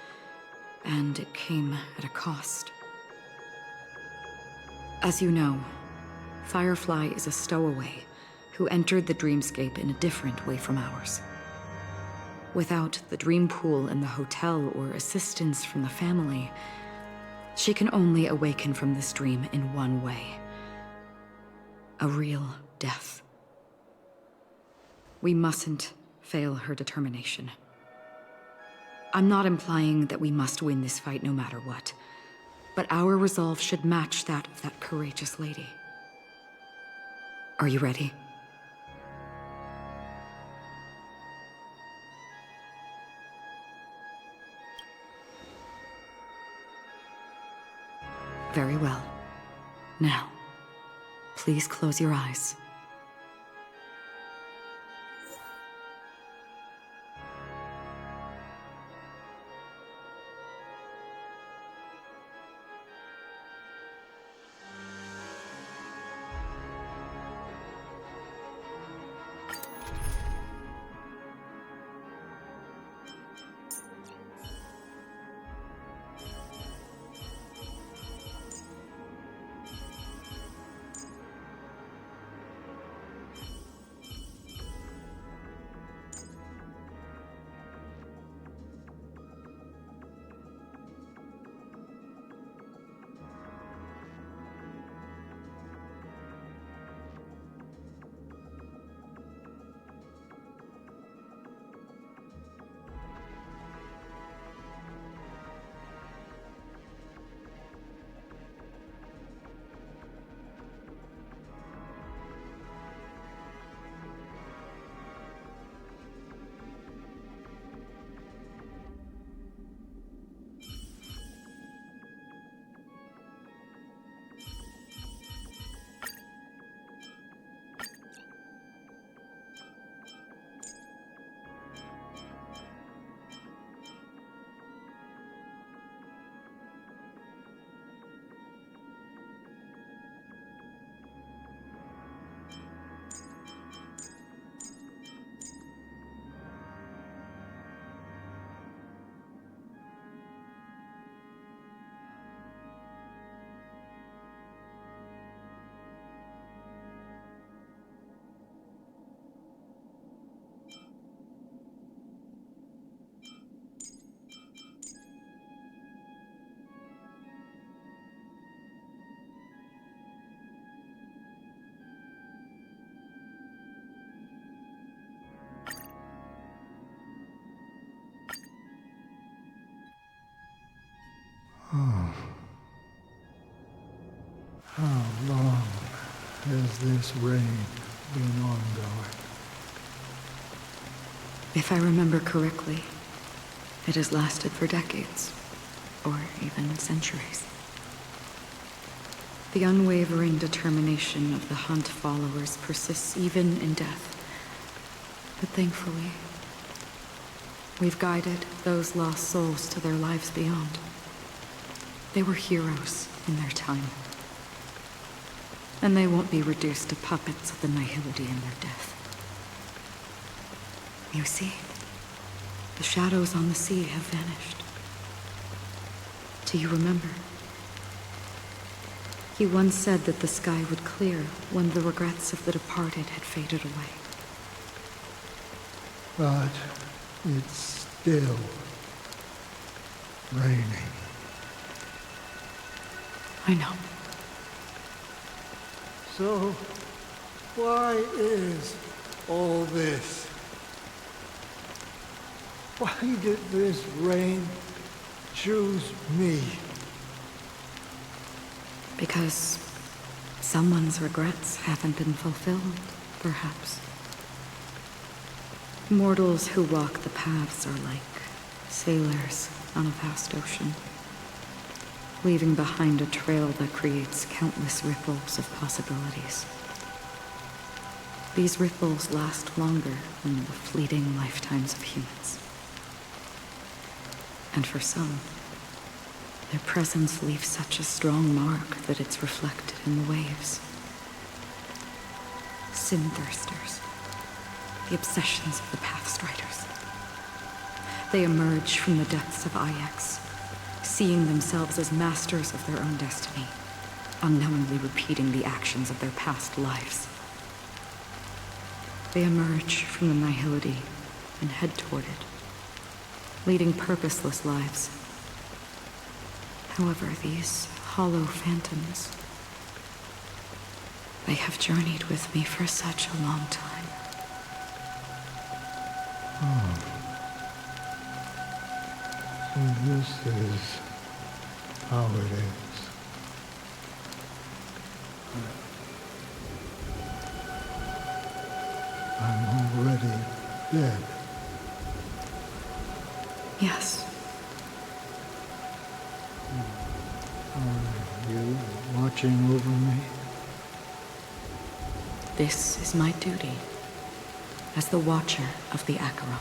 and it came at a cost. As you know, Firefly is a stowaway who entered the dreamscape in a different way from ours. Without the dream pool in the hotel or assistance from the family, she can only awaken from this dream in one way. A real death. We mustn't fail her determination. I'm not implying that we must win this fight no matter what, but our resolve should match that of that courageous lady. Are you ready? Very well. Now, please close your eyes. Oh. How long has this rain been ongoing? If I remember correctly, it has lasted for decades, or even centuries. The unwavering determination of the Hunt followers persists even in death. But thankfully, we've guided those lost souls to their lives beyond. They were heroes in their time. And they won't be reduced to puppets of the nihility in their death. You see, the shadows on the sea have vanished. Do you remember? He once said that the sky would clear when the regrets of the departed had faded away. But it's still raining. I know. So, why is all this? Why did this rain choose me? Because someone's regrets haven't been fulfilled, perhaps. Mortals who walk the paths are like sailors on a vast ocean, leaving behind a trail that creates countless ripples of possibilities. These ripples last longer than the fleeting lifetimes of humans. And for some, their presence leaves such a strong mark that it's reflected in the waves. Sin-thirsters, the obsessions of the Pathstriders. They emerge from the depths of Ix, seeing themselves as masters of their own destiny, unknowingly repeating the actions of their past lives. They emerge from the nihility and head toward it, leading purposeless lives. However, these hollow phantoms, they have journeyed with me for such a long time. This is how it is. I'm already dead. Yes. Are you watching over me? This is my duty as the Watcher of the Acheron.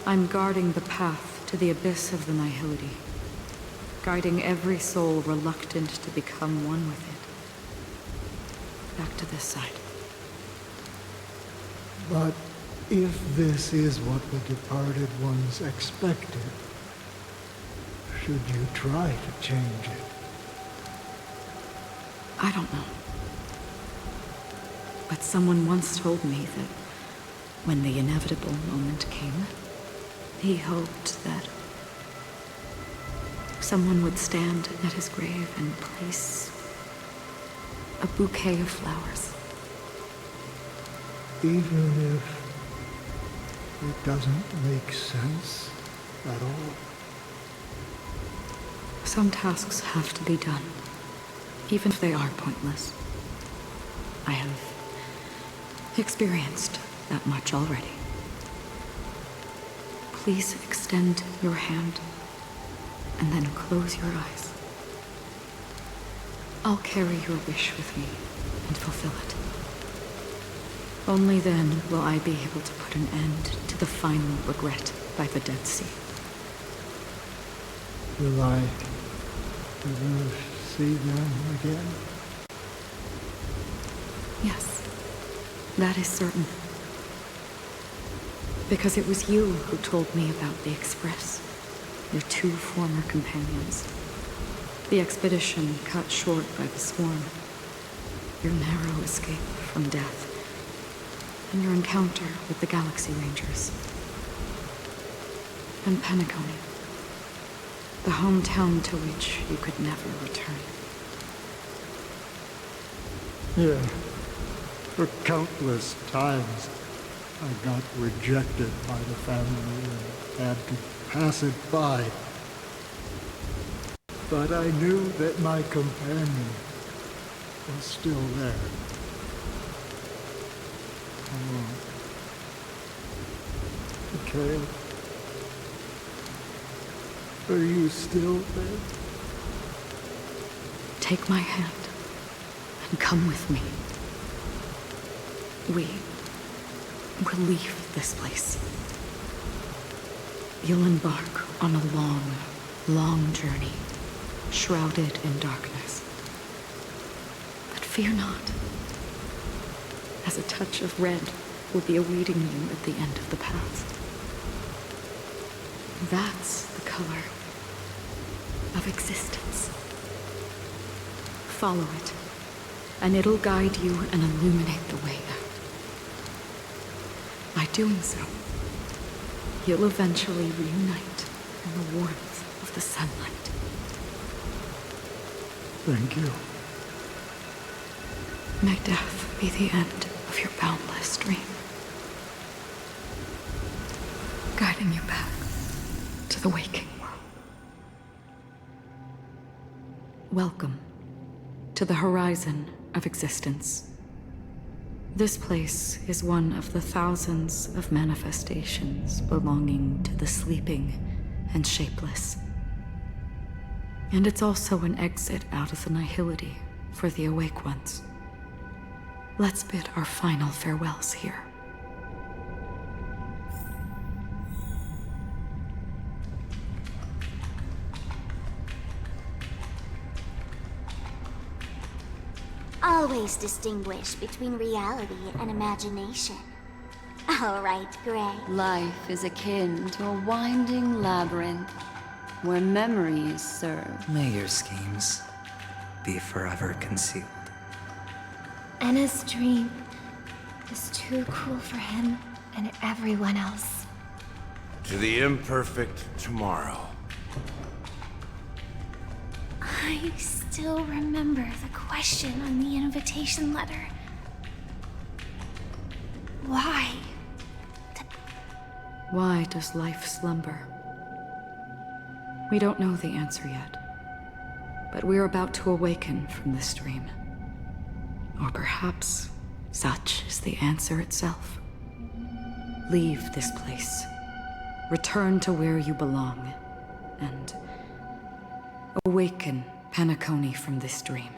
I'm guarding the path to the abyss of the Nihility, guiding every soul reluctant to become one with it. Back to this side. But if this is what the departed ones expected, should you try to change it? I don't know. But someone once told me that when the inevitable moment came, he hoped that someone would stand at his grave and place a bouquet of flowers. Even if it doesn't make sense at all? Some tasks have to be done, even if they are pointless. I have experienced that much already. Please extend your hand, and then close your eyes. I'll carry your wish with me and fulfill it. Only then will I be able to put an end to the final regret by the Dead Sea. Will I ever see them again? Yes, that is certain. Because it was you who told me about the Express, your two former companions. The expedition cut short by the swarm. Your narrow escape from death. And your encounter with the Galaxy Rangers. And Penacony. The hometown to which you could never return. Yeah. For countless times, I got rejected by the family and had to pass it by. But I knew that my companion was still there. Alone. Mikhail, are you still there? Take my hand and come with me. We will leave this place. You'll embark on a long, long journey, shrouded in darkness. But fear not, as a touch of red will be awaiting you at the end of the path. That's the color of existence. Follow it, and it'll guide you and illuminate the way out. By doing so, you'll eventually reunite in the warmth of the sunlight. Thank you. May death be the end of your boundless dream, guiding you back to the waking world. Welcome to the horizon of existence. This place is one of the thousands of manifestations belonging to the sleeping and shapeless. And it's also an exit out of the nihility for the awake ones. Let's bid our final farewells here. Always distinguish between reality and imagination. All right, Gray. Life is akin to a winding labyrinth where memories serve. May your schemes be forever concealed. Enna's dream is too cool for him and everyone else. To the imperfect tomorrow. I still remember the question on the invitation letter. Why? Why does life slumber We don't know the answer yet, but we're about to awaken from this dream. Or perhaps such is the answer itself. Leave this place. Return to where you belong, and awaken Penacony from this dream.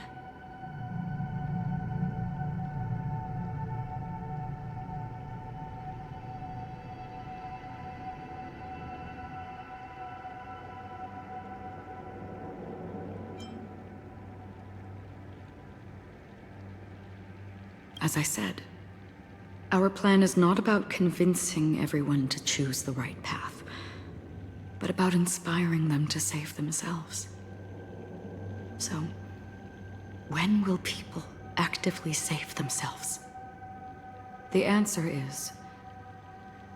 As I said, our plan is not about convincing everyone to choose the right path, but about inspiring them to save themselves. So, when will people actively save themselves? The answer is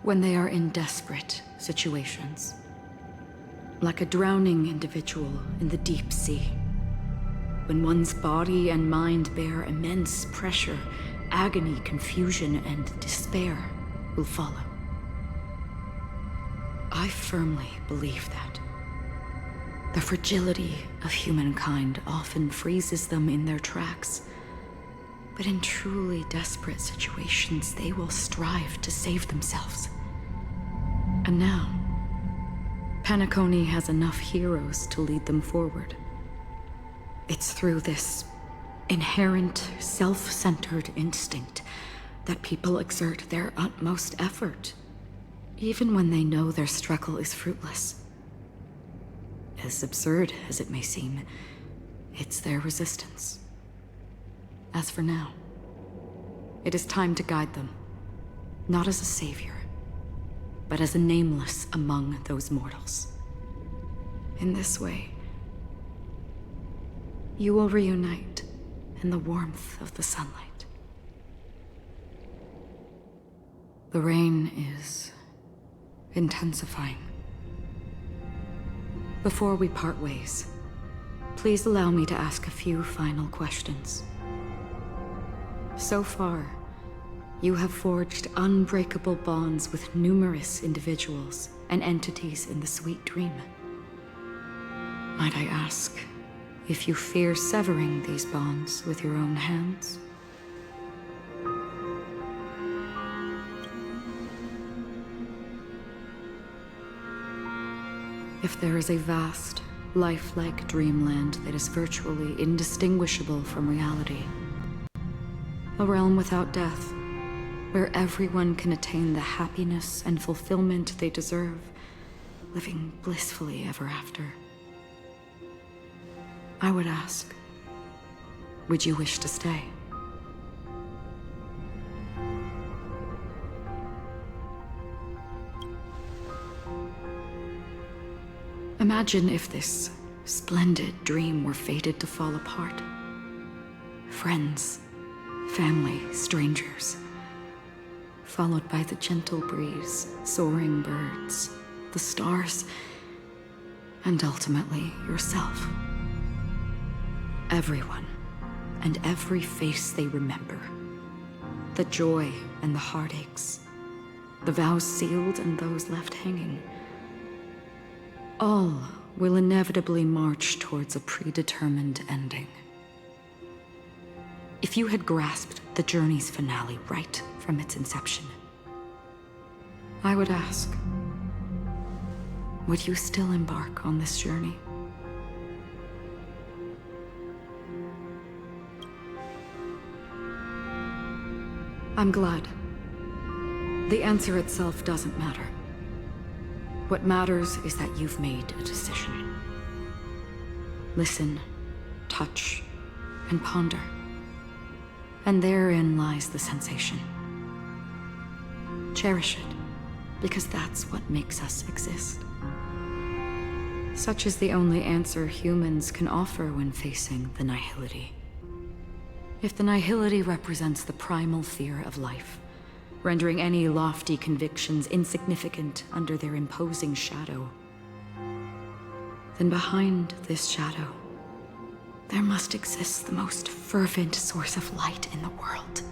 when they are in desperate situations. Like a drowning individual in the deep sea. When one's body and mind bear immense pressure, agony, confusion, and despair will follow. I firmly believe that. The fragility of humankind often freezes them in their tracks. But in truly desperate situations, they will strive to save themselves. And now, Penacony has enough heroes to lead them forward. It's through this inherent, self-centered instinct that people exert their utmost effort, even when they know their struggle is fruitless. As absurd as it may seem, it's their resistance. As for now, it is time to guide them, not as a savior, but as a nameless among those mortals. In this way, you will reunite in the warmth of the sunlight. The rain is intensifying. Before we part ways, please allow me to ask a few final questions. So far, you have forged unbreakable bonds with numerous individuals and entities in the Sweet Dream. Might I ask if you fear severing these bonds with your own hands? If there is a vast, lifelike dreamland that is virtually indistinguishable from reality, a realm without death, where everyone can attain the happiness and fulfillment they deserve, living blissfully ever after, I would ask, would you wish to stay? Imagine if this splendid dream were fated to fall apart. Friends, family, strangers, followed by the gentle breeze, soaring birds, the stars, and ultimately yourself. Everyone, and every face they remember. The joy and the heartaches, the vows sealed and those left hanging. All will inevitably march towards a predetermined ending. If you had grasped the journey's finale right from its inception, I would ask, would you still embark on this journey? I'm glad. The answer itself doesn't matter. What matters is that you've made a decision. Listen, touch, and ponder. And therein lies the sensation. Cherish it, because that's what makes us exist. Such is the only answer humans can offer when facing the nihility. If the nihility represents the primal fear of life, rendering any lofty convictions insignificant under their imposing shadow, then behind this shadow, there must exist the most fervent source of light in the world.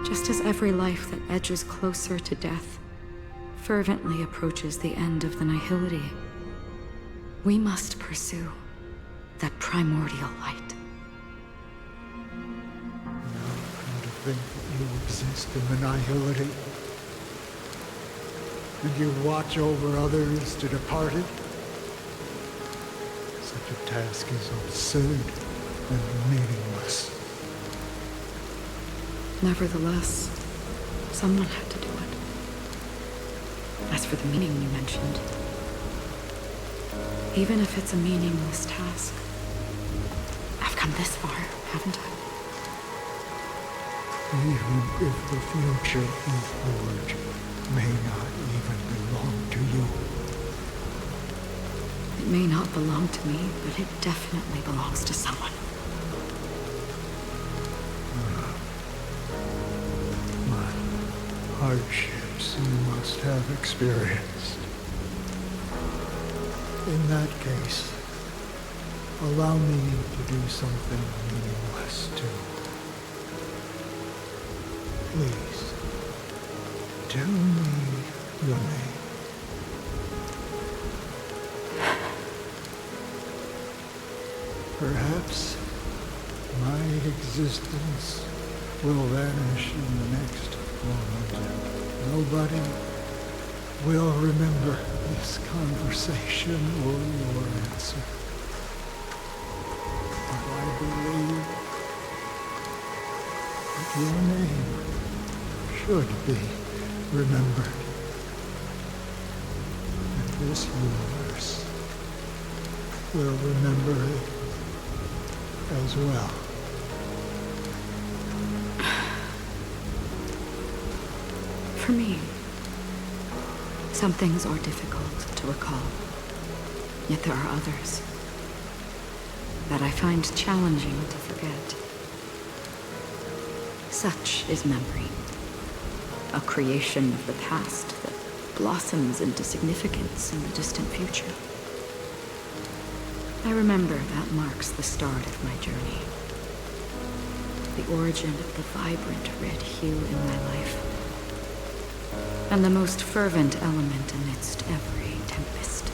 Just as every life that edges closer to death fervently approaches the end of the nihility, we must pursue that primordial light. Now come to think that you exist in the nihility, and you watch over others to depart it. Such a task is absurd and meaningless. Nevertheless, someone had to do it. As for the meaning you mentioned, even if it's a meaningless task, I've come this far, haven't I? Even if the future you forge may not even belong to you. It may not belong to me, but it definitely belongs to someone. My hardships you must have experienced. In that case, allow me to do something meaningless too. Please, tell me your name. Perhaps my existence will vanish in the next moment. Nobody will remember this conversation or your answer. But I believe that your name should be remembered. And this universe will remember it as well. For me, some things are difficult to recall, yet there are others that I find challenging to forget. Such is memory, a creation of the past that blossoms into significance in the distant future. I remember that marks the start of my journey, the origin of the vibrant red hue in my life, and the most fervent element amidst every tempest.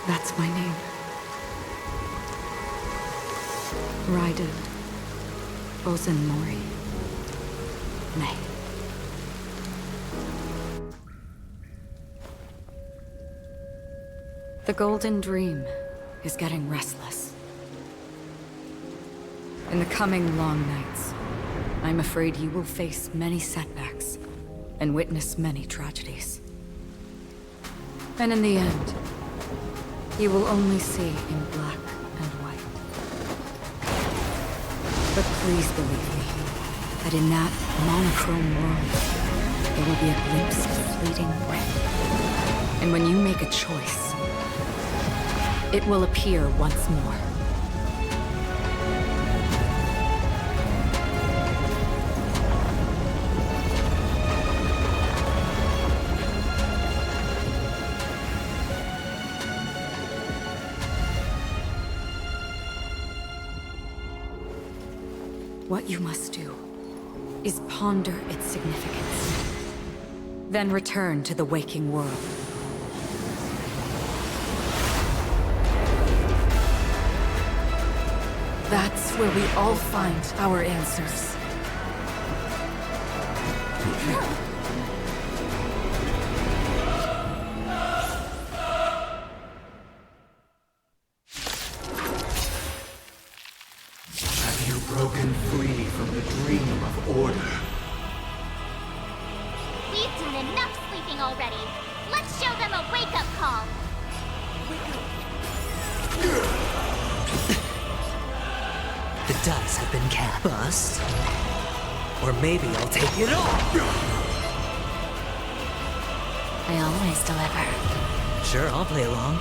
That's my name. Raida Ozen Mori. May. The Golden Dream is getting restless. In the coming long nights, I'm afraid you will face many setbacks and witness many tragedies. And in the end, you will only see in black and white. But please believe me, that in that monochrome world, there will be a glimpse of fleeting red. And when you make a choice, it will appear once more. What you must do is ponder its significance, then return to the waking world. That's where we all find our answers. Have you broken free from the dream of order? We've done enough sleeping already. Let's show them a wake-up call. The dice have been cast. Bust. Or maybe I'll take it all. I always deliver. Sure, I'll play along.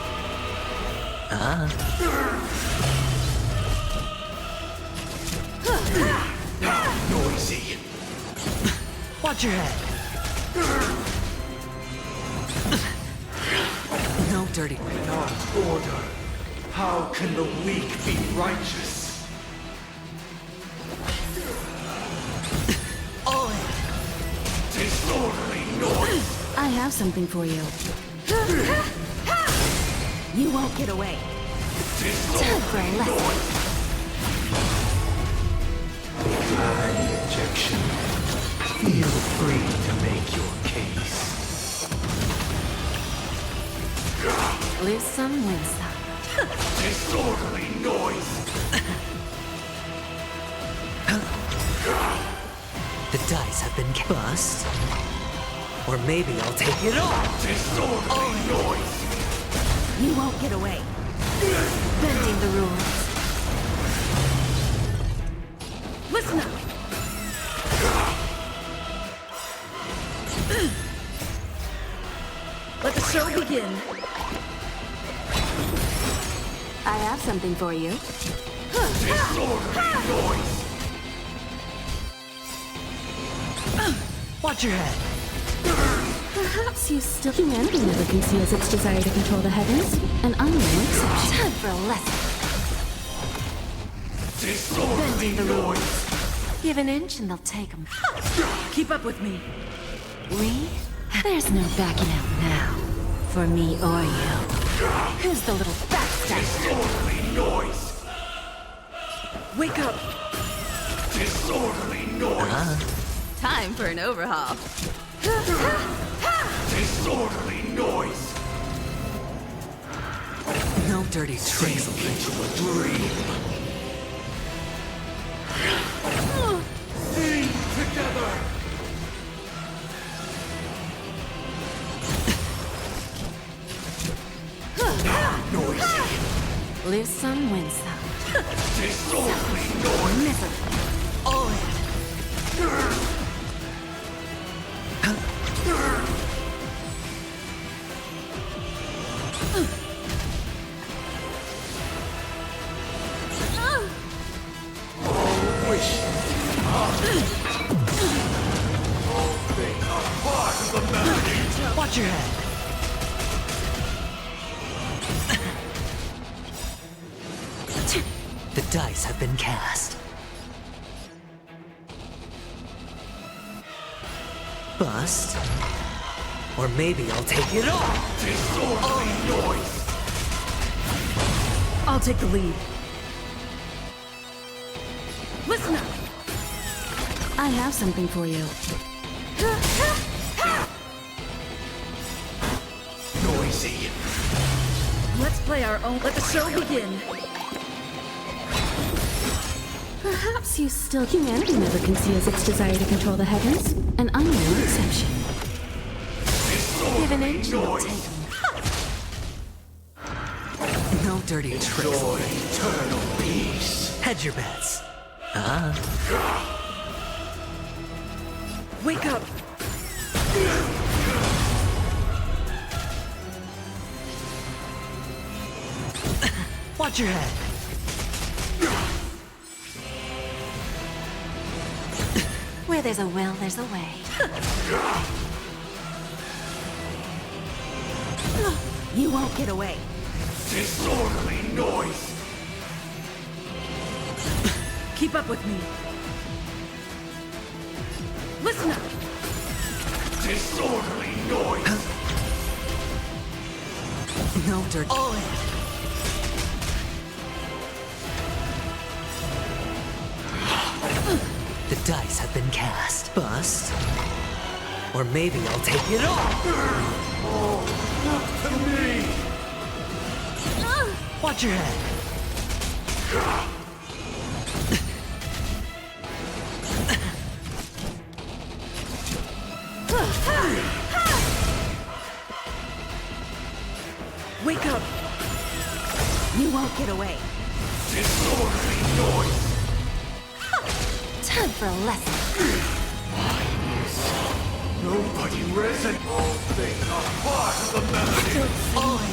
Noisy. Watch your head. No dirty. Without order, how can the weak be righteous? All in. Disorderly noise. I have something for you. You won't get away. Time for a lesson. Injection. Feel free to make your case. Lose some, win some. Disorderly noise. The dice have been bust. Or maybe I'll take it all. Disorderly noise. You won't get away. Bending the rules. Listen up. Let the show begin. I have something for you. Disorderly noise. Watch your head. Perhaps you still... Humanity never conceals its desire to control the heavens, and I'm no exception. Time for a lesson. Disorderly Bending the rules. noise. Give an inch and they'll take them. Keep up with me. We? There's no backing out now. For me or you. Who's the little backstabber? Disorderly noise. Wake up. Disorderly noise. Time for an overhaul. Disorderly noise. No dirty tricks. Into a dream. Sing together. Noisy. Lose some, win some. Disorderly noise. Miserable. All in. Watch your head. The dice have been cast. Bust. Or maybe I'll take it all. Disorderly noise. I'll take the lead. Listen up. I have something for you. Noisy. Let's play our own. Let the show begin. Perhaps you still... Humanity never conceals its desire to control the heavens, and I'm no exception. Give an inch and they'll take them. No dirty tricks. Enjoy eternal peace. Hedge your bets. Wake up. Watch your head. Where there's a will, there's a way. You won't get away. Disorderly noise. Keep up with me. Listen up. Disorderly noise. No dirt. All in. The dice have been cast. Bust. Or maybe I'll take it all. Oh, look to me. Watch your head. Wake up. You won't get away. Disorderly noise. Time for a lesson. Nobody reson. All things are part of the melody. All in.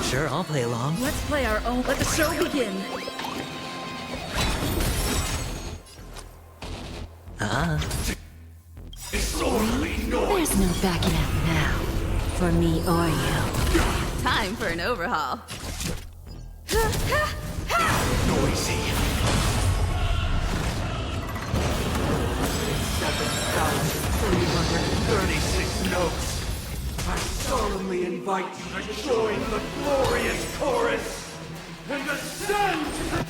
Sure, I'll play along. Let's play our own. Let the show begin. Disorderly noise. There's no backing out now. For me or you. Time for an overhaul. Noisy. 7,000 336 notes. I solemnly invite you to join the glorious chorus and ascend to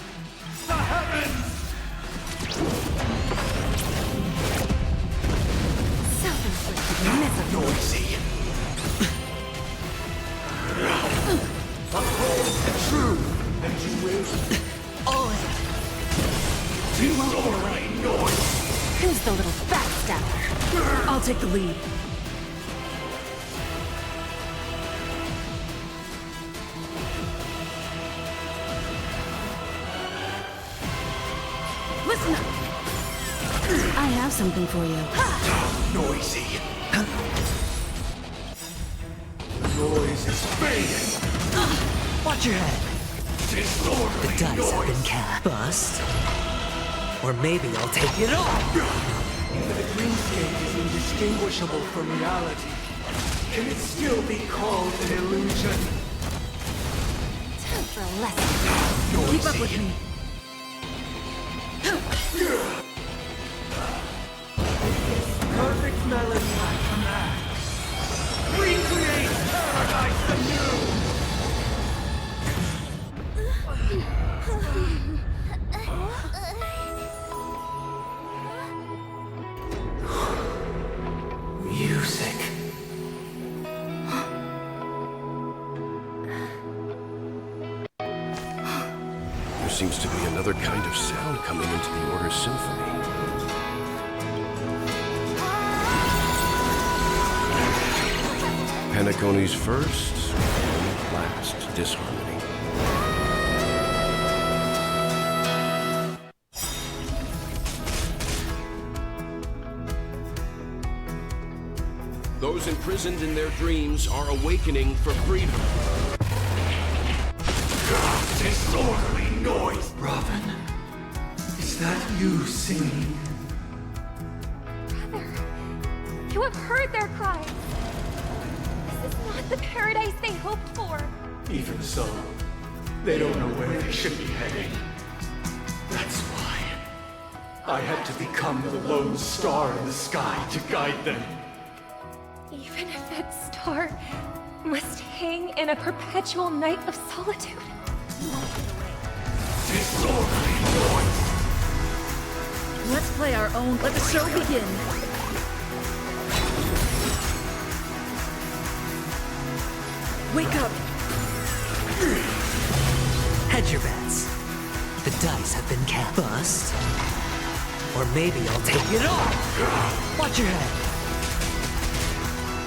the heavens! Self-inflicted misery. Noisy. Uphold the truth, and you will. All in. You won't get away. Noise. Who's the little backstabber? I'll take the lead. Listen up. I have something for you. Noisy. The noise is fading. Watch your head. Disorderly The dice have been cast. Bust. Or maybe I'll take it all. If the dreamscape is indistinguishable from reality, can it still be called an illusion? Time for a lesson. Noisy. Keep up with me. Perfect melody at command. Recreate paradise anew! Music. There seems to be another kind of sound coming into the Order's symphony. Penacony's first and last disharmony. Those imprisoned in their dreams are awakening for freedom. Disorderly noise! Robin, is that you singing? Brother, you have heard their cries. This is not the paradise they hoped for. Even so, they don't know where they should be heading. That's why I had to become the lone star in the sky to guide them. Even if that star must hang in a perpetual night of solitude. Disorderly noise! Let's play our own. Let the show begin. Wake up! Hedge your bets. The dice have been cast. Bust. Or maybe I'll take it all. Watch your head.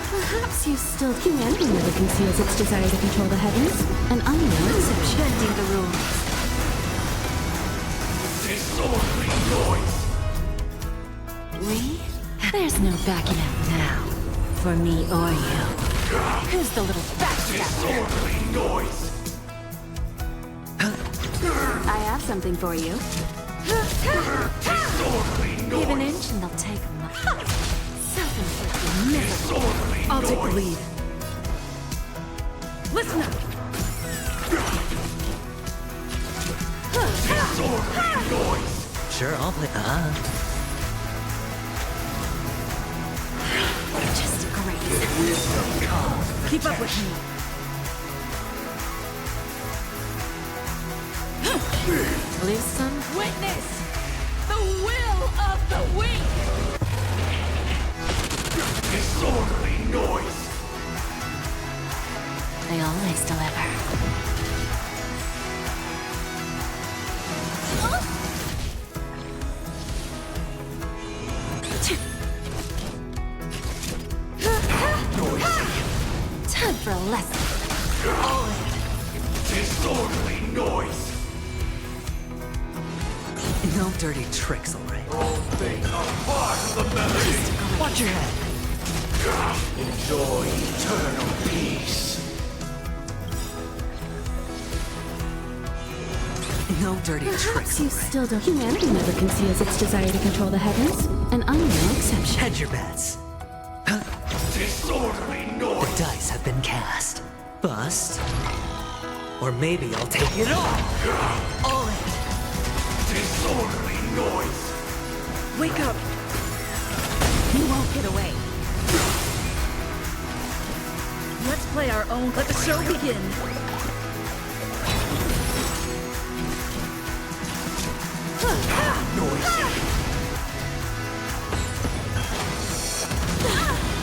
Perhaps you still... Humanity never conceals its desire to control the heavens, and I'm no exception. Bending the rules. Disorderly noise! We? There's no backing out now. For me or you. Who's the little backstabber? Disorderly noise! I have something for you. Disorderly noise! Give an inch and they'll take a mile. Self-inflicted misery. Disorderly I'll take the noise! lead. Listen up! Disorderly noise! Sure, I'll play. Just great. Wisdom comes. Keep up with me. Listen. Witness the will of the weak! Disorderly noise! They always deliver. Time for a lesson. All in. Disorderly noise! No dirty tricks, alright? All things are part of the melody! Watch your head. Enjoy eternal peace! No dirty tricks, Perhaps you alright? still don't... Humanity never conceals its desire to control the heavens, and I'm no exception. Hedge your bets. Disorderly The noise! dice have been cast. Bust. Or maybe I'll take it all. All in. Disorderly noise! Wake up! You won't get away. Let's play our own. Let the show begin.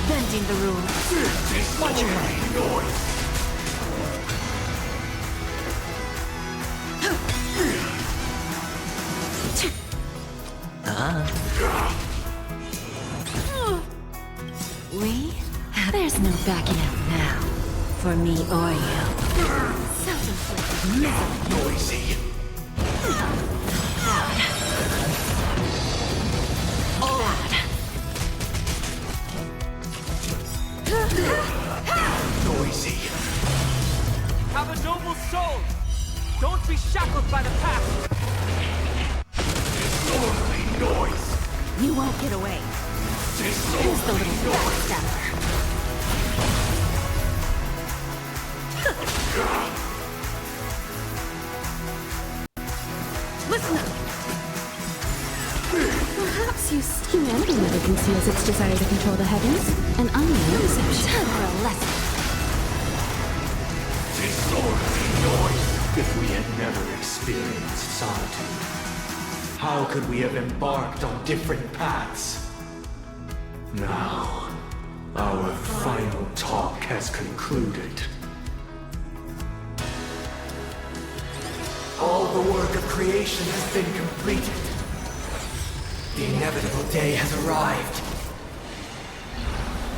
Bending the rules. Watch your head. Lee? There's no backing out now. For me or you. Self-inflicted misery. Noisy. Noisy. Have a noble soul. Don't be shackled by the past. Disorderly noise. You won't get away. Who's the little backstabber? Listen up. Perhaps humanity never conceals its desire to control the heavens. An unknown deception. Or a lesson. Disorderly noise. If we had never experienced solitude, how could we have embarked on different paths? Now, our final talk has concluded. All the work of creation has been completed. The inevitable day has arrived.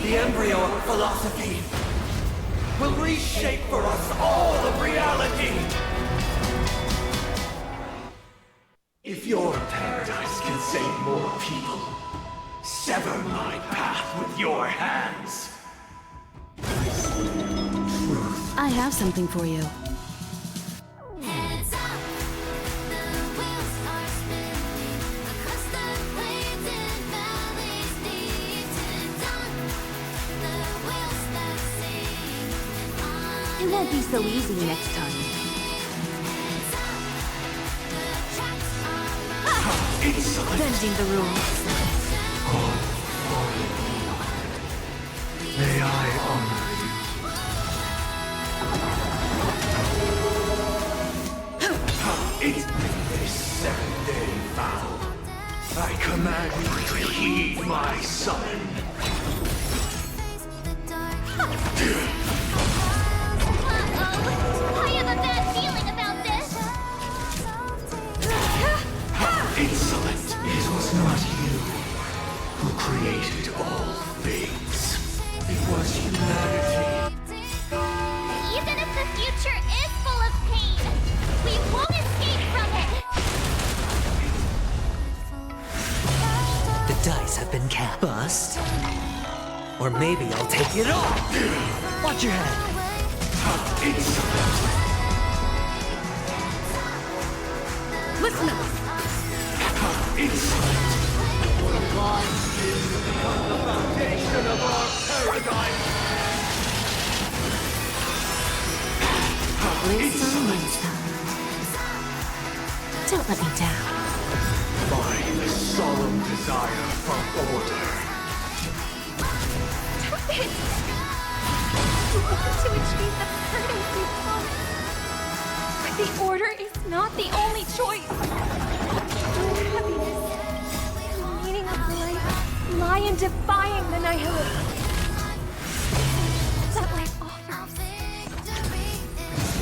The embryo of philosophy will reshape for us all of reality. If your paradise can save more people, sever my path with your hands. I have something for you. It won't be so easy next time. Bending the rules. May I honor you? It's this seventh-day vow. I command you to heed my summon. I have a bad feeling about this. Insolent! It was not you who created all things. It was humanity. Even if the future is full of pain, we won't escape from it. The dice have been cast. Bust? Or maybe I'll take it all! Watch your head! Insolent! Listen up. Insolent! Blind sin will become the foundation of our paradigm! Don't let me down. By the solemn desire for order. Stop it! You want to achieve the paradise you want. But the order is not the only choice. True happiness, the meaning of life, lie in defying the nihilism that life offers.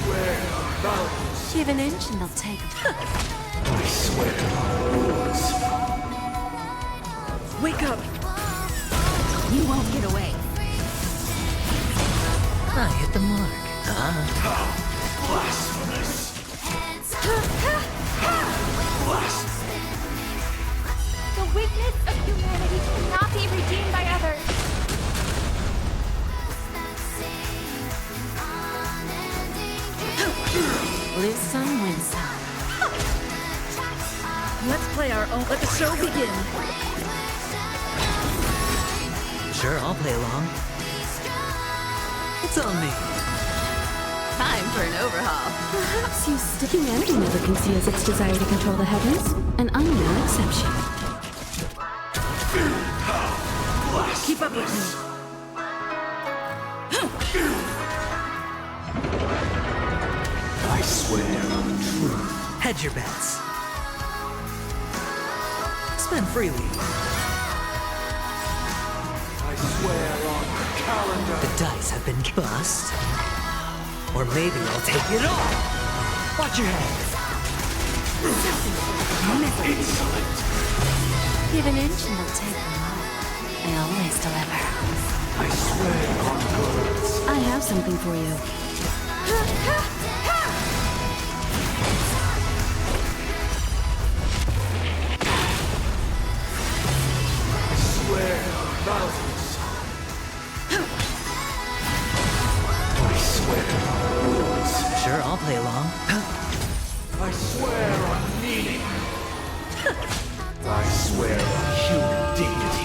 Swear on mountains. Give an inch and they'll take them. I swear on wars. Wake up. You won't get away. I hit the mark. Blasphemous! Blasphemy! The weakness of humanity cannot be redeemed by others. Lose some, win some. Let's play our own. Let the show begin. Sure, I'll play along. It's on me. Time for an overhaul. Perhaps humanity never conceals its desire to control the heavens. An unknown exception. Keep up with me. I swear on truth. Hedge your bets. Spend freely. I swear on the calendar. The dice have been bust. Or maybe I'll take it all. Watch your head. Insolent. Give an inch and they'll take a mile. I always deliver. I swear on words. I have something for you. I swear on mountains. I swear on words. Sure, I'll play along. I swear on meaning. I swear on human dignity.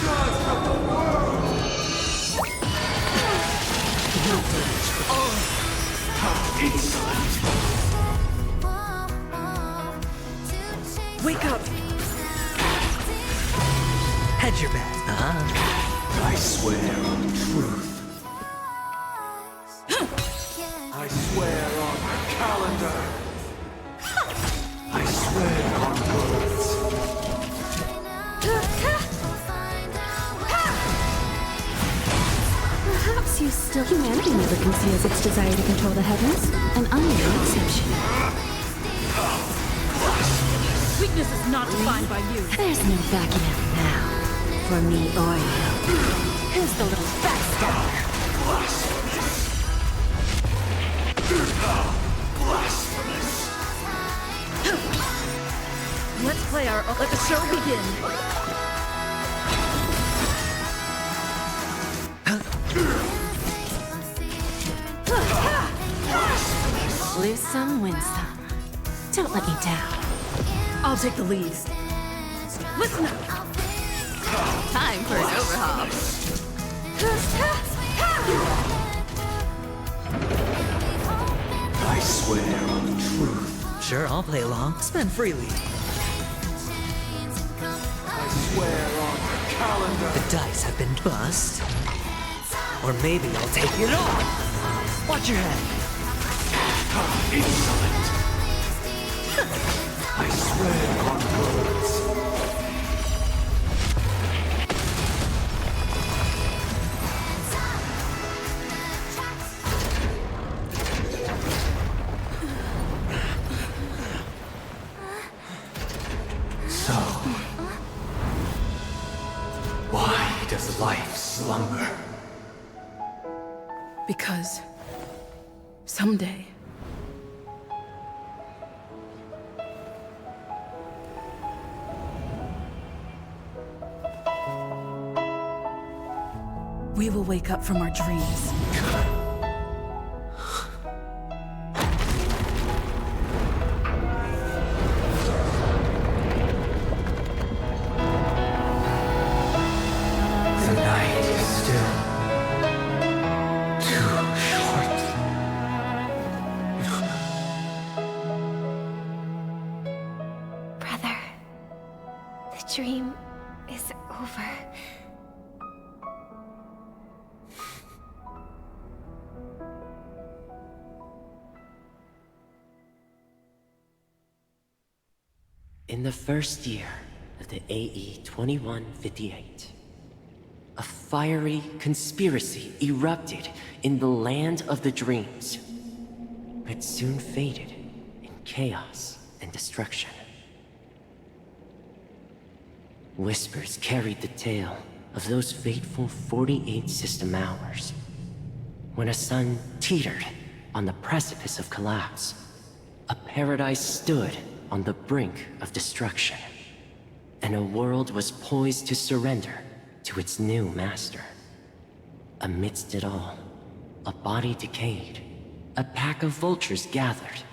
Judge of the world! How insolent! Wake up! Hedge your bet. I swear on truth. I swear on the calendar. I swear on words. Perhaps you still... Humanity never conceals its desire to control the heavens, and I'm no exception. Weakness is not defined by you. There's no backing out now. For me or you. Who's the little backstabber? Blasphemous! Let's play our own. Let the show begin. Lose some, win some. Don't let me down. I'll take the lead. Listen up. Time for an overhaul. I swear on truth. Sure, I'll play along. Spend freely. I swear on the calendar. The dice have been bust. Or maybe I'll take it all. Watch your head. How insolent! I swear on words. So, why does life slumber? Because someday we will wake up from our dreams. The night is still too short. Brother, the dream is over. In the first year of the AE 2158, a fiery conspiracy erupted in the land of the dreams, but soon faded in chaos and destruction. Whispers carried the tale of those fateful 48 system hours, when a sun teetered on the precipice of collapse. A paradise stood on the brink of destruction, and a world was poised to surrender to its new master. Amidst it all, a body decayed, a pack of vultures gathered,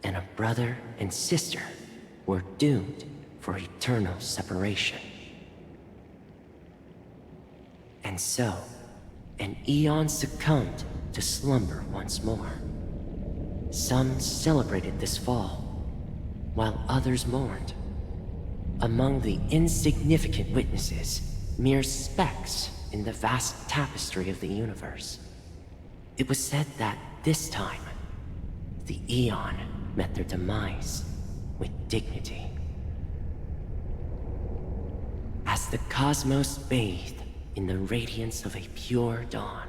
and a brother and sister were doomed for eternal separation. And so, an eon succumbed to slumber once more. Some celebrated this fall, while others mourned. Among the insignificant witnesses, mere specks in the vast tapestry of the universe. It was said that this time, the Eon met their demise with dignity. As the cosmos bathed in the radiance of a pure dawn,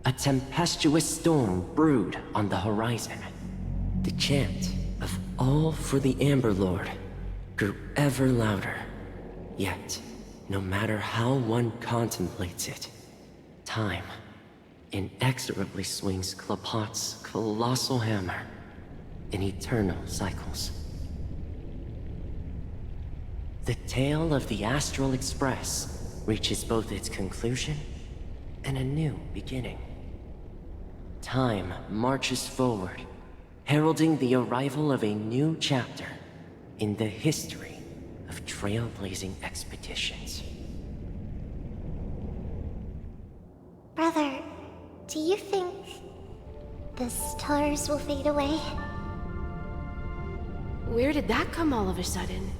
a tempestuous storm brewed on the horizon. The chant of "All for the Amber Lord" grew ever louder. Yet, no matter how one contemplates it, time inexorably swings Klapot's colossal hammer in eternal cycles. The tale of the Astral Express reaches both its conclusion and a new beginning. Time marches forward, heralding the arrival of a new chapter in the history of trailblazing expeditions. Brother, do you think the stars will fade away? Where did that come all of a sudden?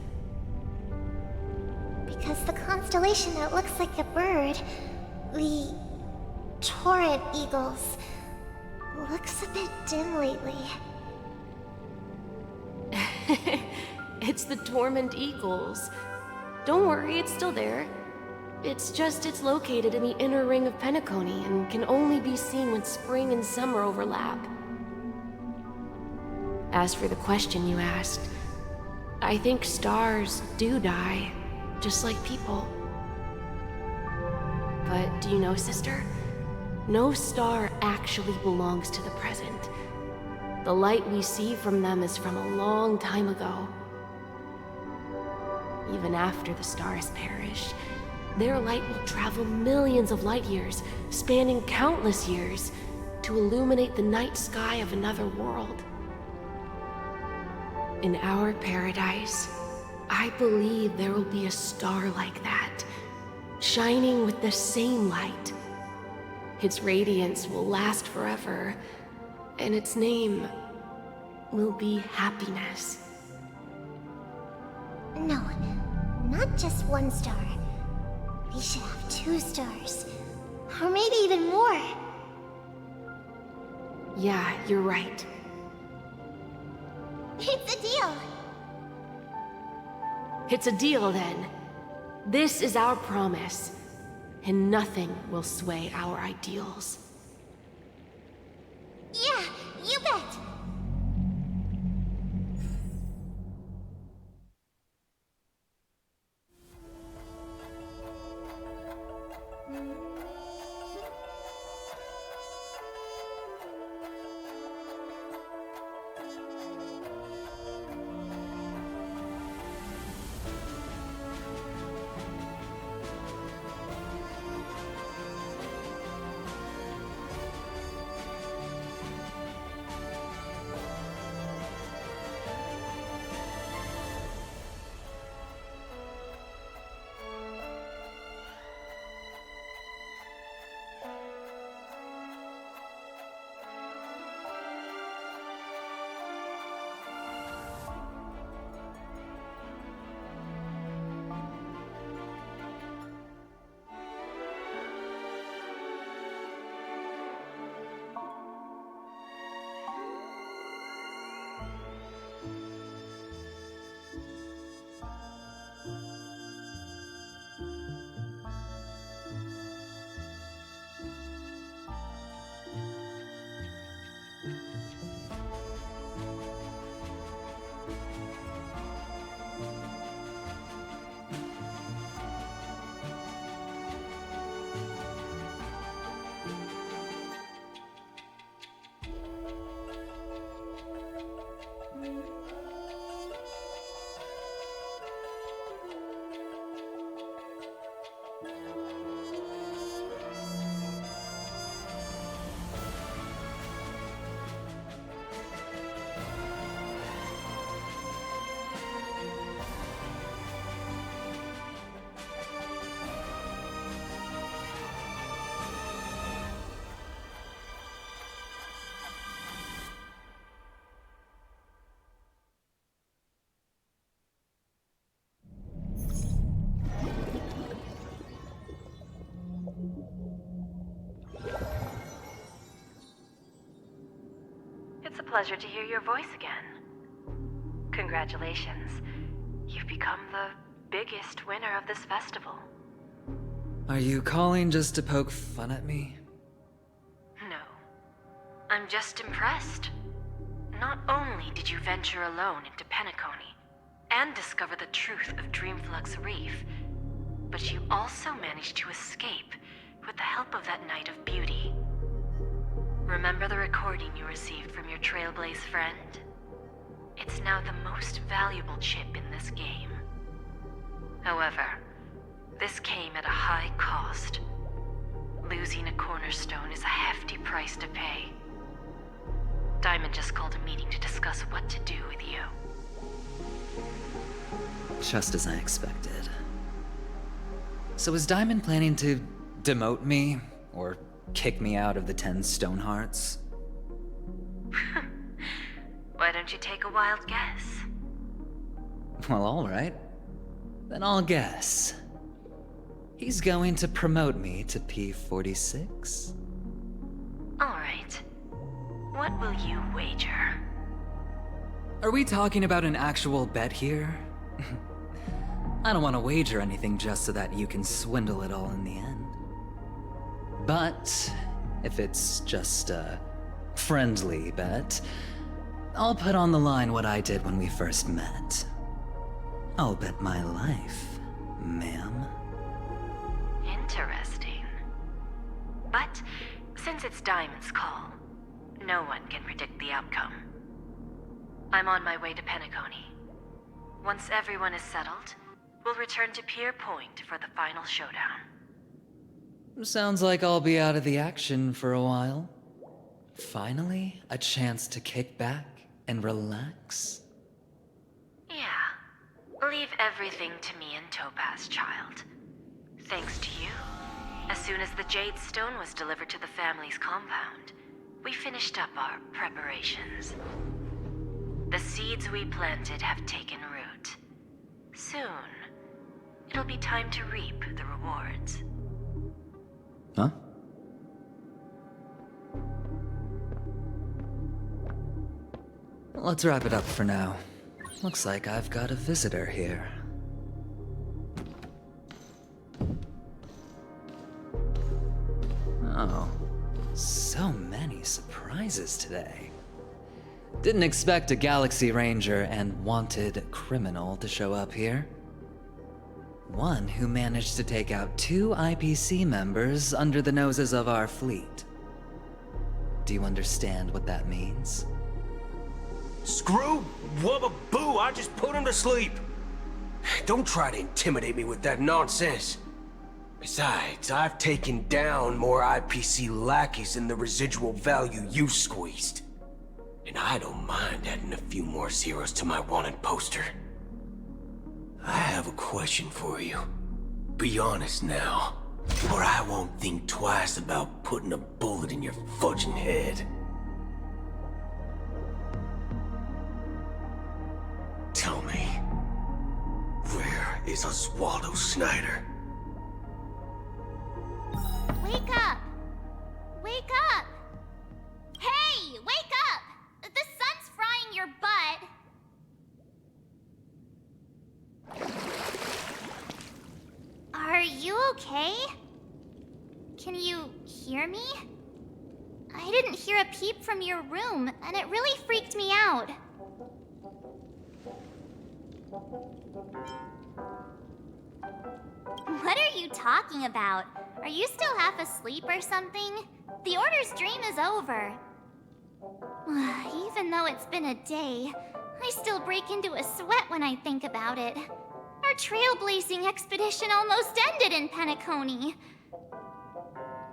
Because the constellation that looks like a bird, the Torrent Eagles, looks a bit dim lately. It's the Torment Eagles. Don't worry, it's still there. It's just it's located in the inner ring of Penacony and can only be seen when spring and summer overlap. As for the question you asked, I think stars do die, just like people. But do you know, sister? No star actually belongs to the present. The light we see from them is from a long time ago. Even after the stars perish, their light will travel millions of light years, spanning countless years, to illuminate the night sky of another world. In our paradise, I believe there will be a star like that, shining with the same light. Its radiance will last forever, and its name will be happiness. No, not just one star. We should have 2 stars. Or maybe even more. Yeah, you're right. It's a deal. It's a deal then. This is our promise, and nothing will sway our ideals. Yeah, you bet. pleasure to hear your voice again. Congratulations. You've become the biggest winner of this festival. Are you calling just to poke fun at me? No. I'm just impressed. Not only did you venture alone into Penacony and discover the truth of Dreamflux Reef, but you also managed to escape with the help of that Knight of Beauty. Remember the recording you received from your Trailblaze friend? It's now the most valuable chip in this game. However, this came at a high cost. Losing a cornerstone is a hefty price to pay. Diamond just called a meeting to discuss what to do with you. Just as I expected. So is Diamond planning to demote me? Or kick me out of the 10 Stonehearts? Why don't you take a wild guess? Well, alright. Then I'll guess. He's going to promote me to P46? Alright. What will you wager? Are we talking about an actual bet here? I don't want to wager anything just so that you can swindle it all in the end. But if it's just a friendly bet, I'll put on the line what I did when we first met. I'll bet my life, ma'am. Interesting. But since it's Diamond's call, no one can predict the outcome. I'm on my way to Penacony. Once everyone is settled, we'll return to Pier Point for the final showdown. Sounds like I'll be out of the action for a while. Finally, a chance to kick back and relax. Yeah. Leave everything to me and Topaz, child. Thanks to you, as soon as the Jade Stone was delivered to the family's compound, we finished up our preparations. The seeds we planted have taken root. Soon, it'll be time to reap the rewards. Huh? Let's wrap it up for now. Looks like I've got a visitor here. Oh, so many surprises today. Didn't expect a Galaxy Ranger and wanted criminal to show up here. One who managed to take out 2 IPC members under the noses of our fleet. Do you understand what that means? Screw wubba boo, I just put him to sleep. Don't try to intimidate me with that nonsense. Besides, I've taken down more IPC lackeys than the residual value you squeezed. And I don't mind adding a few more zeros to my wanted poster. I have a question for you. Be honest now, or I won't think twice about putting a bullet in your fudging head. Tell me, where is Oswaldo Snyder? Wake up! Wake up! Hey, wake up! The sun's frying your butt. Are you okay? Can you hear me? I didn't hear a peep from your room, and it really freaked me out. What are you talking about? Are you still half asleep or something? The Order's dream is over. Even though it's been a day, I still break into a sweat when I think about it. Our trailblazing expedition almost ended in Penacony.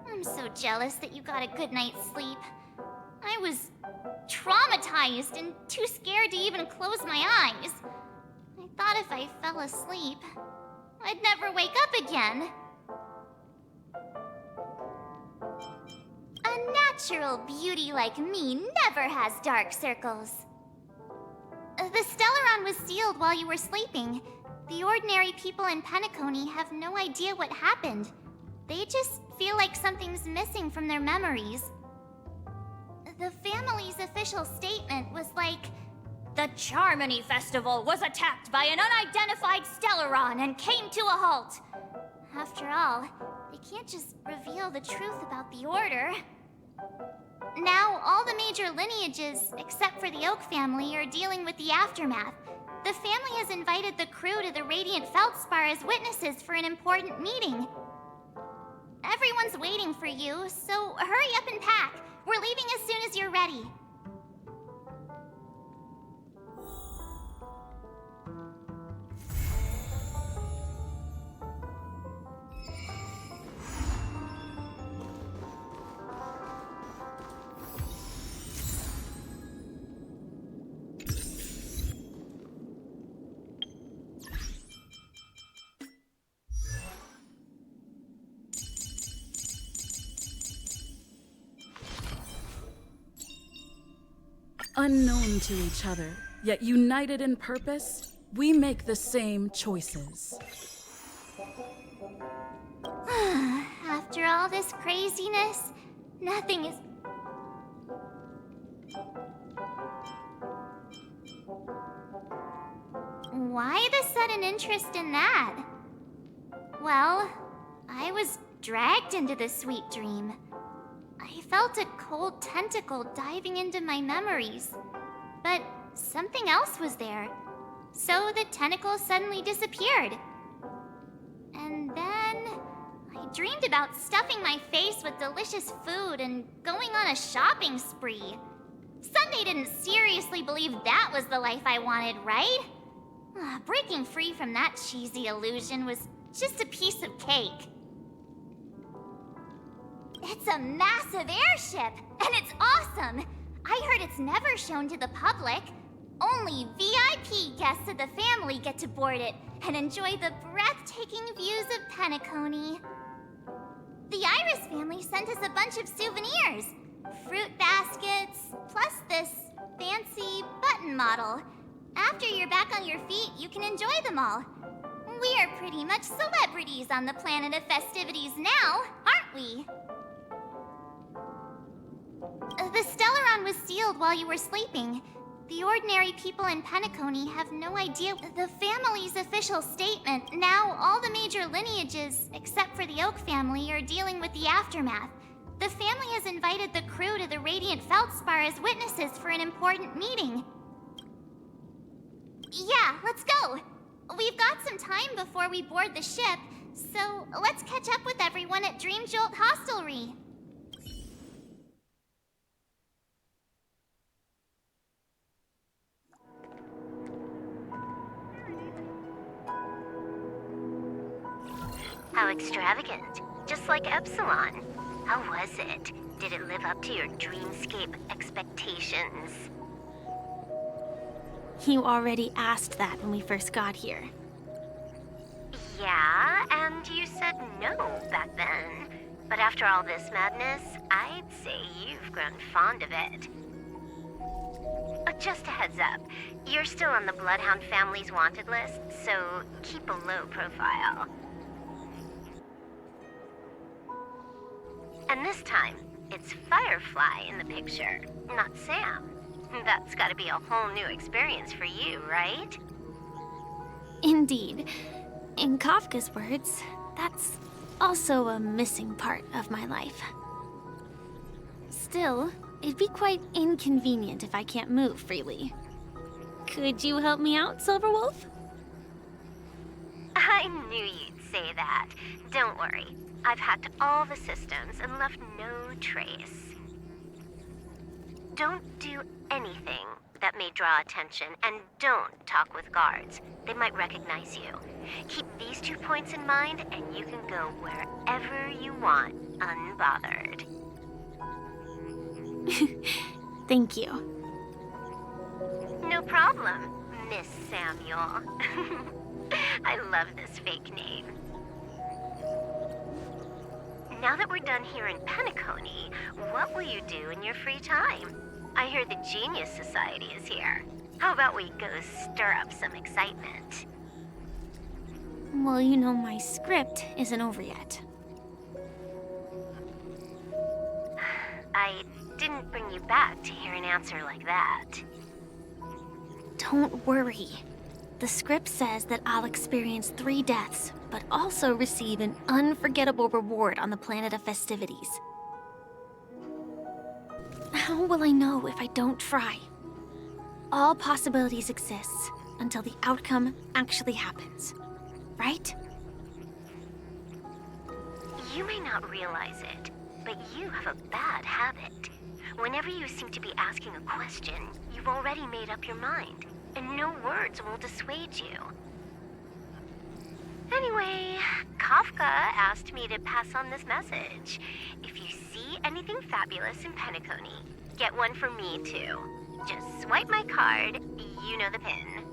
I'm so jealous that you got a good night's sleep. I was traumatized and too scared to even close my eyes. I thought if I fell asleep, I'd never wake up again. A natural beauty like me never has dark circles. The Stellaron was sealed while you were sleeping. The ordinary people in Penacony have no idea what happened. They just feel like something's missing from their memories. The family's official statement was like, "The Charmony Festival was attacked by an unidentified Stellaron and came to a halt." After all, they can't just reveal the truth about the Order. Now, all the major lineages, except for the Oak family, are dealing with the aftermath. The family has invited the crew to the Radiant Feldspar as witnesses for an important meeting. Everyone's waiting for you, so hurry up and pack. We're leaving as soon as you're ready. Unknown to each other, yet united in purpose, we make the same choices. After all this craziness, nothing is... Why the sudden interest in that? Well, I was dragged into this sweet dream. I felt a cold tentacle diving into my memories, but something else was there. So the tentacle suddenly disappeared. And then I dreamed about stuffing my face with delicious food and going on a shopping spree. Sunday didn't seriously believe that was the life I wanted, right? Breaking free from that cheesy illusion was just a piece of cake. It's a massive airship, and it's awesome! I heard it's never shown to the public. Only VIP guests of the family get to board it and enjoy the breathtaking views of Penacony. The Iris family sent us a bunch of souvenirs. Fruit baskets, plus this fancy button model. After you're back on your feet, you can enjoy them all. We are pretty much celebrities on the planet of festivities now, aren't we? The Stellaron was sealed while you were sleeping. The ordinary people in Penacony have no idea the family's official statement. Now, all the major lineages, except for the Oak family, are dealing with the aftermath. The family has invited the crew to the Radiant Feldspar as witnesses for an important meeting. Yeah, let's go. We've got some time before we board the ship, so let's catch up with everyone at Dream Jolt Hostelry. How extravagant. Just like Epsilon. How was it? Did it live up to your dreamscape expectations? You already asked that when we first got here. Yeah, and you said no back then. But after all this madness, I'd say you've grown fond of it. Just a heads up, you're still on the Bloodhound family's wanted list, so keep a low profile. And this time, it's Firefly in the picture, not Sam. That's gotta be a whole new experience for you, right? Indeed. In Kafka's words, that's also a missing part of my life. Still, it'd be quite inconvenient if I can't move freely. Could you help me out, Silverwolf? I knew you'd say that. Don't worry. I've hacked all the systems and left no trace. Don't do anything that may draw attention, and don't talk with guards. They might recognize you. Keep these 2 points in mind, and you can go wherever you want, unbothered. Thank you. No problem, Miss Samuel. I love this fake name. Now that we're done here in Penacony, what will you do in your free time? I hear the Genius Society is here. How about we go stir up some excitement? Well, you know my script isn't over yet. I didn't bring you back to hear an answer like that. Don't worry. The script says that I'll experience 3 deaths, but also receive an unforgettable reward on the planet of festivities. How will I know if I don't try? All possibilities exist until the outcome actually happens, right? You may not realize it, but you have a bad habit. Whenever you seem to be asking a question, you've already made up your mind, and no words will dissuade you. Anyway, Kafka asked me to pass on this message. If you see anything fabulous in Penacony, get one for me too. Just swipe my card, you know the pin.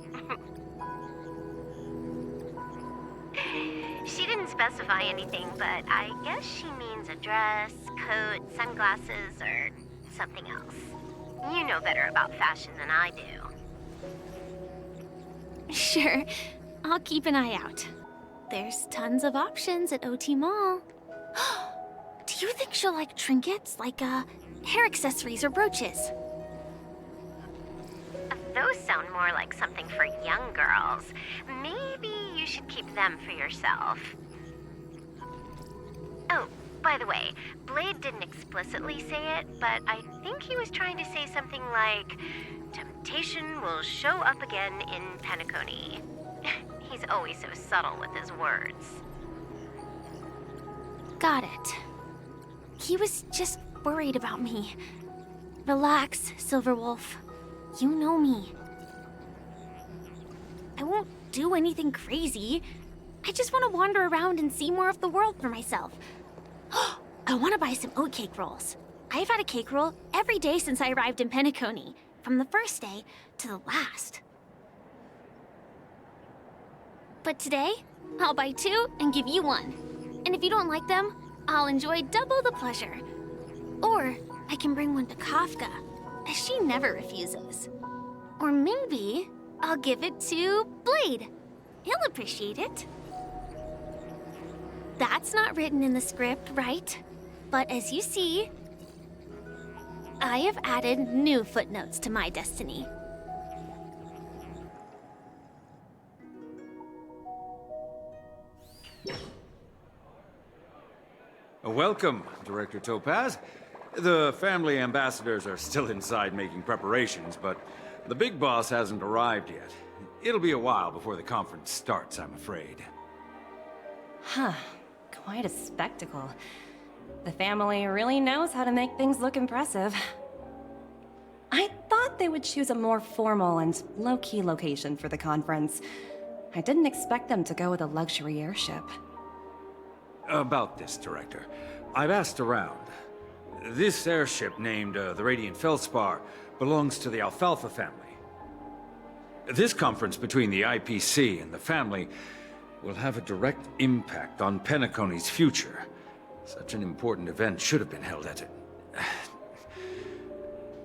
She didn't specify anything, but I guess she means a dress, coat, sunglasses, or something else. You know better about fashion than I do. Sure, I'll keep an eye out. There's tons of options at OT Mall. Do you think she'll like trinkets, like hair accessories or brooches? Those sound more like something for young girls. Maybe you should keep them for yourself. Oh, by the way, Blade didn't explicitly say it, but I think he was trying to say something like, temptation will show up again in Penacony. He's always so subtle with his words. Got it. He was just worried about me. Relax, Silverwolf. You know me. I won't do anything crazy. I just want to wander around and see more of the world for myself. I want to buy some oatcake rolls. I've had a cake roll every day since I arrived in Penacony, from the first day to the last. But today, I'll buy 2 and give you 1. And if you don't like them, I'll enjoy double the pleasure. Or I can bring one to Kafka, as she never refuses. Or maybe I'll give it to Blade. He'll appreciate it. That's not written in the script, right? But as you see, I have added new footnotes to my destiny. Welcome, Director Topaz. The family ambassadors are still inside making preparations, but the big boss hasn't arrived yet. It'll be a while before the conference starts, I'm afraid. Huh. Quite a spectacle. The family really knows how to make things look impressive. I thought they would choose a more formal and low-key location for the conference. I didn't expect them to go with a luxury airship. About this, Director. I've asked around. This airship, named the Radiant Feldspar, belongs to the Alfalfa family. This conference between the IPC and the family will have a direct impact on Penacony's future. Such an important event should have been held at it.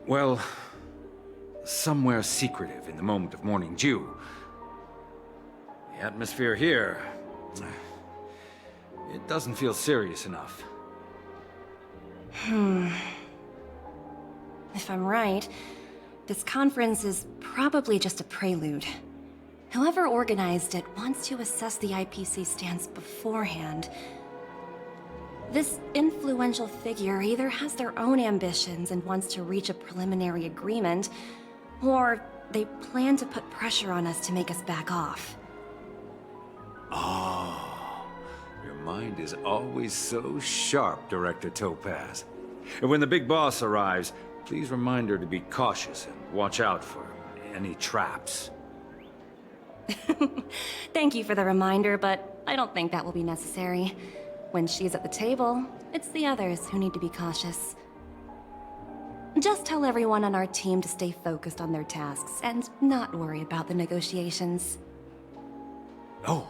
Well, somewhere secretive in the moment of morning dew. The atmosphere here, it doesn't feel serious enough. If I'm right, this conference is probably just a prelude. Whoever organized it wants to assess the IPC stance beforehand. This influential figure either has their own ambitions and wants to reach a preliminary agreement, or they plan to put pressure on us to make us back off. Oh, your mind is always so sharp, Director Topaz. And when the big boss arrives, please remind her to be cautious and watch out for any traps. Thank you for the reminder, but I don't think that will be necessary. When she's at the table, it's the others who need to be cautious. Just tell everyone on our team to stay focused on their tasks and not worry about the negotiations. Oh,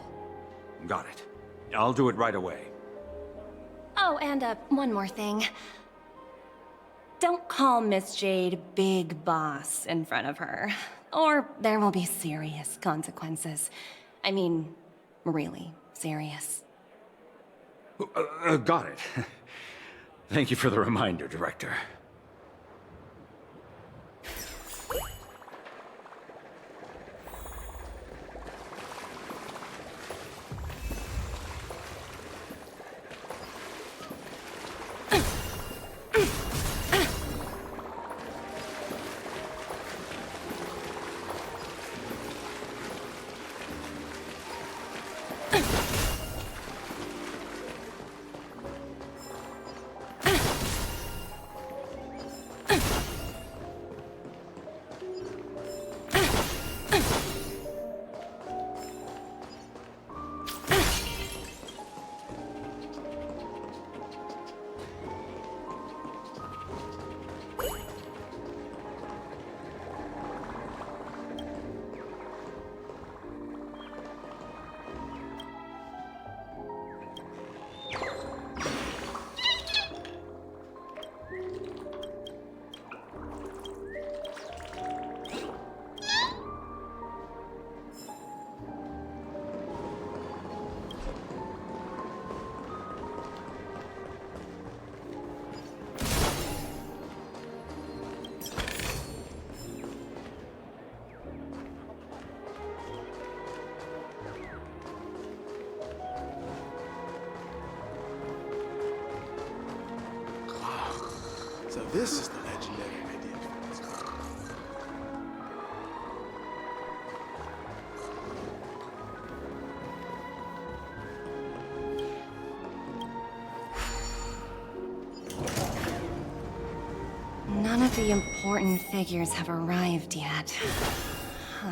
got it. I'll do it right away. Oh, and one more thing. Don't call Miss Jade Big Boss in front of her, or there will be serious consequences. I mean, really serious. Got it. Thank you for the reminder, Director. So this is the legendary idea. None of the important figures have arrived yet. Huh.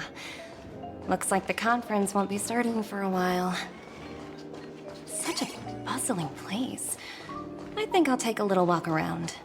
Looks like the conference won't be starting for a while. Such a bustling place. I think I'll take a little walk around.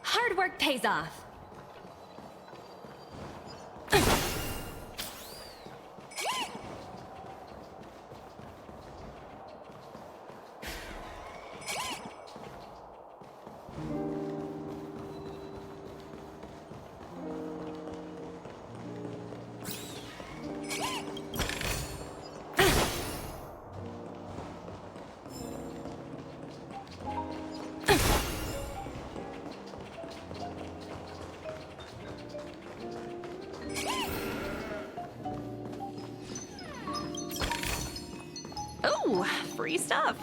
Hard work pays off. Ooh, free stuff.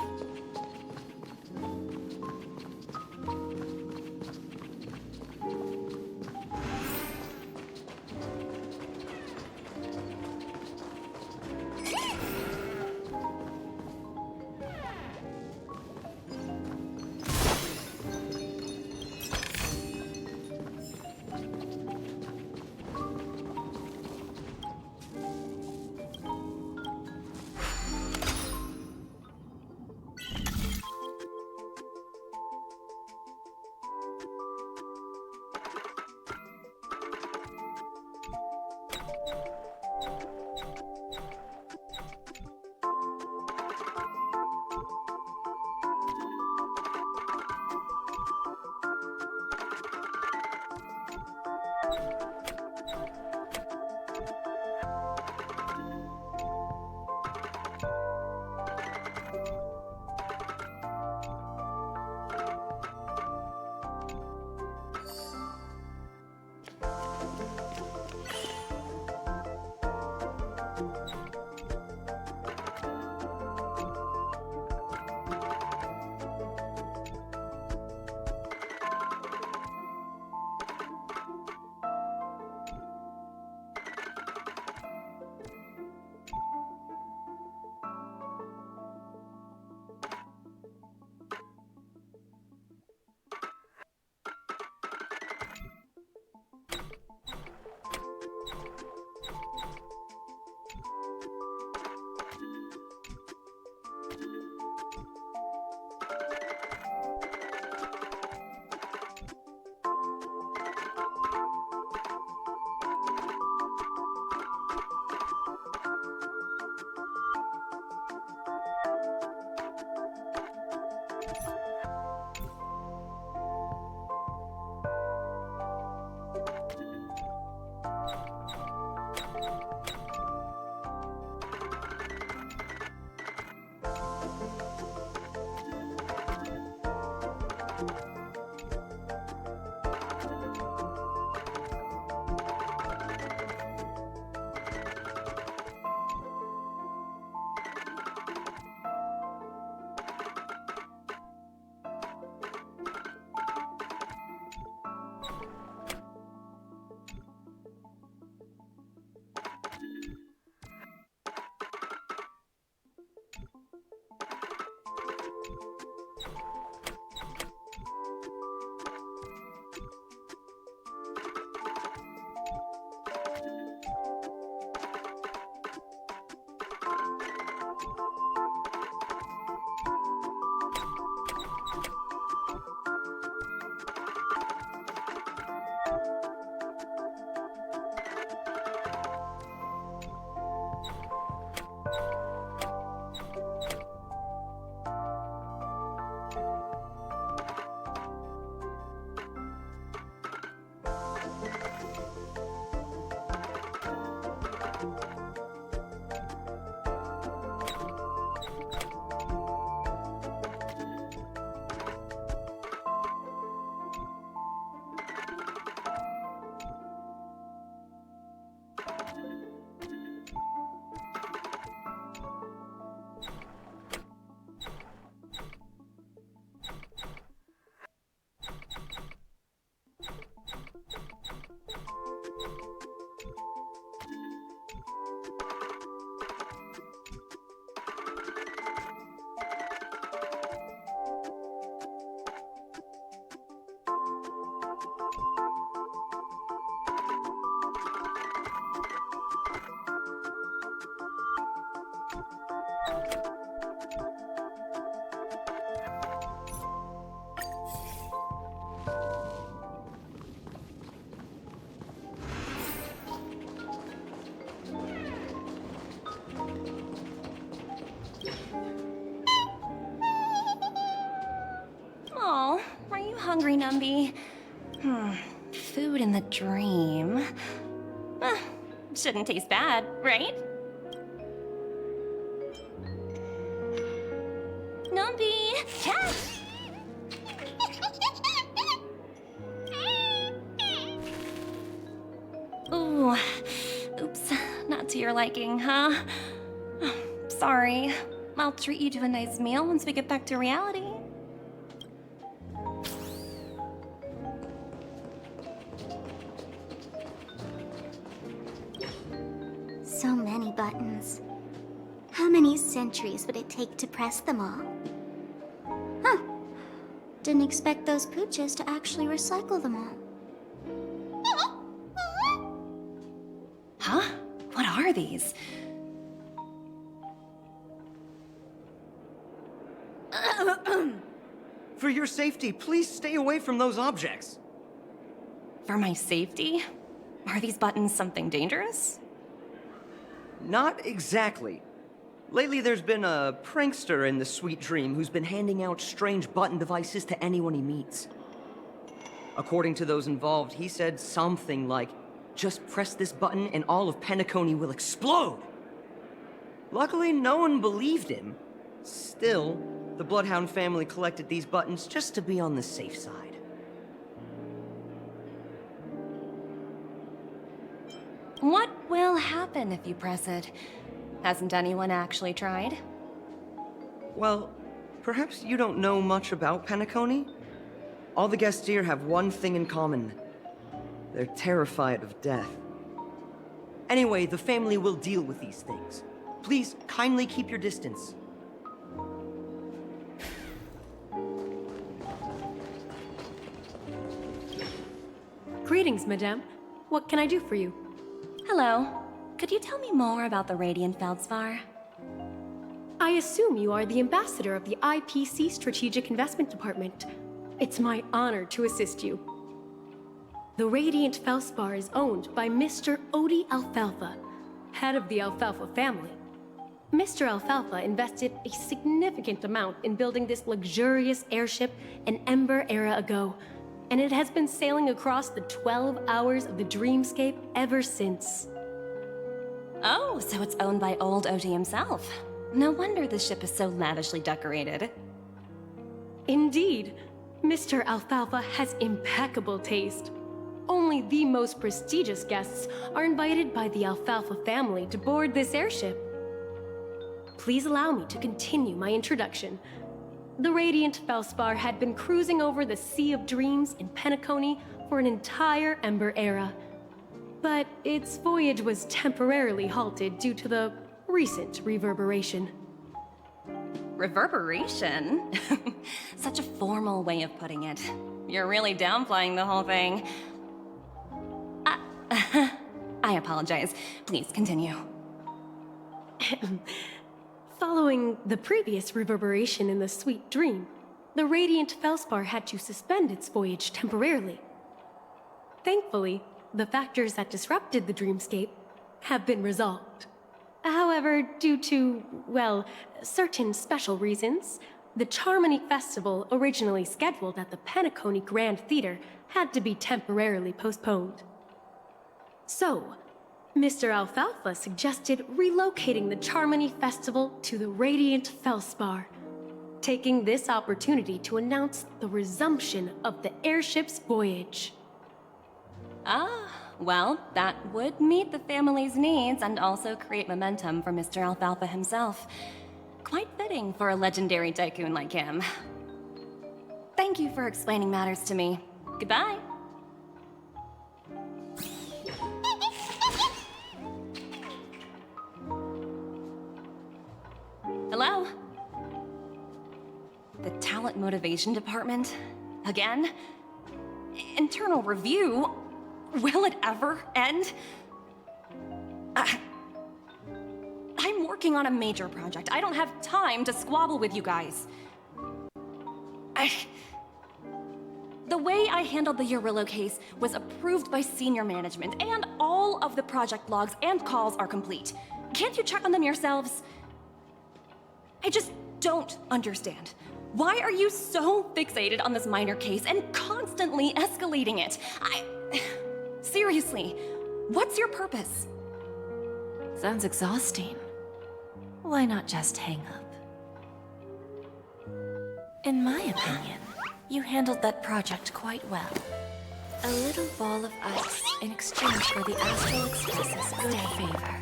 Oh, are you hungry, Numby? Food in the dream. Shouldn't taste bad, right? Numby! Catch! Ooh, oops, not to your liking, huh? Sorry. I'll treat you to a nice meal once we get back to reality. So many buttons. How many centuries would it take to press them all? Huh. Didn't expect those pooches to actually recycle them all. Huh? What are these? For your safety, please stay away from those objects. For my safety? Are these buttons something dangerous? Not exactly. Lately, there's been a prankster in the Sweet Dream who's been handing out strange button devices to anyone he meets. According to those involved, he said something like, "Just press this button and all of Penacony will explode!" Luckily, no one believed him. Still, the Bloodhound family collected these buttons just to be on the safe side. What will happen if you press it? Hasn't anyone actually tried? Well, perhaps you don't know much about Penacony? All the guests here have one thing in common. They're terrified of death. Anyway, the family will deal with these things. Please, kindly keep your distance. Greetings, madame. What can I do for you? Hello. Could you tell me more about the Radiant Feldspar? I assume you are the ambassador of the IPC Strategic Investment Department. It's my honor to assist you. The Radiant Feldspar is owned by Mr. Odie Alfalfa, head of the Alfalfa family. Mr. Alfalfa invested a significant amount in building this luxurious airship an Ember era ago, and it has been sailing across the 12 hours of the dreamscape ever since. Oh, so it's owned by old Odie himself. No wonder the ship is so lavishly decorated. Indeed, Mr. Alfalfa has impeccable taste. Only the most prestigious guests are invited by the Alfalfa family to board this airship. Please allow me to continue my introduction. The Radiant Feldspar had been cruising over the Sea of Dreams in Penacony for an entire Ember era. But its voyage was temporarily halted due to the recent reverberation. Reverberation? Such a formal way of putting it. You're really downplaying the whole thing. I apologize. Please continue. Following the previous reverberation in the Sweet Dream, the Radiant Feldspar had to suspend its voyage temporarily. Thankfully, the factors that disrupted the dreamscape have been resolved. However, due to, well, certain special reasons, the Charmony Festival originally scheduled at the Penacony Grand Theater had to be temporarily postponed. So, Mr. Alfalfa suggested relocating the Charmony Festival to the Radiant Feldspar, taking this opportunity to announce the resumption of the airship's voyage. Ah, well, that would meet the family's needs and also create momentum for Mr. Alfalfa himself. Quite fitting for a legendary tycoon like him. Thank you for explaining matters to me. Goodbye. Hello? The Talent Motivation Department? Again? Internal review? Will it ever end? I'm working on a major project. I don't have time to squabble with you guys. The way I handled the Urillo case was approved by senior management, and all of the project logs and calls are complete. Can't you check on them yourselves? I just don't understand. Why are you so fixated on this minor case and constantly escalating it? Seriously, what's your purpose? Sounds exhausting. Why not just hang up? In my opinion, you handled that project quite well. A little ball of ice in exchange for the Astral Express's good favor.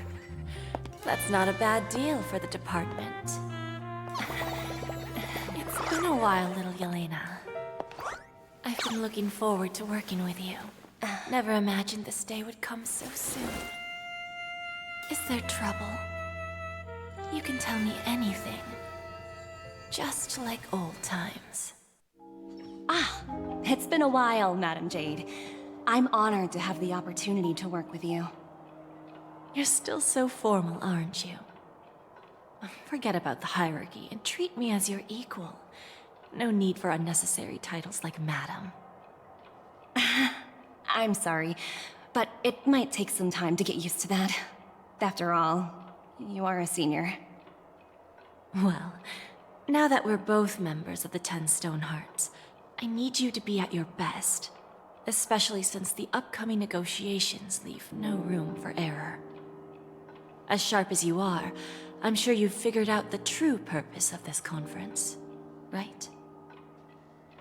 That's not a bad deal for the department. It's been a while, little Yelena. I've been looking forward to working with you. Never imagined this day would come so soon. Is there trouble? You can tell me anything. Just like old times. It's been a while, Madam Jade. I'm honored to have the opportunity to work with you. You're still so formal, aren't you? Forget about the hierarchy and treat me as your equal. No need for unnecessary titles like Madam. I'm sorry, but it might take some time to get used to that. After all, you are a senior. Well, now that we're both members of the 10 Stone Hearts, I need you to be at your best, especially since the upcoming negotiations leave no room for error. As sharp as you are, I'm sure you've figured out the true purpose of this conference, right?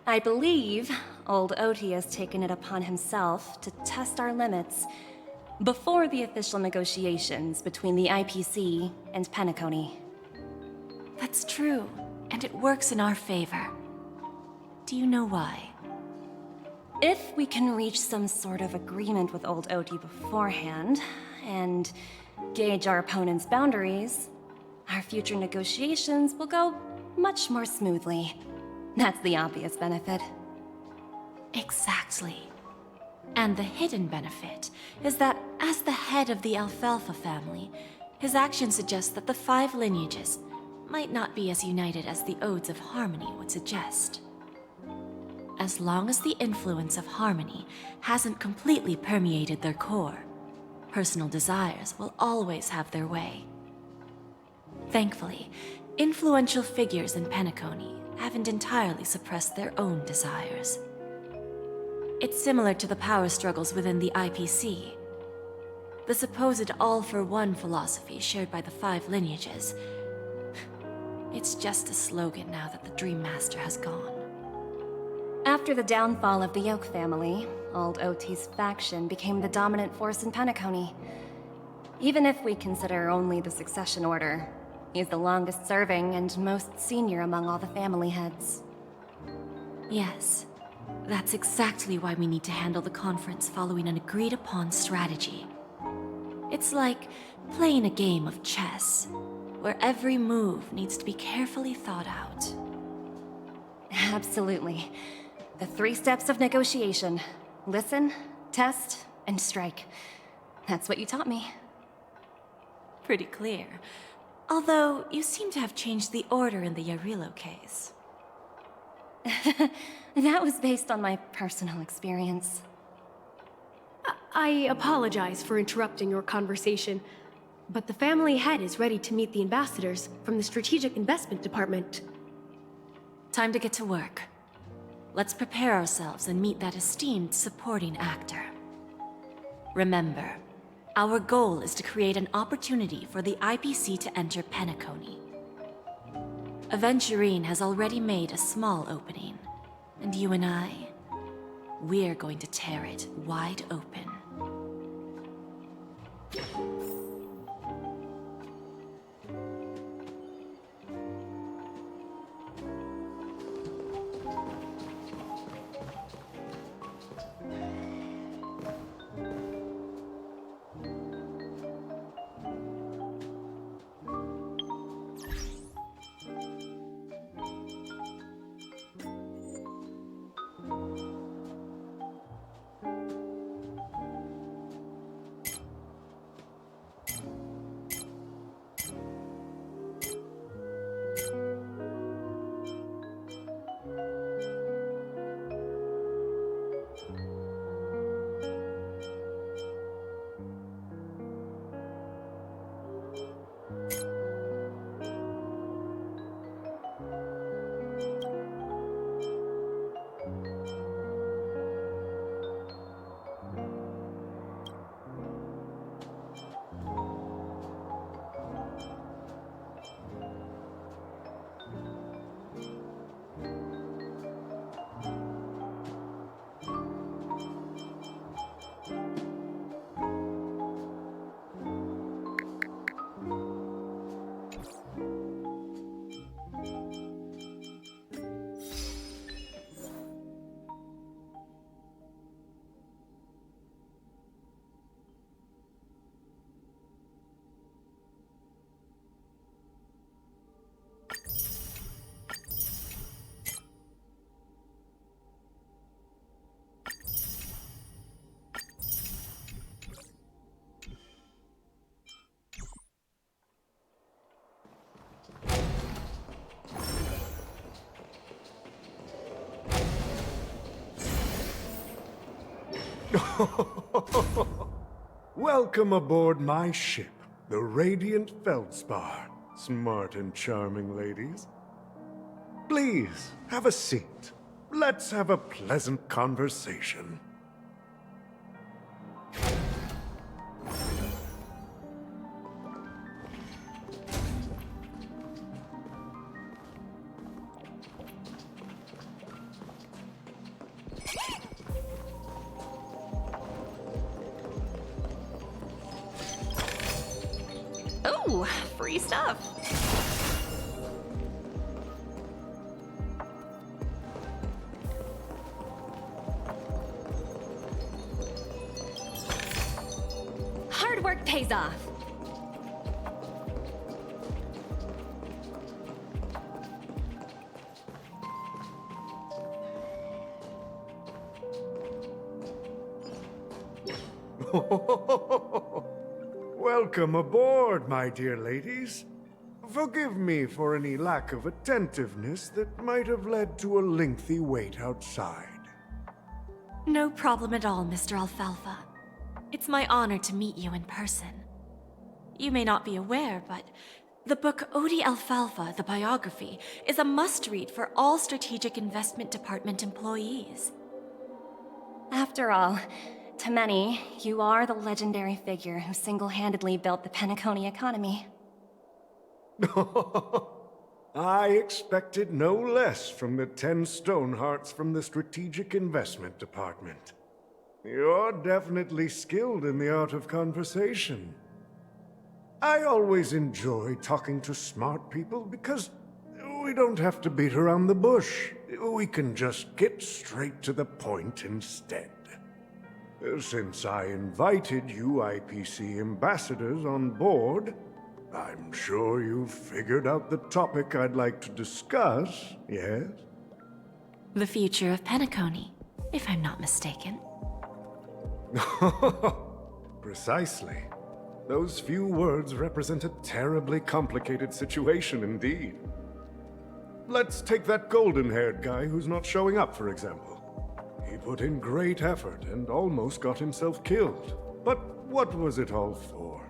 I believe old Oti has taken it upon himself to test our limits before the official negotiations between the IPC and Penacony. That's true, and it works in our favor. Do you know why? If we can reach some sort of agreement with old Oti beforehand, and gauge our opponent's boundaries, our future negotiations will go much more smoothly. That's the obvious benefit. Exactly. And the hidden benefit is that as the head of the Alfalfa family, his actions suggest that the 5 lineages might not be as united as the Odes of Harmony would suggest. As long as the influence of Harmony hasn't completely permeated their core, personal desires will always have their way. Thankfully, influential figures in Penacony haven't entirely suppressed their own desires. It's similar to the power struggles within the IPC. The supposed all-for-one philosophy shared by the 5 lineages. It's just a slogan now that the Dream Master has gone. After the downfall of the Yoke family, old Oti's faction became the dominant force in Penacony. Even if we consider only the succession order, he's the longest serving and most senior among all the family heads. Yes, that's exactly why we need to handle the conference following an agreed-upon strategy. It's like playing a game of chess, where every move needs to be carefully thought out. Absolutely. The 3 steps of negotiation. Listen, test, and strike. That's what you taught me. Pretty clear. Although, you seem to have changed the order in the Yarillo case. That was based on my personal experience. I apologize for interrupting your conversation, but the family head is ready to meet the ambassadors from the Strategic Investment Department. Time to get to work. Let's prepare ourselves and meet that esteemed supporting actor. Remember, our goal is to create an opportunity for the IPC to enter Penacony. Aventurine has already made a small opening, and you and we're going to tear it wide open. Welcome aboard my ship, the Radiant Feldspar. Smart and charming ladies. Please, have a seat. Let's have a pleasant conversation. Oh, free stuff. Hard work pays off. Welcome aboard, my dear ladies. Forgive me for any lack of attentiveness that might have led to a lengthy wait outside. No problem at all, Mr. Alfalfa. It's my honor to meet you in person. You may not be aware, but the book Odie Alfalfa, the biography, is a must-read for all Strategic Investment Department employees. After all, to many, you are the legendary figure who single-handedly built the Penacony economy. I expected no less from the 10 Stonehearts from the Strategic Investment Department. You're definitely skilled in the art of conversation. I always enjoy talking to smart people because we don't have to beat around the bush. We can just get straight to the point instead. Since I invited you IPC ambassadors on board, I'm sure you've figured out the topic I'd like to discuss, yes? The future of Penacony, if I'm not mistaken. Precisely. Those few words represent a terribly complicated situation indeed. Let's take that golden-haired guy who's not showing up, for example. He put in great effort and almost got himself killed. But what was it all for?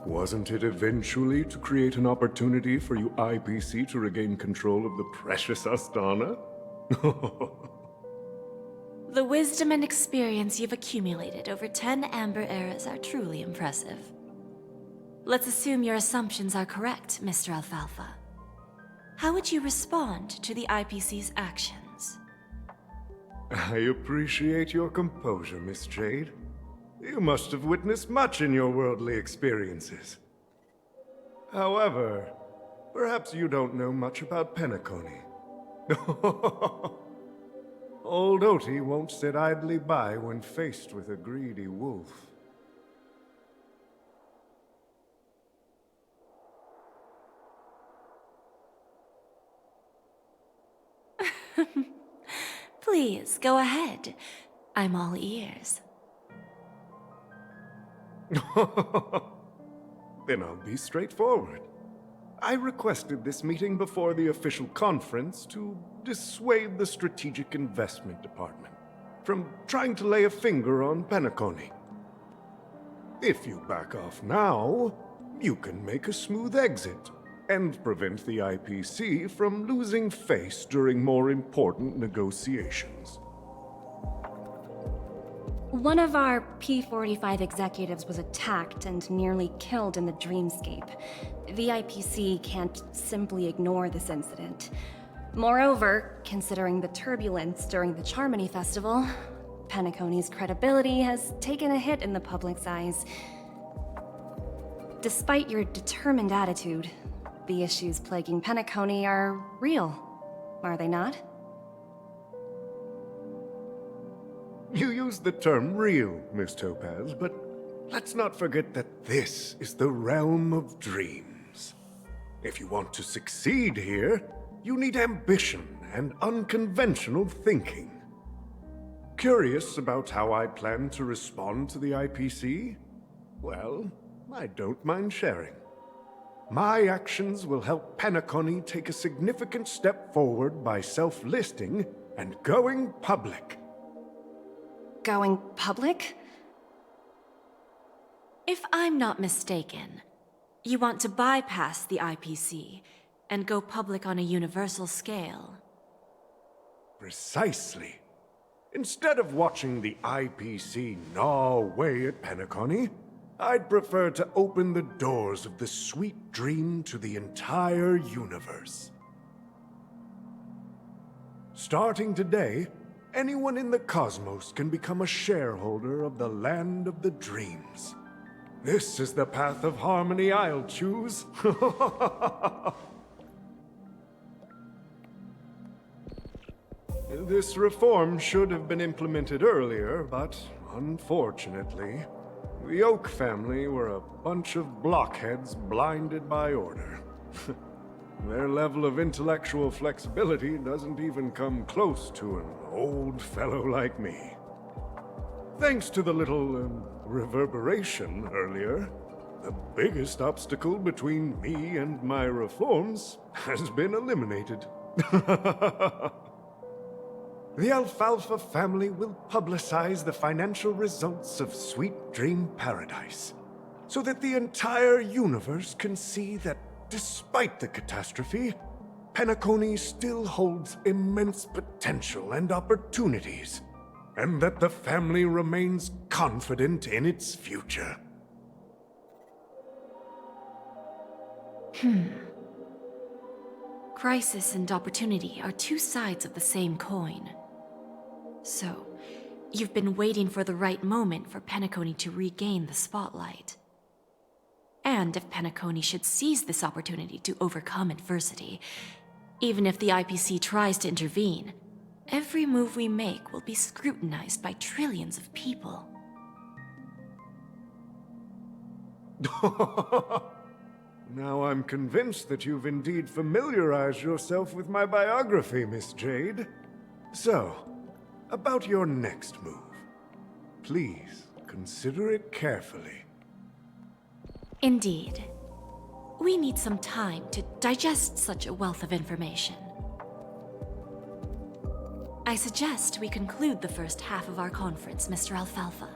Wasn't it eventually to create an opportunity for you IPC to regain control of the precious Astana? The wisdom and experience you've accumulated over 10 Amber Eras are truly impressive. Let's assume your assumptions are correct, Mr. Alfalfa. How would you respond to the IPC's actions? I appreciate your composure, Miss Jade. You must have witnessed much in your worldly experiences. However, perhaps you don't know much about Penacony. Old Oti won't sit idly by when faced with a greedy wolf. Please, go ahead. I'm all ears. Then I'll be straightforward. I requested this meeting before the official conference to dissuade the Strategic Investment Department from trying to lay a finger on Penacony. If you back off now, you can make a smooth exit and prevent the IPC from losing face during more important negotiations. One of our P-45 executives was attacked and nearly killed in the dreamscape. The IPC can't simply ignore this incident. Moreover, considering the turbulence during the Charmony Festival, Penacony's credibility has taken a hit in the public's eyes. Despite your determined attitude, the issues plaguing Penacony are real, are they not? You use the term real, Miss Topaz, but let's not forget that this is the realm of dreams. If you want to succeed here, you need ambition and unconventional thinking. Curious about how I plan to respond to the IPC? Well, I don't mind sharing. My actions will help Penacony take a significant step forward by self-listing and going public. going public? If I'm not mistaken, you want to bypass the IPC and go public on a universal scale. Precisely. Instead of watching the IPC gnaw away at Penacony, I'd prefer to open the doors of the sweet dream to the entire universe. Starting today, anyone in the cosmos can become a shareholder of the Land of the Dreams. This is the path of harmony I'll choose. This reform should have been implemented earlier, but unfortunately, the Oak family were a bunch of blockheads blinded by order. Their level of intellectual flexibility doesn't even come close to an old fellow like me. Thanks to the little reverberation earlier, the biggest obstacle between me and my reforms has been eliminated. The Alfalfa family will publicize the financial results of Sweet Dream Paradise, so that the entire universe can see that despite the catastrophe, Penacony still holds immense potential and opportunities, and that the family remains confident in its future. Crisis and opportunity are two sides of the same coin. So, you've been waiting for the right moment for Penacony to regain the spotlight. And if Penacony should seize this opportunity to overcome adversity, even if the IPC tries to intervene, every move we make will be scrutinized by trillions of people. Now I'm convinced that you've indeed familiarized yourself with my biography, Miss Jade. So, about your next move. Please, consider it carefully. Indeed. We need some time to digest such a wealth of information. I suggest we conclude the first half of our conference, Mr. Alfalfa.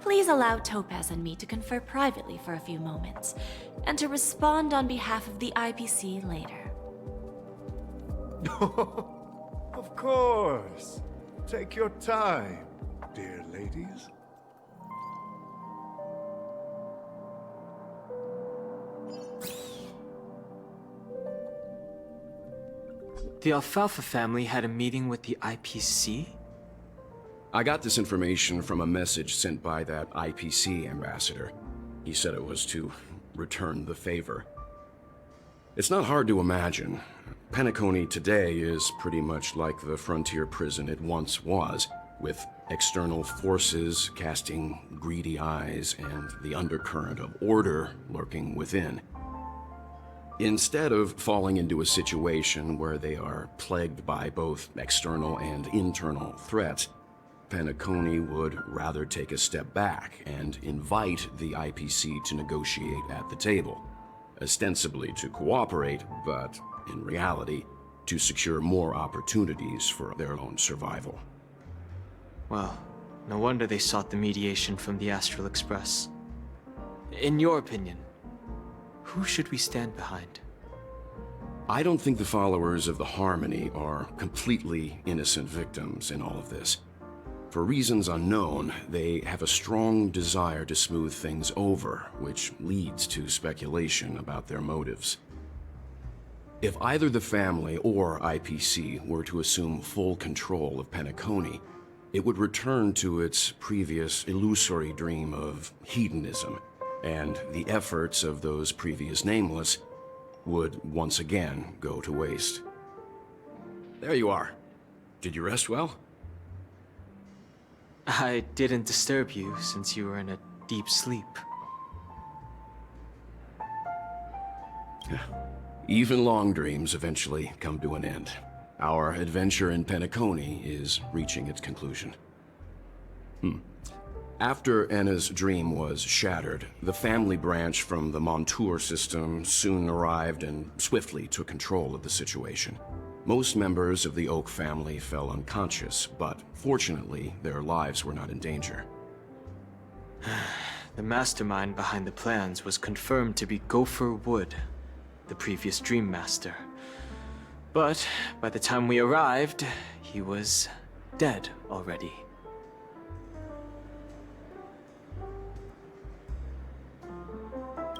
Please allow Topaz and me to confer privately for a few moments, and to respond on behalf of the IPC later. Of course. Take your time, dear ladies. The Alfalfa family had a meeting with the IPC? I got this information from a message sent by that IPC ambassador. He said it was to return the favor. It's not hard to imagine. Penacony today is pretty much like the frontier prison it once was, with external forces casting greedy eyes and the undercurrent of order lurking within. Instead of falling into a situation where they are plagued by both external and internal threats, Penacony would rather take a step back and invite the IPC to negotiate at the table, ostensibly to cooperate, but in reality, to secure more opportunities for their own survival. Well, no wonder they sought the mediation from the Astral Express. In your opinion, who should we stand behind? I don't think the followers of the Harmony are completely innocent victims in all of this. For reasons unknown, they have a strong desire to smooth things over, which leads to speculation about their motives. If either the family or IPC were to assume full control of Penacony, it would return to its previous illusory dream of hedonism, and the efforts of those previous nameless would once again go to waste. There you are. Did you rest well? I didn't disturb you since you were in a deep sleep. Even long dreams eventually come to an end. Our adventure in Penacony is reaching its conclusion. After Enna's dream was shattered, the family branch from the Montour system soon arrived and swiftly took control of the situation. Most members of the Oak family fell unconscious, but fortunately, their lives were not in danger. The mastermind behind the plans was confirmed to be Gopher Wood, the previous Dream Master. But by the time we arrived, he was dead already.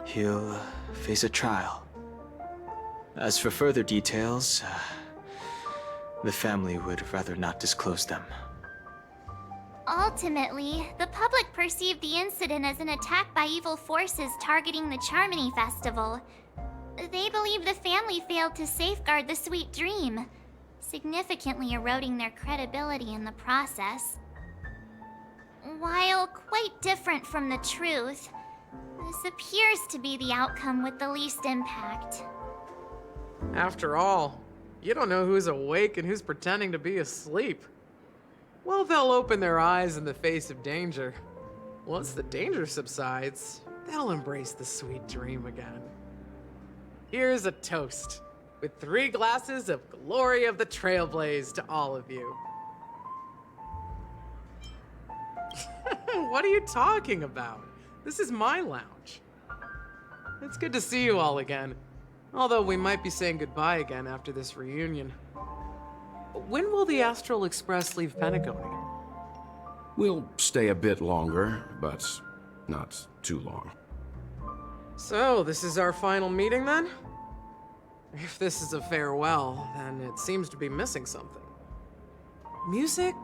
He'll face a trial. As for further details, the family would rather not disclose them. Ultimately, the public perceived the incident as an attack by evil forces targeting the Charmony Festival. They believe the family failed to safeguard the Sweet Dream, significantly eroding their credibility in the process. While quite different from the truth, this appears to be the outcome with the least impact. After all, you don't know who's awake and who's pretending to be asleep. Well, they'll open their eyes in the face of danger. Once the danger subsides, they'll embrace the sweet dream again. Here's a toast, with 3 glasses of Glory of the Trailblaze to all of you. What are you talking about? This is my lounge. It's good to see you all again. Although we might be saying goodbye again after this reunion. When will the Astral Express leave Penacony? We'll stay a bit longer, but not too long. So, this is our final meeting then? If this is a farewell, then it seems to be missing something. Music?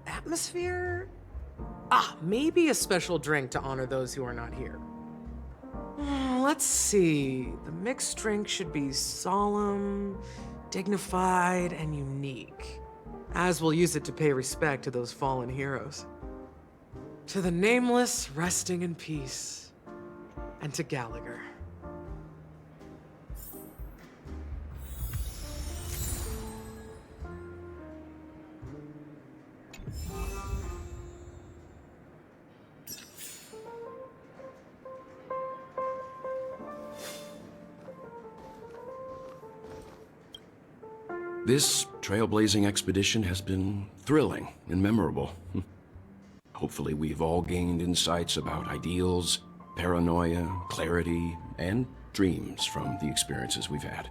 Atmosphere? Maybe a special drink to honor those who are not here. Let's see. The mixed drink should be solemn, dignified, and unique, as we'll use it to pay respect to those fallen heroes. To the Nameless, resting in peace, and to Gallagher. This trailblazing expedition has been thrilling and memorable. Hopefully we've all gained insights about ideals, paranoia, clarity, and dreams from the experiences we've had.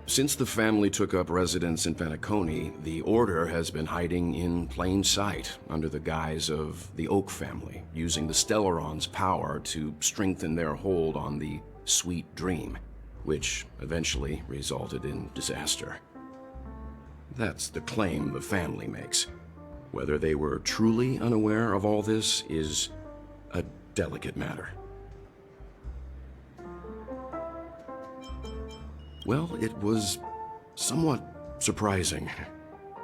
Since the family took up residence in Penacony, the Order has been hiding in plain sight under the guise of the Oak family, using the Stellaron's power to strengthen their hold on the Sweet Dream, which eventually resulted in disaster. That's the claim the family makes. Whether they were truly unaware of all this is a delicate matter. Well, it was somewhat surprising.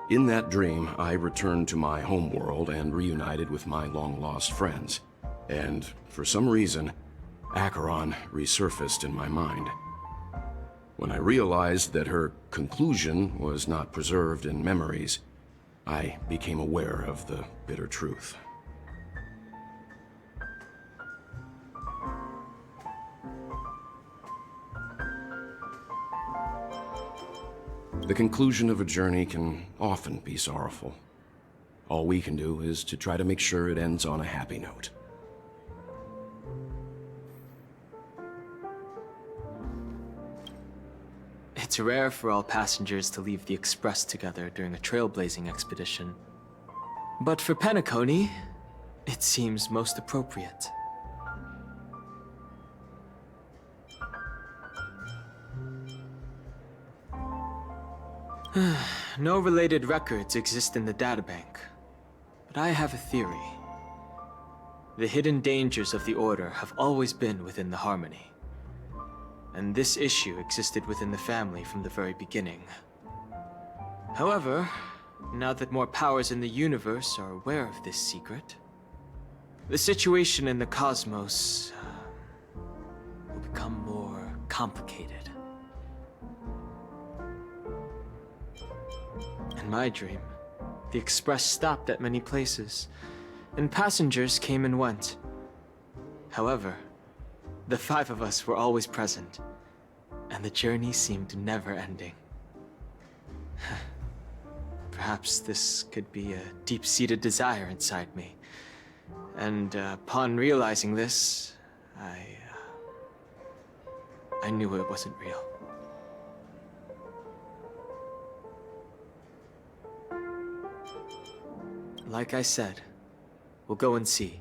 In that dream, I returned to my homeworld and reunited with my long-lost friends. And for some reason, Acheron resurfaced in my mind. When I realized that her conclusion was not preserved in memories, I became aware of the bitter truth. The conclusion of a journey can often be sorrowful. All we can do is to try to make sure it ends on a happy note. It's rare for all passengers to leave the Express together during a trailblazing expedition. But for Penacony, it seems most appropriate. No related records exist in the databank, but I have a theory. The hidden dangers of the Order have always been within the Harmony, and this issue existed within the family from the very beginning. However, now that more powers in the universe are aware of this secret, the situation in the cosmos will become more complicated. In my dream, the express stopped at many places, and passengers came and went. However, the 5 of us were always present, and the journey seemed never ending. Perhaps this could be a deep-seated desire inside me. And upon realizing this, I knew it wasn't real. Like I said, we'll go and see.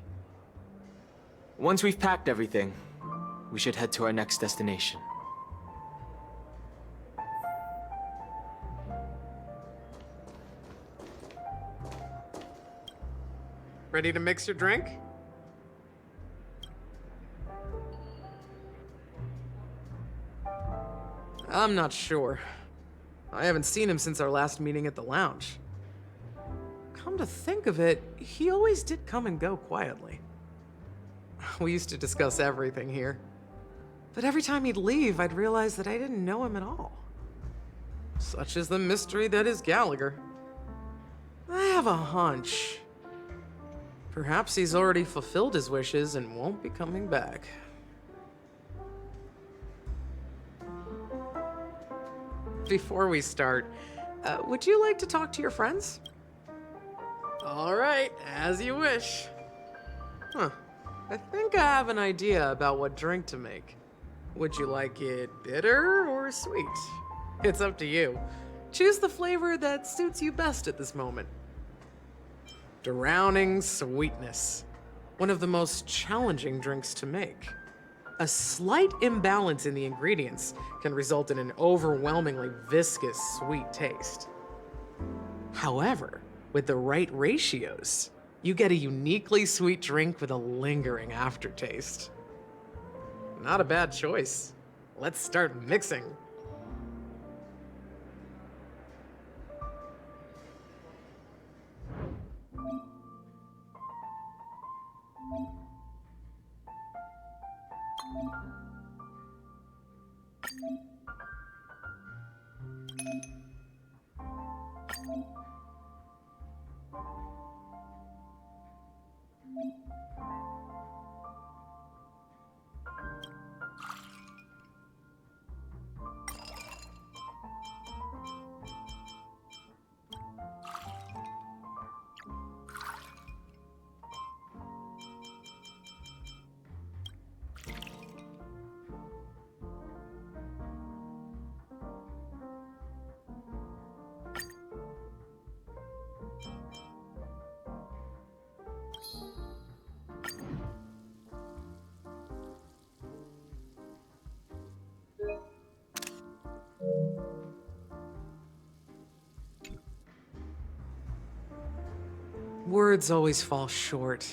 Once we've packed everything, we should head to our next destination. Ready to mix your drink? I'm not sure. I haven't seen him since our last meeting at the lounge. Come to think of it, he always did come and go quietly. We used to discuss everything here. But every time he'd leave, I'd realize that I didn't know him at all. Such is the mystery that is Gallagher. I have a hunch. Perhaps he's already fulfilled his wishes and won't be coming back. Before we start, would you like to talk to your friends? All right, as you wish. Huh. I think I have an idea about what drink to make. Would you like it bitter or sweet? It's up to you. Choose the flavor that suits you best at this moment. Drowning sweetness. One of the most challenging drinks to make. A slight imbalance in the ingredients can result in an overwhelmingly viscous sweet taste. However, with the right ratios, you get a uniquely sweet drink with a lingering aftertaste. Not a bad choice. Let's start mixing. Words always fall short.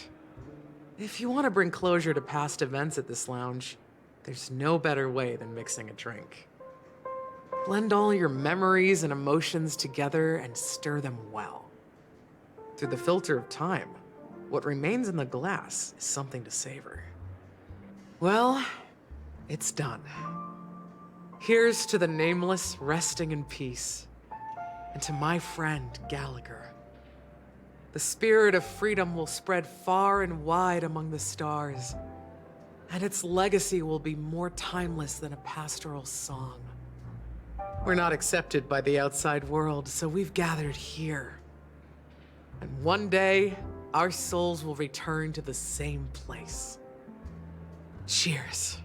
If you want to bring closure to past events at this lounge, there's no better way than mixing a drink. Blend all your memories and emotions together and stir them well. Through the filter of time, what remains in the glass is something to savor. Well, it's done. Here's to the nameless resting in peace, and to my friend Gallagher. The spirit of freedom will spread far and wide among the stars, and its legacy will be more timeless than a pastoral song. We're not accepted by the outside world, so we've gathered here. And one day, our souls will return to the same place. Cheers.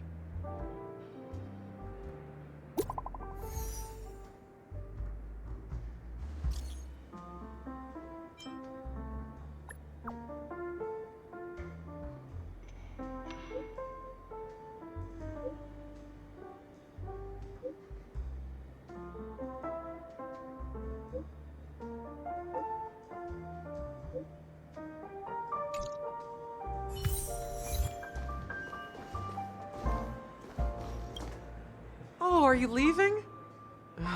Oh, are you leaving?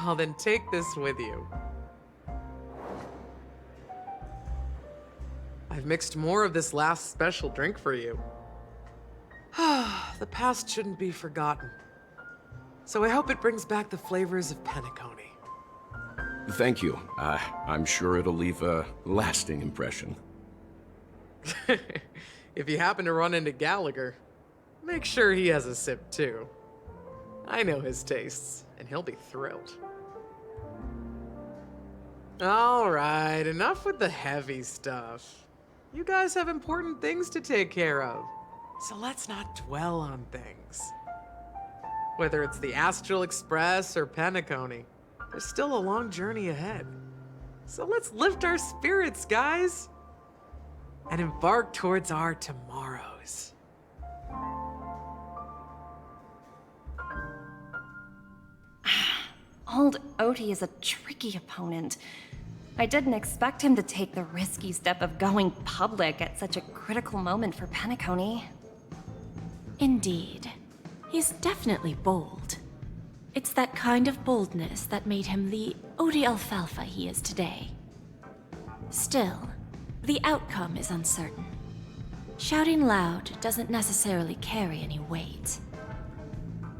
Oh, then take this with you. I've mixed more of this last special drink for you. The past shouldn't be forgotten. So I hope it brings back the flavors of Penacony. Thank you. I'm sure it'll leave a lasting impression. If you happen to run into Gallagher, make sure he has a sip too. I know his tastes, and he'll be thrilled. Alright, enough with the heavy stuff. You guys have important things to take care of, so let's not dwell on things. Whether it's the Astral Express or Penacony, there's still a long journey ahead. So let's lift our spirits, guys, and embark towards our tomorrows. Old Odie is a tricky opponent. I didn't expect him to take the risky step of going public at such a critical moment for Penacony. Indeed. He's definitely bold. It's that kind of boldness that made him the Odie Alfalfa he is today. Still, the outcome is uncertain. Shouting loud doesn't necessarily carry any weight.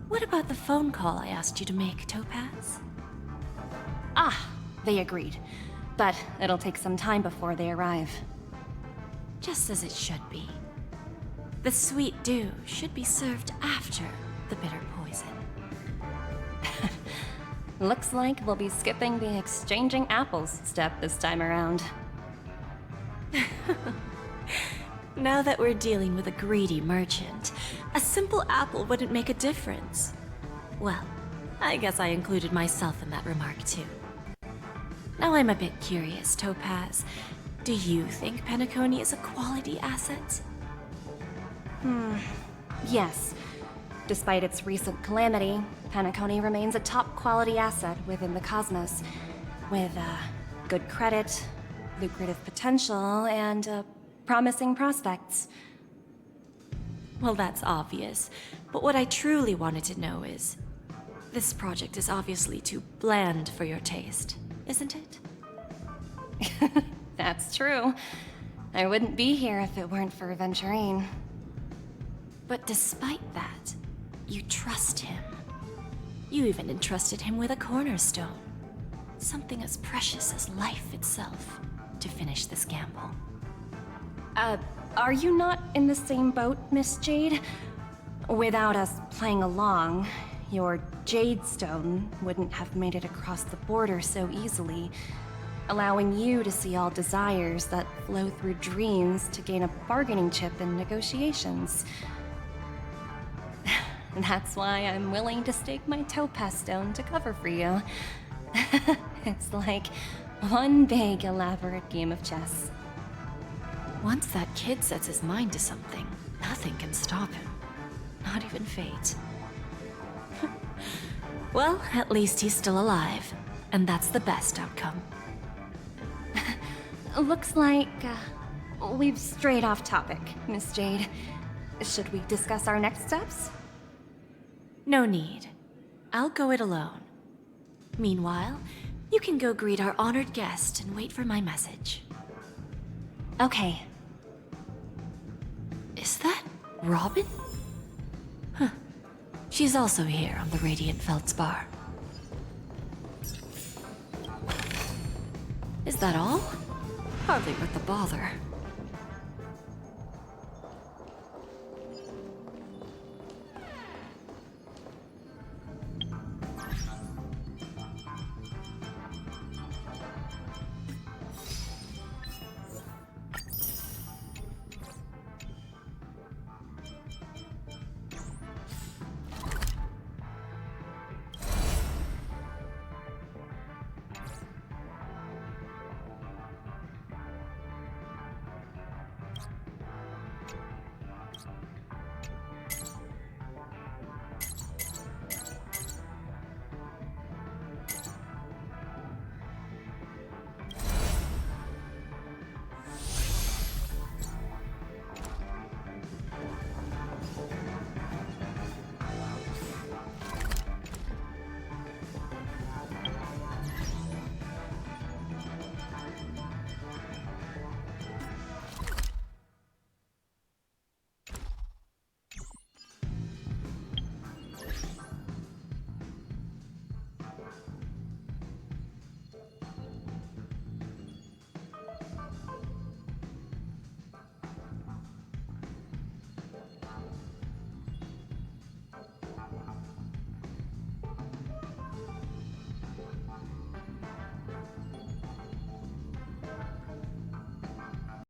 What about the phone call I asked you to make, Topaz? Ah, they agreed. But it'll take some time before they arrive. Just as it should be. The sweet dew should be served after the bitter poison. Looks like we'll be skipping the exchanging apples step this time around. Now that we're dealing with a greedy merchant, a simple apple wouldn't make a difference. Well, I guess I included myself in that remark too. Now I'm a bit curious, Topaz. Do you think Penacony is a quality asset? Yes. Despite its recent calamity, Penacony remains a top quality asset within the cosmos, with good credit, lucrative potential, and promising prospects. Well, that's obvious, but what I truly wanted to know is, this project is obviously too bland for your taste, isn't it? That's true. I wouldn't be here if it weren't for Venturine. But despite that, you trust him. You even entrusted him with a cornerstone. Something as precious as life itself, to finish this gamble. Are you not in the same boat, Miss Jade? Without us playing along, your Jade Stone wouldn't have made it across the border so easily, allowing you to see all desires that flow through dreams to gain a bargaining chip in negotiations. That's why I'm willing to stake my Topaz Stone to cover for you. It's like one big, elaborate game of chess. Once that kid sets his mind to something, nothing can stop him. Not even fate. Well, at least he's still alive, and that's the best outcome. Looks like we've strayed off topic, Miss Jade. Should we discuss our next steps? No need. I'll go it alone. Meanwhile, you can go greet our honored guest and wait for my message. Okay. Is that Robin? Huh. She's also here on the Radiant Feldspar. Is that all? Hardly worth the bother.